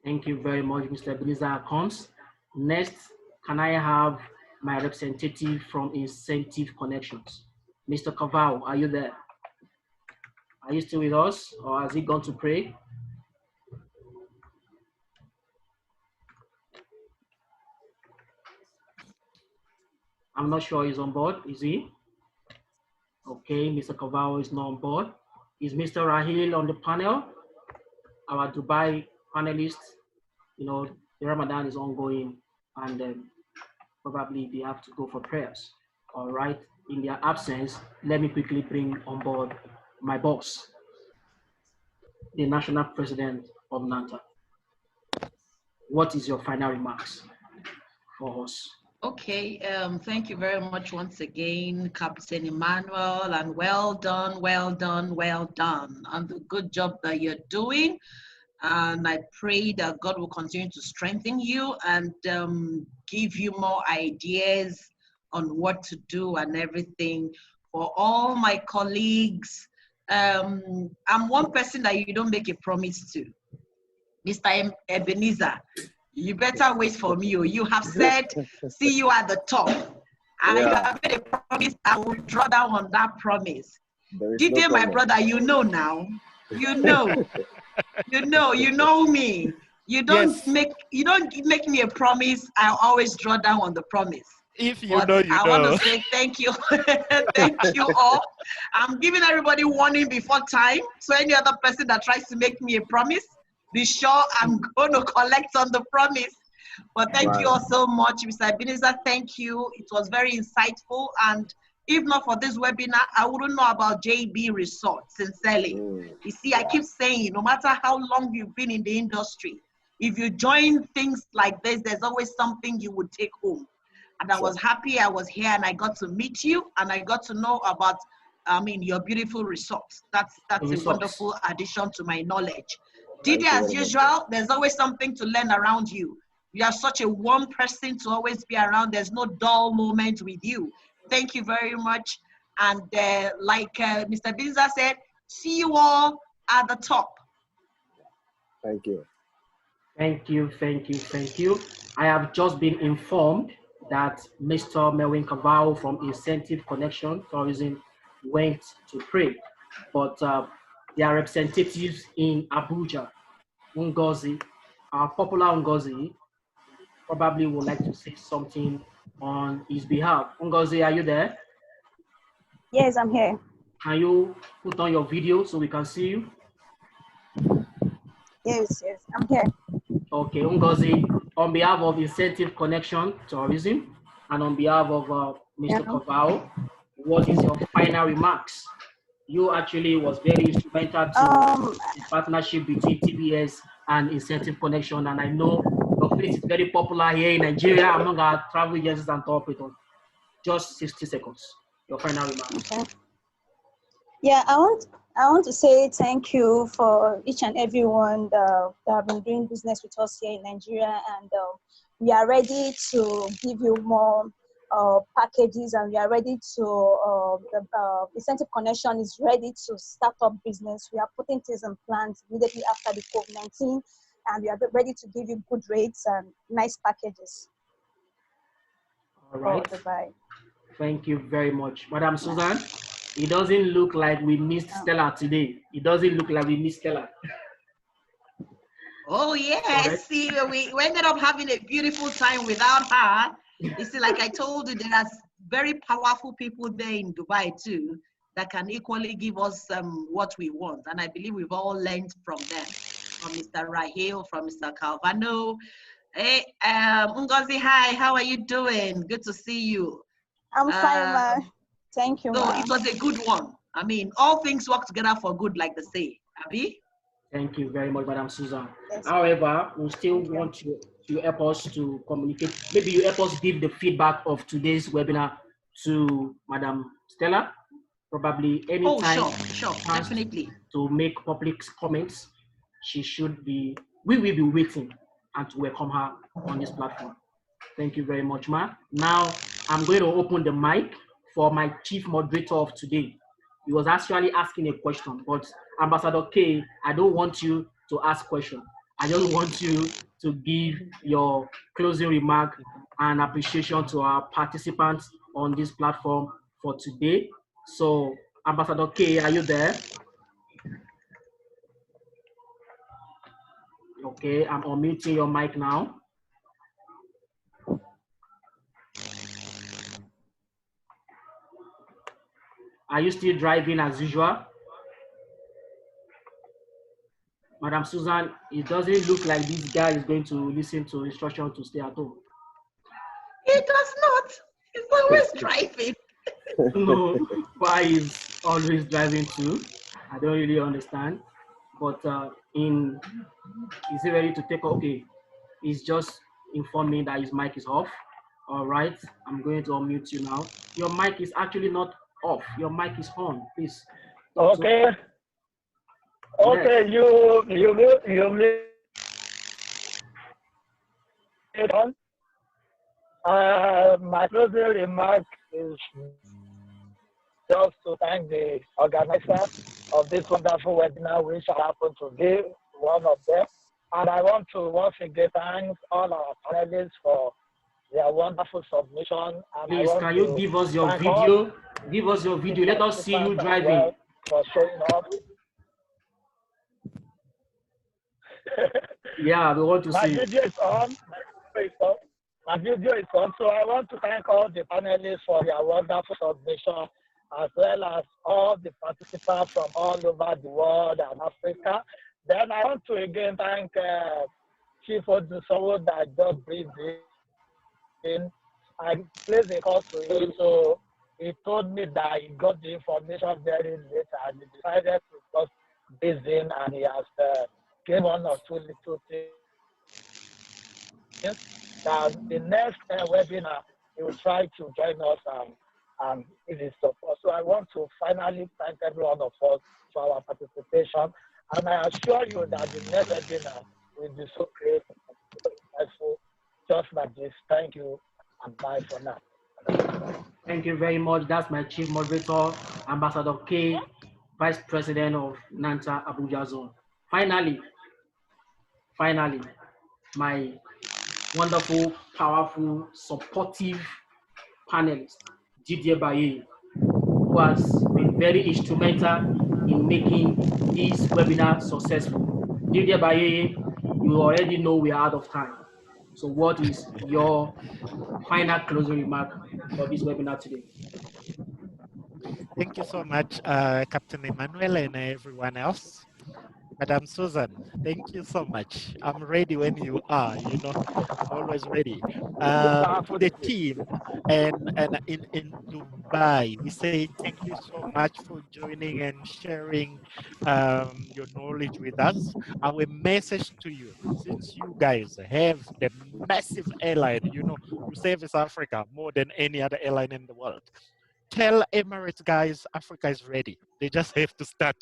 S2: Thank you very much, Mr. Ebenezer Combs. Next, can I have my representative from Incentive Connections? Mr. Kavau, are you there? Are you still with us, or has he gone to pray? I'm not sure he's on board, is he? Okay, Mr. Kavau is not on board. Is Mr. Rahil on the panel? Our Dubai panelists, you know, the Ramadan is ongoing, and probably they have to go for prayers. All right, in their absence, let me quickly bring on board my boss, the national president of NANTA. What is your final remarks for us?
S7: Okay, thank you very much once again, Captain Emmanuel, and well done, well done, well done on the good job that you're doing. And I pray that God will continue to strengthen you and give you more ideas on what to do and everything. For all my colleagues, I'm one person that you don't make a promise to. Mr. Ebenezer, you better wait for me. You have said, see you at the top. And you have made a promise, I will draw down on that promise. Dide, my brother, you know now. You know. You know me. You don't make me a promise. I always draw down on the promise.
S1: If you
S7: but
S1: know, you
S7: I
S1: know.
S7: want to say thank you. Thank you all. I'm giving everybody warning before time. So any other person that tries to make me a promise, be sure I'm going to collect on the promise. But thank you all so much, Mr. Ebenezer. Thank you. It was very insightful. And if not for this webinar, I wouldn't know about JB Resort, sincerely. You see, I keep saying, no matter how long you've been in the industry, if you join things like this, there's always something you would take home. And I was happy I was here and I got to meet you and I got to know about, your beautiful resort. That's a wonderful addition to my knowledge. Didi, as usual, there's always something to learn around you. You are such a warm person to always be around. There's no dull moment with you. Thank you very much. And like Mr. Binza said, see you all at the top.
S5: Thank you.
S2: Thank you, thank you, thank you. I have just been informed that Mr. Melvin Kavau from Incentive Connection Tourism went to pray, but their representatives in Abuja, Ngozi, our popular Ngozi, probably would like to say something on his behalf. Ngozi, are you there?
S8: Yes, I'm here.
S2: Can you put on your video so we can see you?
S8: Yes, I'm here.
S2: Okay, Ngozi, on behalf of Incentive Connection Tourism and on behalf of Mr. Kavau, what is your final remarks? You actually was very instrumental to the partnership between TBS and Incentive Connection, and I know your place is very popular here in Nigeria among our travel agencies and tour operators. Just 60 seconds, your final remarks.
S8: Okay. Yeah, I want to say thank you for each and everyone that have been doing business with us here in Nigeria, and we are ready to give you more packages, and we are ready to, the Incentive Connection is ready to start up business. We are putting things in plans immediately after the COVID-19, and we are ready to give you good rates and nice packages.
S2: All right.
S8: Dubai.
S2: Thank you very much. Madam Susan, it doesn't look like we missed Stella today. It doesn't look like we missed Stella.
S7: Oh, yes. Right. See, we ended up having a beautiful time without her. You see, like I told you, there are very powerful people there in Dubai too that can equally give us what we want. And I believe we've all learned from them, from Mr. Rahil, from Mr. Calvano. Hey, Ngozi, hi, how are you doing? Good to see you.
S8: I'm fine, ma. Thank you,
S7: so
S8: ma.
S7: It was a good one. I mean, all things work together for good, like they say. Abi?
S2: Thank you very much, Madam Susan. Yes. However, we still want you to help us to communicate. Maybe you help us give the feedback of today's webinar to Madam Stella. Probably anytime.
S7: Oh, sure, definitely.
S2: To make public comments, she should be. We will be waiting and to welcome her on this platform. Thank you very much, ma. Now I'm going to open the mic for my chief moderator of today. He was actually asking a question, but Ambassador K, I don't want you to ask questions. I just want you to give your closing remark and appreciation to our participants on this platform for today. So, Ambassador K, are you there? Okay, I'm unmuting your mic now. Are you still driving as usual? Madam Susan, it doesn't look like this guy is going to listen to instruction to stay at home.
S7: He does not. He's always driving.
S2: No, why is always driving too? I don't really understand. But is he ready to take? Okay, he's just informed me that his mic is off. All right, I'm going to unmute you now. Your mic is actually not off. Your mic is on. Please.
S3: Okay.
S2: So,
S3: okay,
S2: yes.
S3: you made on. My closing remark is just to thank the organizer of this wonderful webinar, which I happen to be one of them. And I want to once again thank all our panelists for their wonderful submission. And
S2: Please, can you give us your video? Give us your video. Let us see you driving.
S3: Well for showing up.
S2: Yeah, we want to
S3: My
S2: see you.
S3: video is on. My video is on. So I want to thank all the panelists for their wonderful submission, as well as all the participants from all over the world and Africa. Then I want to again thank Chief Odusowo that just breathed in. I placed a call to him, so he told me that he got the information very late and he decided to just breathe in, and he has given one or two little things. That the next webinar, he will try to join us and give his support. So I want to finally thank every one of us for our participation. And I assure you that the next webinar will be so great and so insightful, just like this. Thank you, and bye for now.
S2: Thank you very much. That's my chief moderator, Ambassador K, Vice President of NANTA Abuja Zone. Finally, my wonderful, powerful, supportive panelist, Didier Baye, who has been very instrumental in making this webinar successful. Didier Baye, you already know we are out of time. So what is your final closing remark for this webinar today?
S1: Thank you so much, Captain Emmanuel and everyone else. Madam Susan, thank you so much. I'm ready when you are, you know, always ready. To the team and in Dubai, we say thank you so much for joining and sharing your knowledge with us. Our message to you, since you guys have the massive airline, you know, you service Africa more than any other airline in the world. Tell Emirates guys, Africa is ready. They just have to start.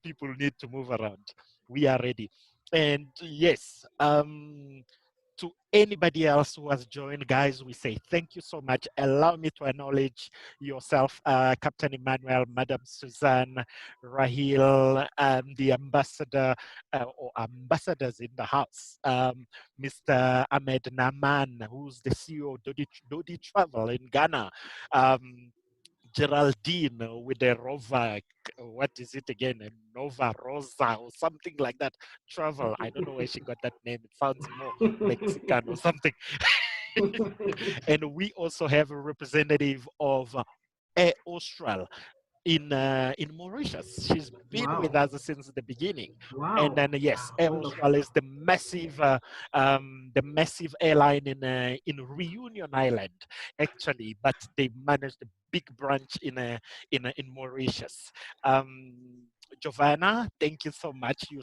S1: People need to move around. We are ready. And yes, to anybody else who has joined, guys, we say thank you so much. Allow me to acknowledge yourself, Captain Emmanuel, Madam Suzanne, Rahil, the ambassador or ambassadors in the house, Mr. Ahmed Naman, who's the CEO of Dodi Travel in Ghana. Geraldine with the Rover, what is it again? A Nova Rosa or something like that. Travel. I don't know where she got that name. It sounds more Mexican or something. And we also have a representative of Air Austral in Mauritius. She's been with us since the beginning. And then yes, Air Austral is the massive airline in Reunion Island, actually, but they managed a big branch in Mauritius. Giovanna, thank you so much. You're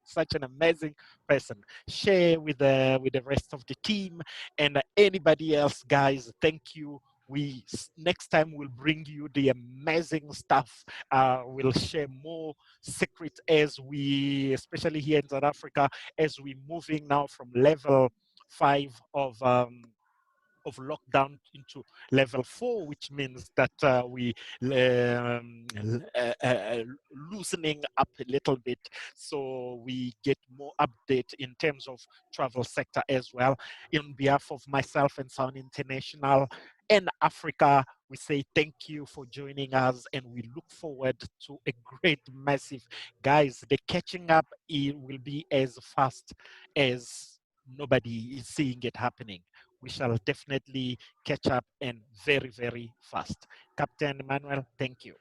S1: such an amazing person. Share with the rest of the team and anybody else, guys. Thank you. We next time we'll bring you the amazing stuff. We'll share more secrets as we, especially here in South Africa, as we're moving now from level 5 of of lockdown into level 4, which means that we loosening up a little bit, so we get more update in terms of travel sector as well. On behalf of myself and Sound International and Africa, we say thank you for joining us, and we look forward to a great, massive, guys, the catching up will be as fast as nobody is seeing it happening. We shall definitely catch up, and very, very fast. Captain Emmanuel, thank you.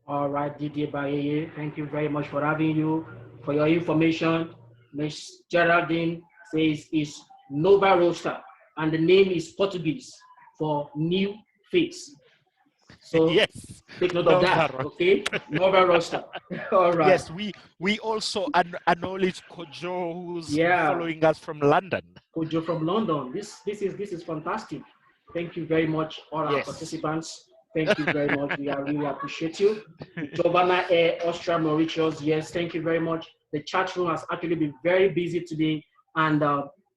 S2: All right, Didier Bayeye, thank you very much for having you. For your information, Ms. Geraldine says it's Nova Roaster, and the name is Portuguese for new face. So
S1: yes,
S2: take note of that, okay? Nova Roaster. All right.
S1: Yes, we also acknowledge Kojo, who's following us from London.
S2: Kojo from London. This is fantastic. Thank you very much, all our participants. Thank you very much. We really appreciate you. Giovanna Air, Austria, Mauritius. Yes, thank you very much. The chat room has actually been very busy today, and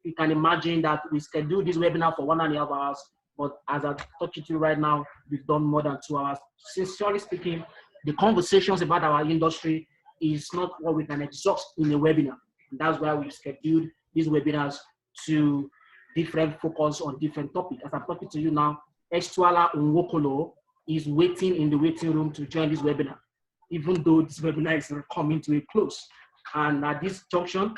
S2: you can imagine that we scheduled this webinar for 1.5 hours. But as I talk to you right now, we've done more than 2 hours. Sincerely speaking, the conversations about our industry is not what we can exhaust in a webinar. And that's why we've scheduled these webinars to different focus on different topics. As I'm talking to you now, Estuala Nwokolo is waiting in the waiting room to join this webinar, even though this webinar is coming to a close. And at this junction,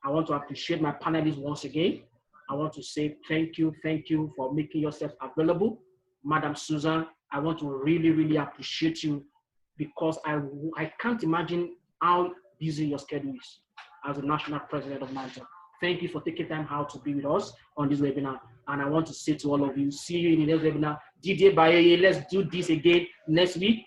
S2: I want to appreciate my panelists once again. I want to say thank you for making yourself available. Madam Susan, I want to really, really appreciate you, because I can't imagine how busy your schedule is as the National President of NITA. Thank you for taking time out to be with us on this webinar. And I want to say to all of you, see you in the next webinar. Didier Bayeye, let's do this again next week.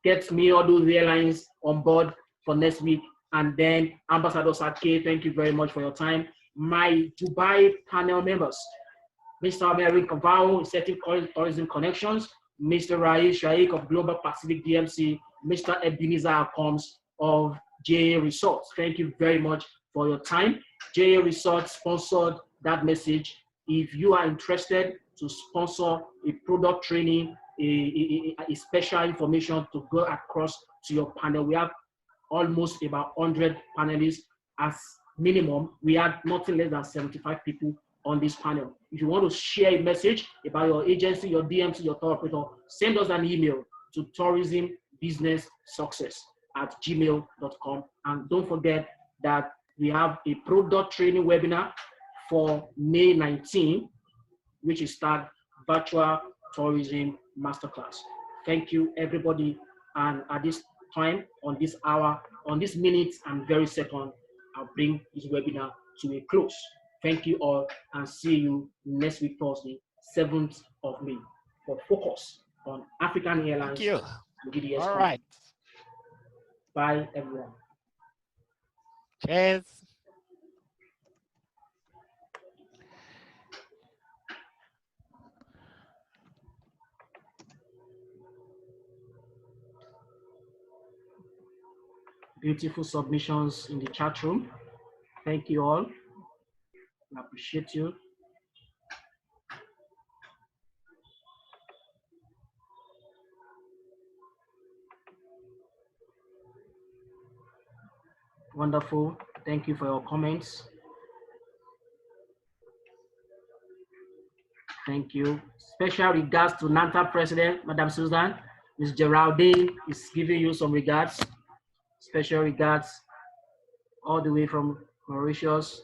S2: Get me all those airlines on board for next week. And then Ambassador Sake, thank you very much for your time. My Dubai panel members, Mr. Americ Kavao, Setting Tourism Connections, Mr. Rai Shaikh of Global Pacific DMC, Mr. Ebenezer Combs of JA Resorts. Thank you very much for your time. JA Resorts sponsored that message. If you are interested to sponsor a product training, a special information to go across to your panel, we have almost about 100 panelists. As minimum, we had nothing less than 75 people on this panel. If you want to share a message about your agency, your DMC, your tour operator, send us an email to tourismbusinesssuccess@gmail.com. And don't forget that we have a product training webinar for May 19, which is tagged Virtual Tourism Masterclass. Thank you, everybody. And at this time, on this hour, on this minute and very second, I'll bring this webinar to a close. Thank you all, and see you next week, Thursday, 7th of May, for Focus on African Airlines.
S1: Thank you.
S2: And GDS.
S1: All right.
S2: Bye, everyone.
S1: Cheers.
S2: Beautiful submissions in the chat room. Thank you all. I appreciate you. Wonderful. Thank you for your comments. Thank you. Special regards to NANTA President, Madam Susan. Ms. Geraldine is giving you some regards. Special regards all the way from Mauritius.